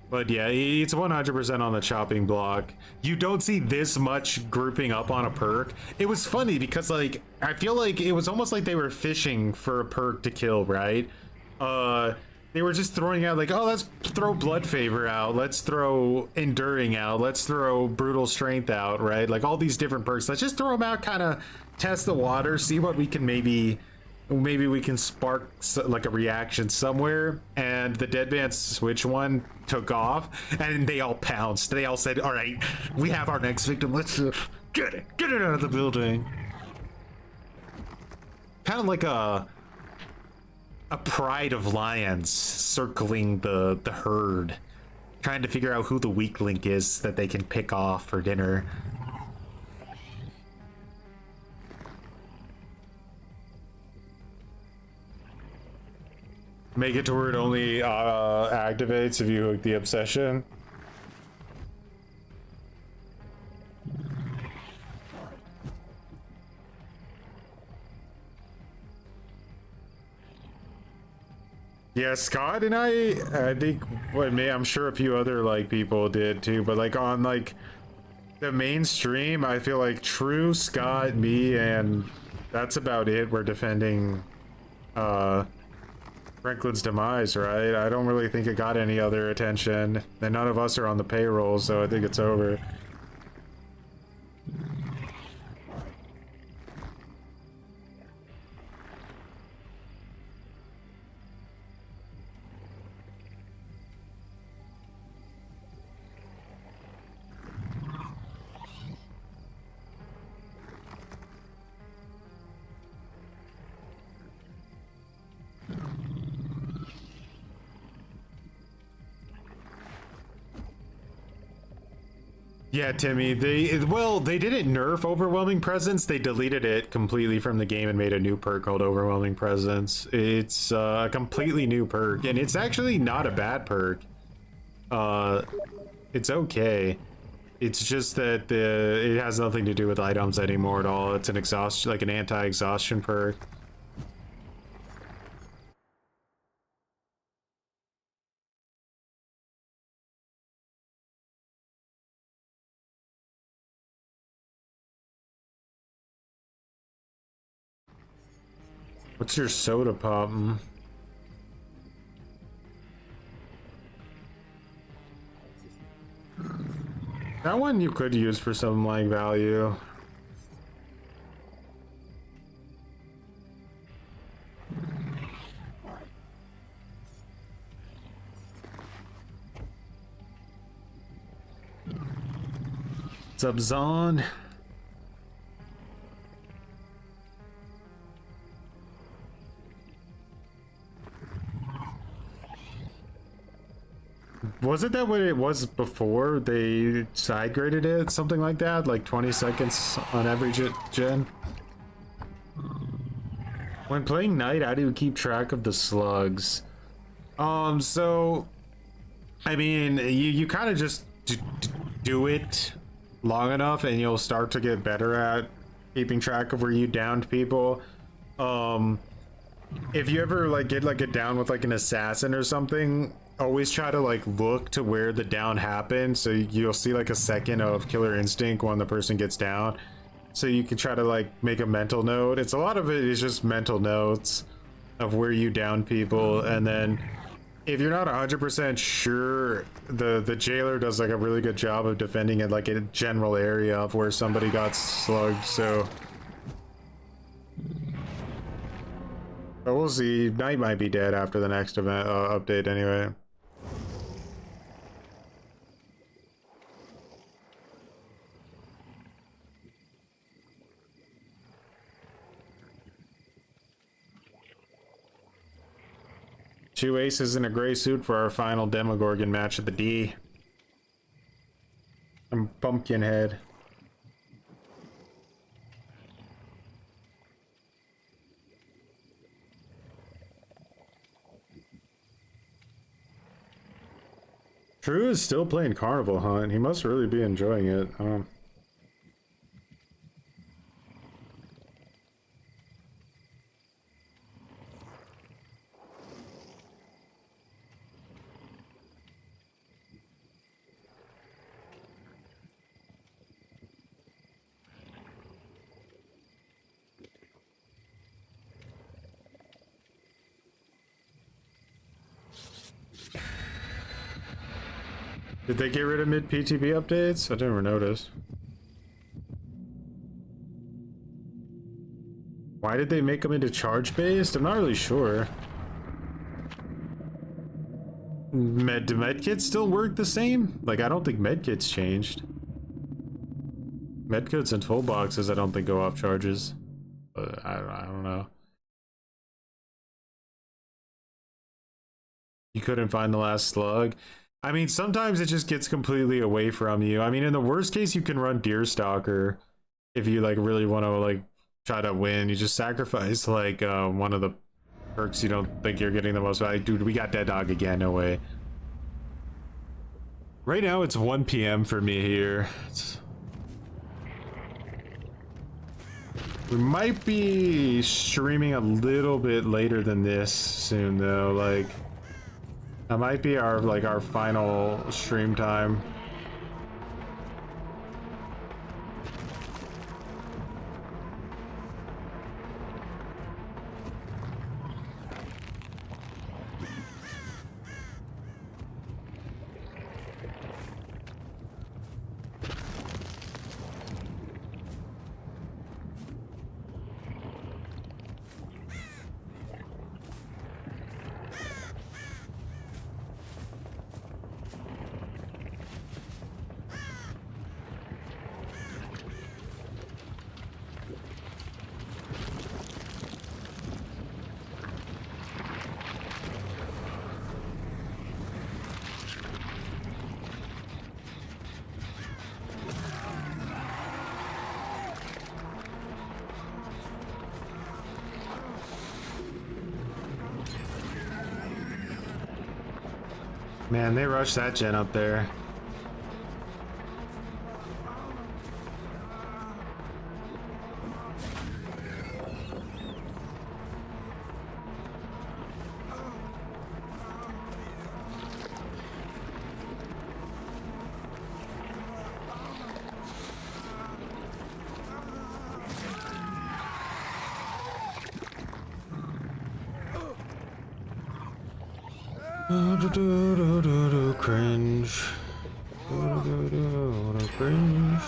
S5: But yeah, it's 100% on the chopping block. You don't see this much grouping up on a perk. It was funny because like, I feel like it was almost like they were fishing for a perk to kill, right? They were just throwing out like, oh, let's throw Blood Favor out. Let's throw Enduring out. Let's throw Brutal Strength out, right? Like all these different perks. Let's just throw them out, kind of test the water, see what we can maybe we can spark like a reaction somewhere. And the Deadman Switch one took off and they all pounced. They all said, all right, we have our next victim. Let's get it out of the building. Kind of like a
S1: a pride of lions circling the herd, trying to figure out who the weak link is that they can pick off for dinner. Make it to where it only activates if you hook the obsession. Yeah, Scott and I think, well, I'm sure a few other like people did too, but like on like the main stream, I feel like True, Scott, me, and that's about it. We're defending Franklin's demise, right? I don't really think it got any other attention, and none of us are on the payroll, so I think it's over. Yeah, Timmy, they didn't nerf Overwhelming Presence, they deleted it completely from the game and made a new perk called Overwhelming Presence. It's a completely new perk, and it's actually not a bad perk. It's okay. It's just that it has nothing to do with items anymore at all. It's an exhaustion, like an anti-exhaustion perk. What's your soda pop? That one you could use for some like value. What's up, Zon? Wasn't that what it was before they side graded it? Something like that? Like 20 seconds on every gen? When playing Knight, how do you keep track of the slugs? So... I mean, you kind of just do it long enough and you'll start to get better at keeping track of where you downed people. If you ever like get like a down with like an assassin or something, always try to like look to where the down happened, so you'll see like a second of killer instinct when the person gets down, so you can try to like make a mental note. It's a lot of it is just mental notes of where you down people, and then if you're not 100% sure, the jailer does like a really good job of defending it, like a general area of where somebody got slugged. So but we'll see. Knight might be dead after the next event update anyway. Two aces in a gray suit for our final Demogorgon match at the D. I'm Pumpkinhead. True is still playing Carnival Hunt. He must really be enjoying it. Did they get rid of mid PTB updates? I didn't notice. Why did they make them into charge based? I'm not really sure. Do medkits still work the same? Like, I don't think medkits changed. Medkits and full boxes I don't think go off charges. But I don't know.
S5: You couldn't find the last slug. I mean, sometimes it just gets completely away from you. I mean, in the worst case, you can run Deerstalker if you like really want to like try to win. You just sacrifice like one of the perks you don't think you're getting the most value. Dude, we got Dead Dog again. No way. Right now, it's 1 p.m. for me here. We might be streaming a little bit later than this soon, though. Like, that might be our final stream time. Man, they rushed that gen up there. Cringe. Cringe.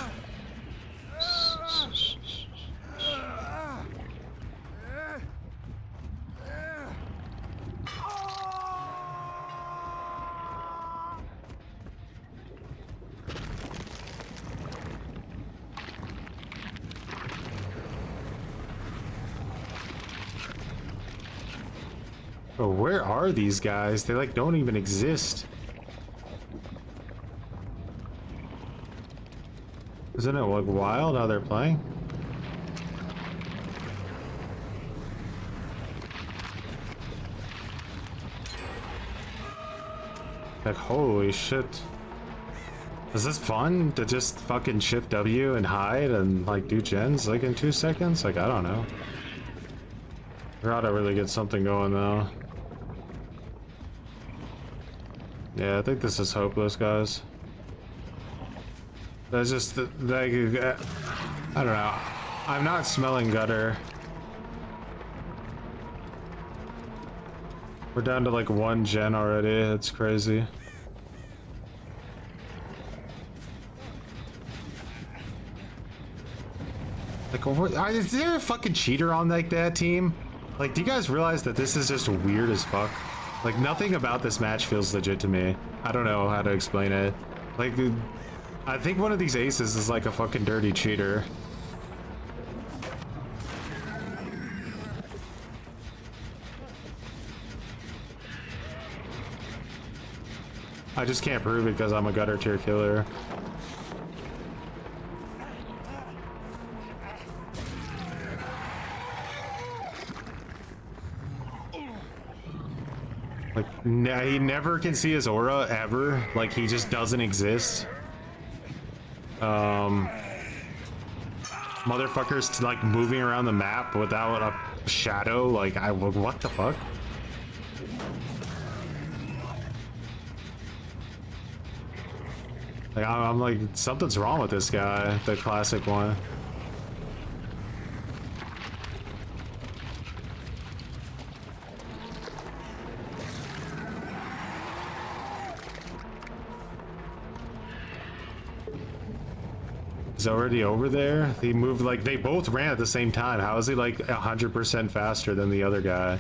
S5: Oh, where are these guys? They like don't even exist. Isn't it like wild how they're playing? Like, holy shit. Is this fun to just fucking shift W and hide and like do gens like in 2 seconds? Like, I don't know. We ought to really get something going though. Yeah, I think this is hopeless, guys. That's just like, I don't know. I'm not smelling gutter. We're down to like 1 gen already. It's crazy. Like, is there a fucking cheater on like that team? Like, do you guys realize that this is just weird as fuck? Like, nothing about this match feels legit to me. I don't know how to explain it. Like, I think one of these aces is like a fucking dirty cheater. I just can't prove it because I'm a gutter tier killer. Like, he never can see his aura ever. Like, he just doesn't exist. Motherfuckers like moving around the map without a shadow. Like, what the fuck? Like, I'm like, something's wrong with this guy, the classic one. He's already over there. He moved like they both ran at the same time. How is he like 100% faster than the other guy?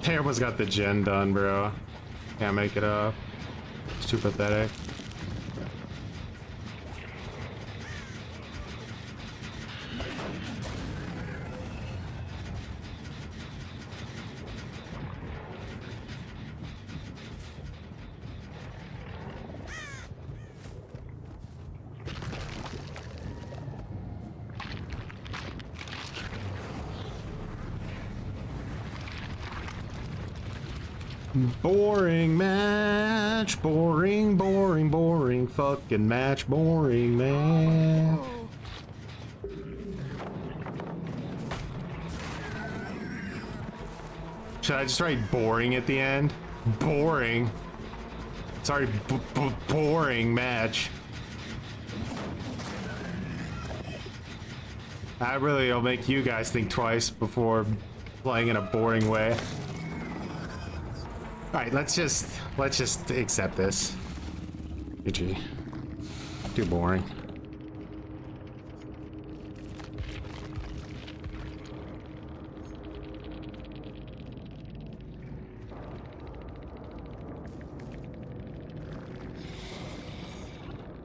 S5: They almost got the gen done, bro. Can't make it up. It's too pathetic. Boring match, boring, boring, boring, fucking match, boring, man. Should I just write boring at the end? Boring. Sorry, boring match. That really will make you guys think twice before playing in a boring way. All right, let's just accept this. GG. Too boring.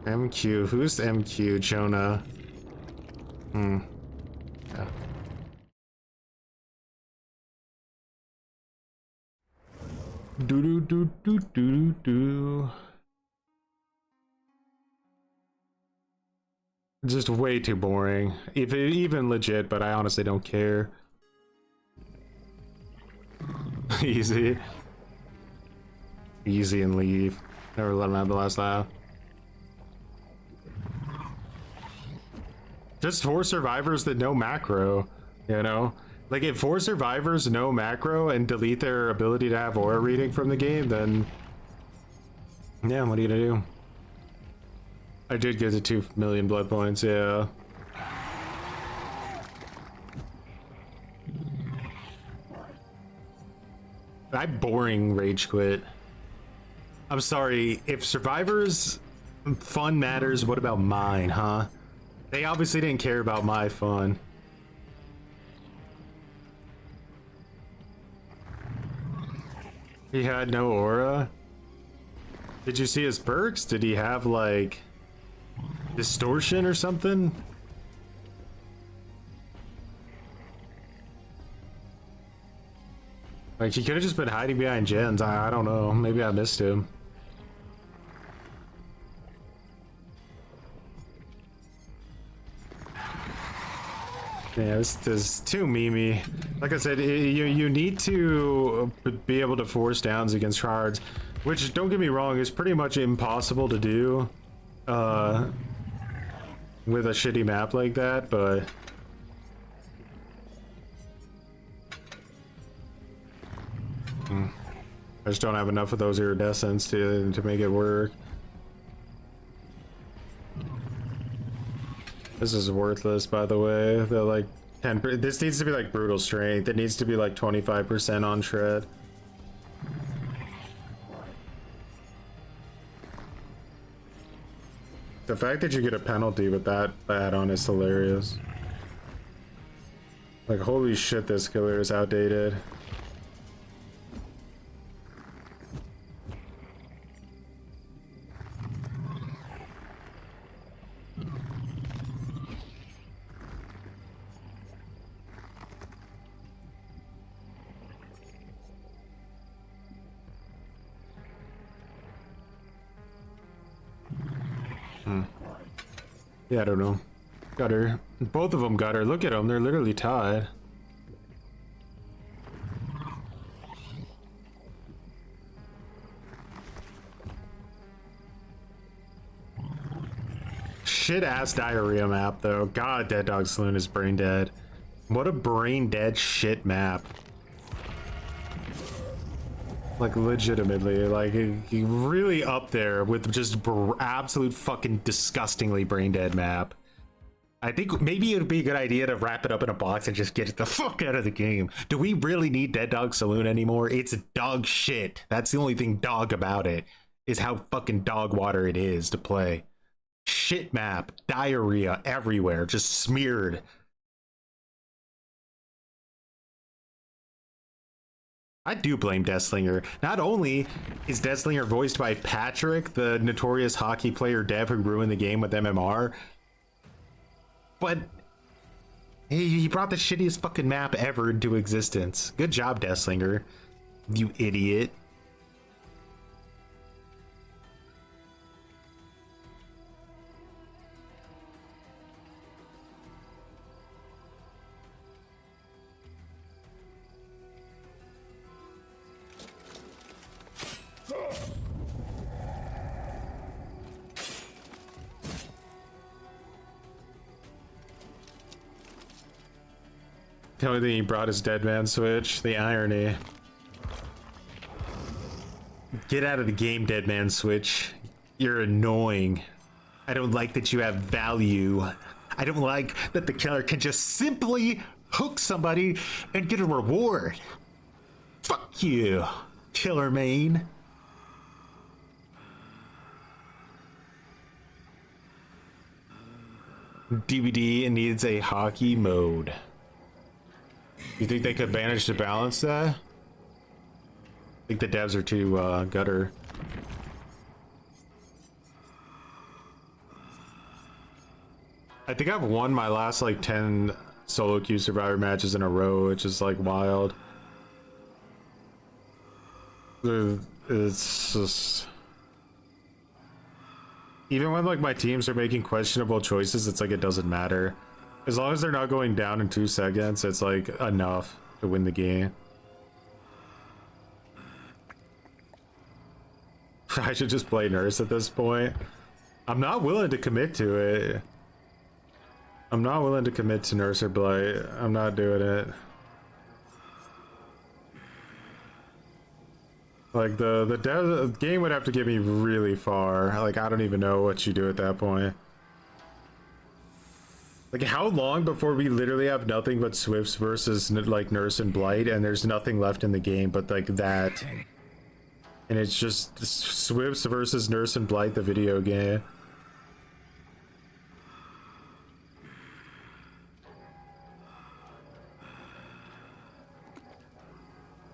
S5: MQ, who's MQ? Jonah. Yeah. Do do do do do do. Just way too boring. If it even legit, but I honestly don't care. Easy. Easy and leave. Never let him have the last laugh. Just 4 survivors that know macro, you know? Like, if 4 survivors know macro and delete their ability to have aura reading from the game, then... yeah, what are you gonna do? I did get to 2 million blood points, yeah. I boring rage quit. I'm sorry, if survivors fun matters, what about mine, huh? They obviously didn't care about my fun. He had no aura? Did you see his perks? Did he have, like, distortion or something? Like, he could have just been hiding behind gens. I don't know. Maybe I missed him. Yeah, this is too memey. Like I said, you need to be able to force downs against shards, which, don't get me wrong, is pretty much impossible to do with a shitty map like that, but... I just don't have enough of those iridescents to make it work. This is worthless, by the way. They're like 10. This needs to be like brutal strength. It needs to be like 25% on shred. The fact that you get a penalty with that add-on is hilarious. Like, holy shit, this killer is outdated. Yeah, I don't know. Got her. Both of them got her. Look at them. They're literally tied. Shit ass diarrhea map though. God, Dead Dog Saloon is brain dead. What a brain dead shit map. Like, legitimately, like, really up there with just absolute fucking disgustingly brain dead map. I think maybe it would be a good idea to wrap it up in a box and just get it the fuck out of the game. Do we really need Dead Dog Saloon anymore? It's dog shit. That's the only thing dog about it, is how fucking dog water it is to play. Shit map, diarrhea everywhere, just smeared.
S1: I do blame Deathslinger. Not only is Deathslinger voiced by Patrick, the notorious hockey player dev who ruined the game with MMR, but he brought the shittiest fucking map ever into existence. Good job, Deathslinger. You idiot. The only thing he brought is Dead Man Switch. The irony. Get out of the game, Dead Man Switch. You're annoying. I don't like that you have value. I don't like that the killer can just simply hook somebody and get a reward. Fuck you, Killer Main. DVD needs a hockey mode. You think they could manage to balance that? I think the devs are too gutter. I think I've won my last like 10 solo queue survivor matches in a row, which is like wild. It's just, even when like my teams are making questionable choices, it's like it doesn't matter. As long as they're not going down in 2 seconds, it's like enough to win the game. I should just play Nurse at this point. I'm not willing to commit to it. I'm not willing to commit to Nurse or Blight. I'm not doing it. Like the game would have to get me really far. Like I don't even know what you do at that point. Like how long before we literally have nothing but Swifts versus like Nurse and Blight, and there's nothing left in the game but like that, and it's just Swifts versus Nurse and Blight, the video game.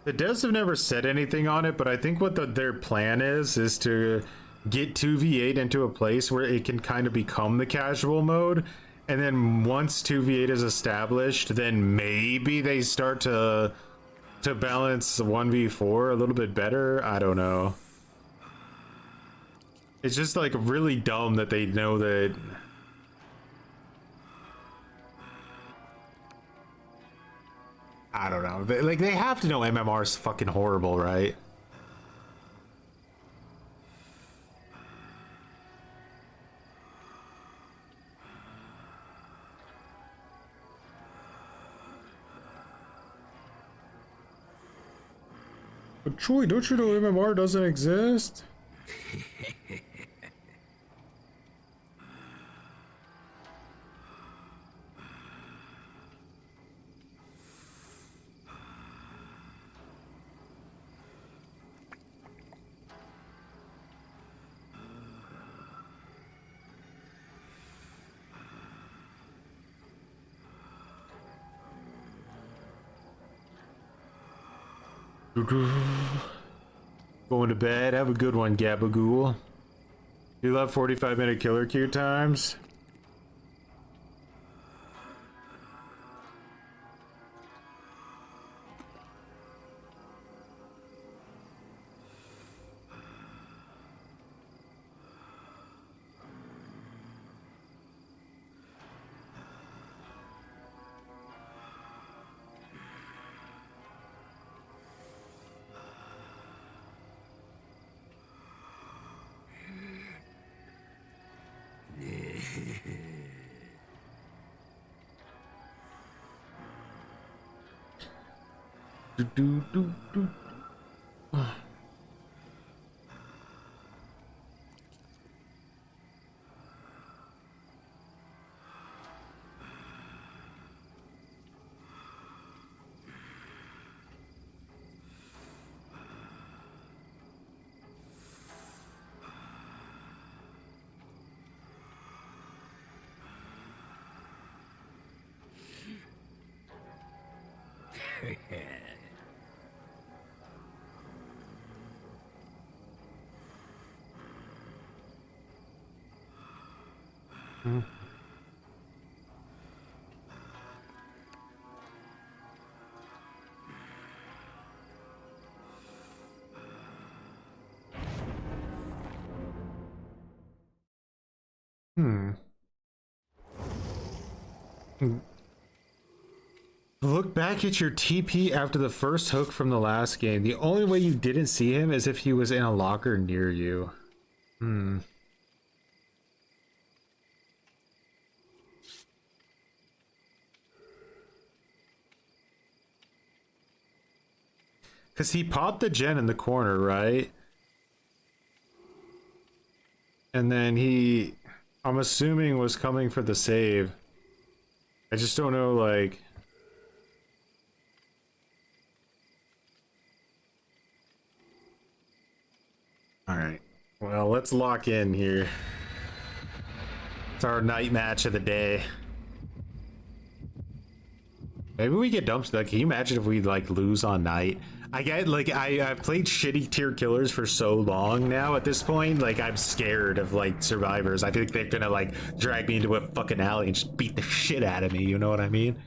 S1: The devs have never said anything on it, but I think what their plan is to get 2v8 into a place where it can kind of become the casual mode. And then once 2v8 is established, then maybe they start to balance 1v4 a little bit better. I don't know. It's just like really dumb that they know that. I don't know. They have to know MMR is fucking horrible, right? But Troy, don't you know MMR doesn't exist? Going to bed. Have a good one, Gabagool. You love 45-minute killer queue times? Do.
S5: Look back at your TP after the first hook from the last game. The only way you didn't see him is if he was in a locker near you. Because he popped the gen in the corner, right? And then he, I'm assuming, was coming for the save. I just don't know, like... Alright. Well, let's lock in here. It's our night match of the day. Maybe we get dumped. Like, can you imagine if we, like, lose on night? I get, like, I've played shitty tier killers for so long now at this point. Like, I'm scared of, like, survivors. I think they're gonna, like, drag me into a fucking alley and just beat the shit out of me. You know what I mean?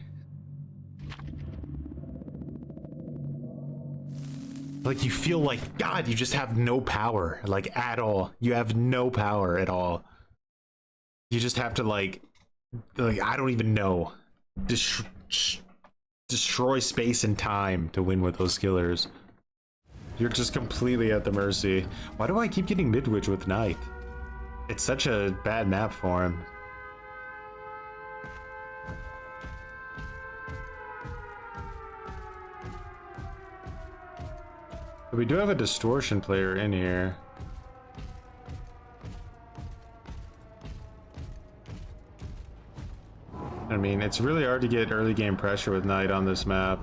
S5: Like, you feel like, God, you just have no power, like, at all. You have no power at all. You just have to, like I don't even know. Destroy space and time to win with those killers. You're just completely at the mercy. Why do I keep getting Midwich with Night? It's such a bad map for him. We do have a distortion player in here. I mean, it's really hard to get early game pressure with Knight on this map.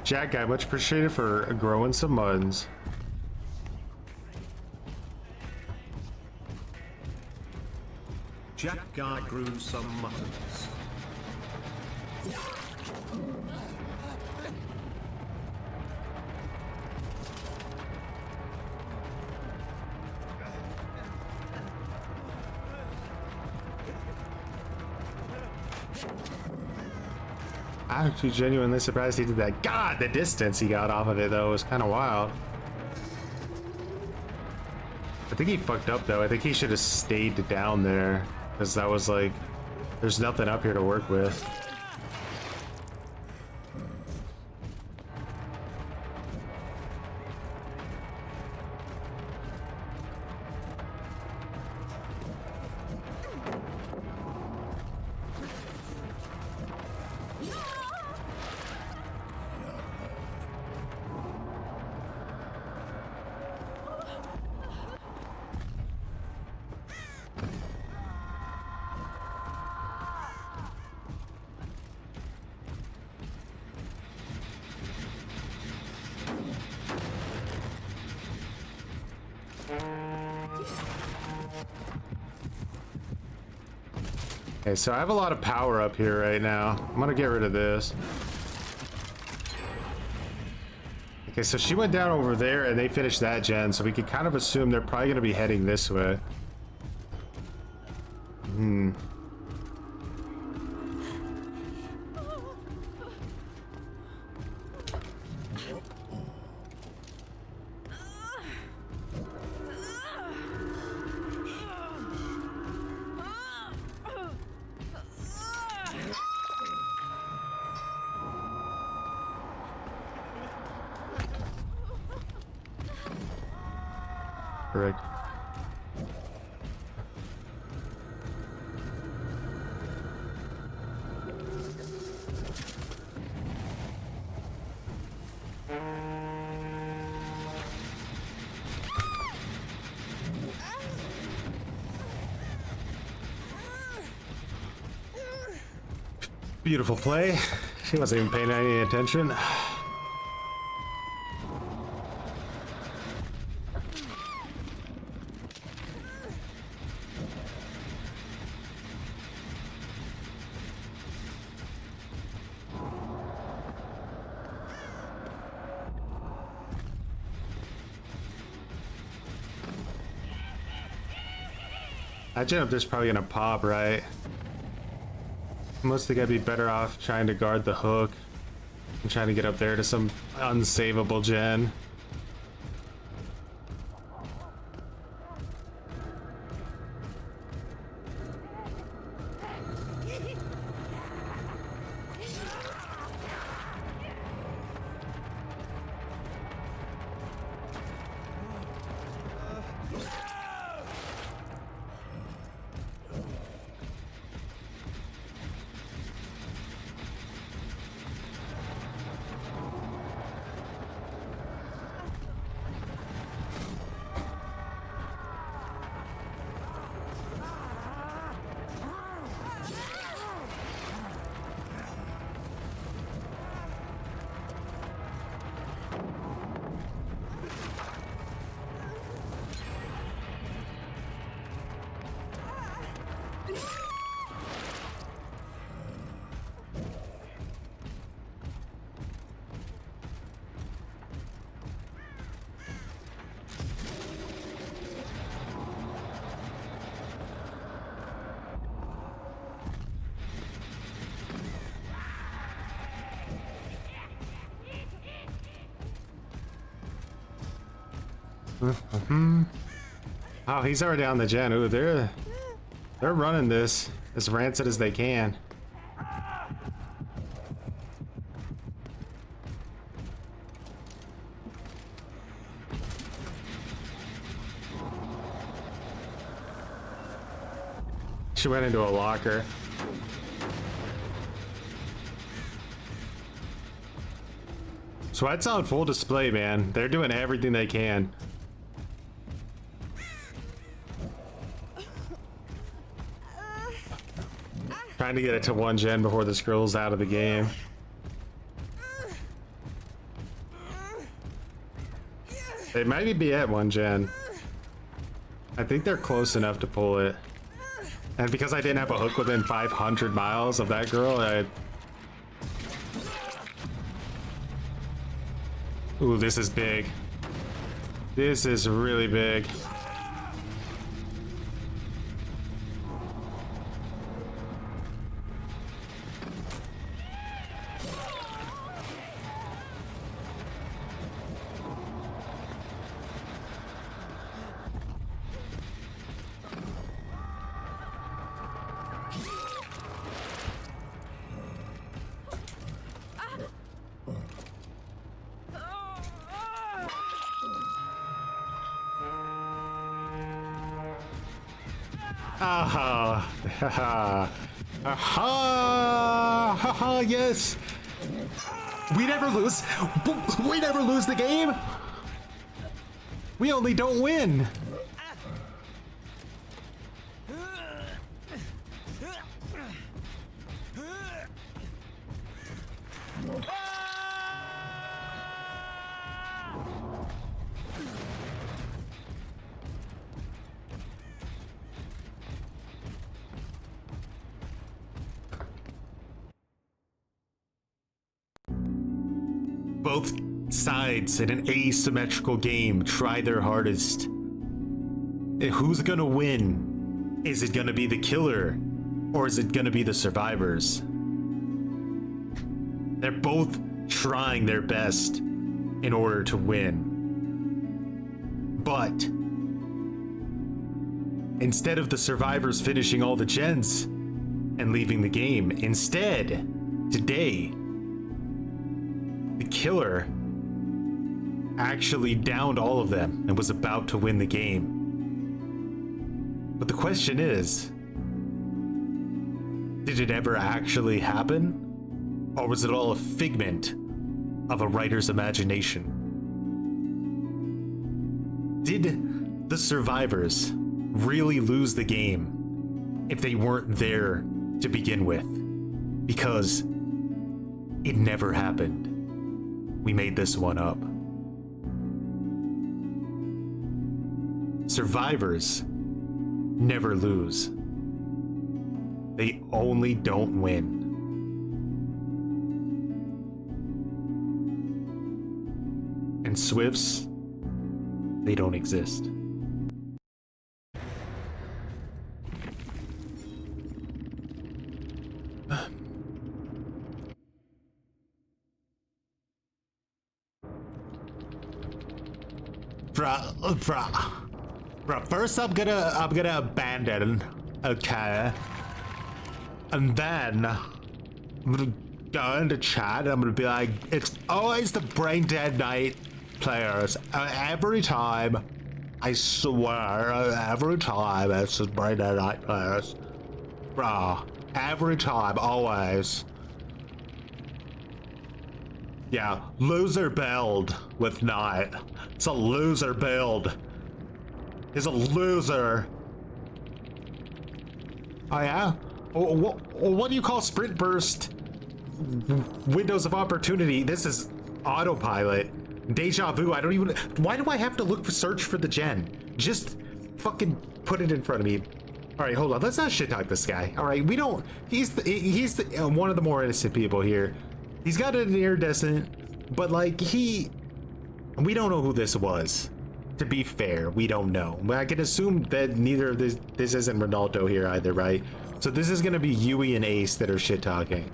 S5: Jack Guy, much appreciated for growing some muttons.
S3: Jack Guy grew some muttons.
S5: I'm actually genuinely surprised he did that. God, the distance he got off of it, though, was kind of wild. I think he fucked up, though. I think he should have stayed down there, because that was like, there's nothing up here to work with. Okay, so I have a lot of power up here right now. I'm gonna get rid of this. Okay, so she went down over there and they finished that gen, so we could kind of assume they're probably gonna be heading this way. correct. Beautiful play. She wasn't even paying any attention. That gen up there's probably gonna pop, right? Mostly gotta be better off trying to guard the hook and trying to get up there to some unsavable gen. Oh, he's already on the gen. Ooh, they're running this as rancid as they can. She went into a locker. Sweat's on full display, man. They're doing everything they can. Trying to get it to 1 gen before the scroll's out of the game. They might be at 1 gen. I think they're close enough to pull it. And because I didn't have a hook within 500 miles of that girl, Ooh, this is big. This is really big. Aha! Haha! Aha! Haha! Yes! We never lose! We never lose the game! We only don't win! Both sides in an asymmetrical game try their hardest. Who's gonna win? Is it gonna be the killer, or is it gonna be the survivors? They're both trying their best in order to win. But instead of the survivors finishing all the gens and leaving the game, instead, today, the killer
S1: actually downed all of them and was about to win the game. But the question is, did it ever actually happen? Or was it all a figment of a writer's imagination? Did the survivors really lose the game if they weren't there to begin with? Because it never happened. We made this one up. Survivors never lose. They only don't win. And Swifts, they don't exist. Bruh, first I'm gonna abandon, okay? And then I'm gonna go into chat and I'm gonna be like, it's always the brain dead night players. Every time, I swear, every time it's the brain dead night players. Bruh, every time, always. Yeah, loser build with night. It's a loser build. He's a loser. Oh yeah? What do you call sprint burst? Windows of opportunity. This is autopilot. Deja vu. I don't even. Why do I have to search for the gen? Just fucking put it in front of me. All right, hold on. Let's not shit talk this guy. All right, we don't. He's one of the more innocent people here. He's got an iridescent, but like we don't know who this was. To be fair, we don't know. I can assume that neither of this isn't Ronaldo here either, right? So this is gonna be Yui and Ace that are shit talking.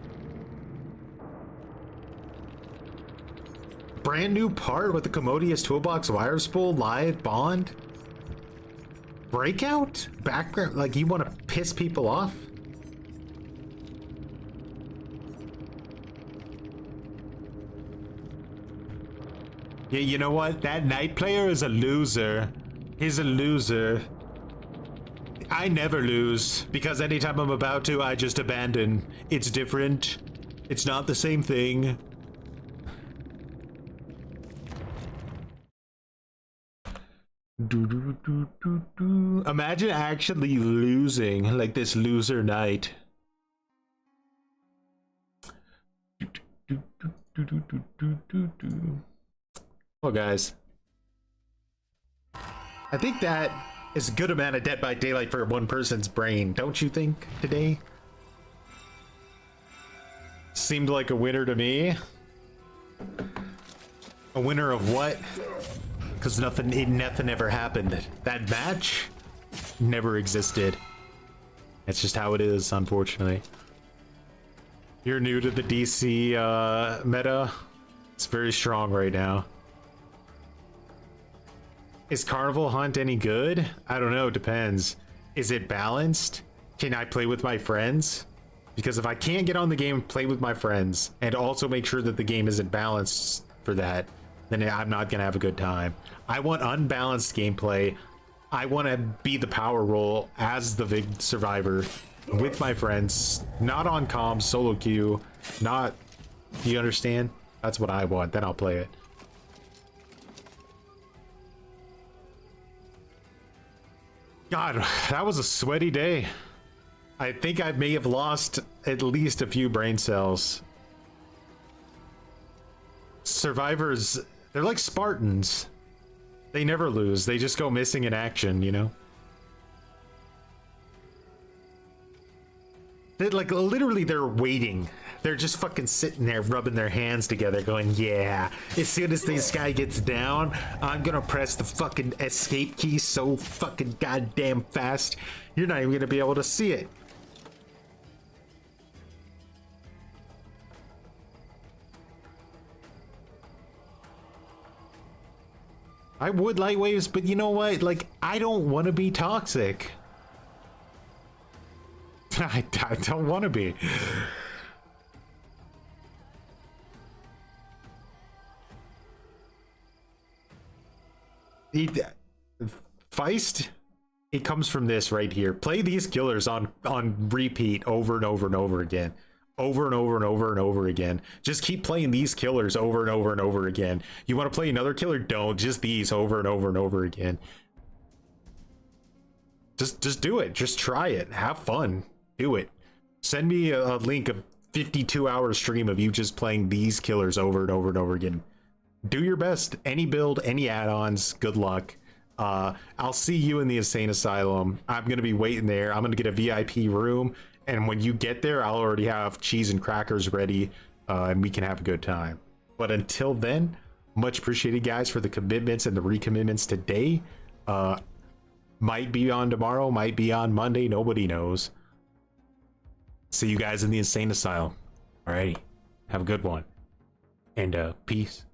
S1: Brand new part with the Commodious Toolbox Wire Spool live bond. Breakout? Background? Like you want to piss people off? Yeah, you know what? That night player is a loser. He's a loser. I never lose, because anytime I'm about to, I just abandon. It's different. It's not the same thing. Imagine actually losing, like this loser night. Well, guys, I think that is a good amount of Dead by Daylight for one person's brain, don't you think, today? Seemed like a winner to me. A winner of what? Because nothing ever happened. That match never existed. It's just how it is, unfortunately. You're new to the DC meta. It's very strong right now. Is Carnival Hunt any good? I don't know, it depends. Is it balanced? Can I play with my friends? Because if I can't get on the game and play with my friends, and also make sure that the game isn't balanced for that, then I'm not gonna have a good time. I want unbalanced gameplay. I want to be the power role as the big survivor with my friends, not on comms, solo queue, not... Do you understand? That's what I want, then I'll play it. God, that was a sweaty day. I think I may have lost at least a few brain cells. Survivors, they're like Spartans. They never lose. They just go missing in action, you know? They're like, literally, they're waiting. They're just fucking sitting there rubbing their hands together going, yeah, as soon as this guy gets down, I'm gonna press the fucking escape key so fucking goddamn fast, you're not even gonna be able to see it. I would light waves, but you know what? Like, I don't want to be toxic. I don't want to be. Feist, it comes from this right here. Play these killers on repeat over and over and over again. Over and over and over and over again. Just keep playing these killers over and over and over again. You want to play another killer? Don't. Just these over and over and over again. Just do it. Just try it. Have fun. Do it. Send me a link of 52-hour stream of you just playing these killers over and over and over again. Do your best. Any build, any add-ons. Good luck. I'll see you in the insane asylum. I'm gonna be waiting there. I'm gonna get a VIP room, and when you get there, I'll already have cheese and crackers ready, and we can have a good time. But until then, much appreciated, guys, for the commitments and the recommitments today. Might be on tomorrow, might be on Monday, nobody knows. See you guys in the insane asylum. Alrighty, have a good one, and peace.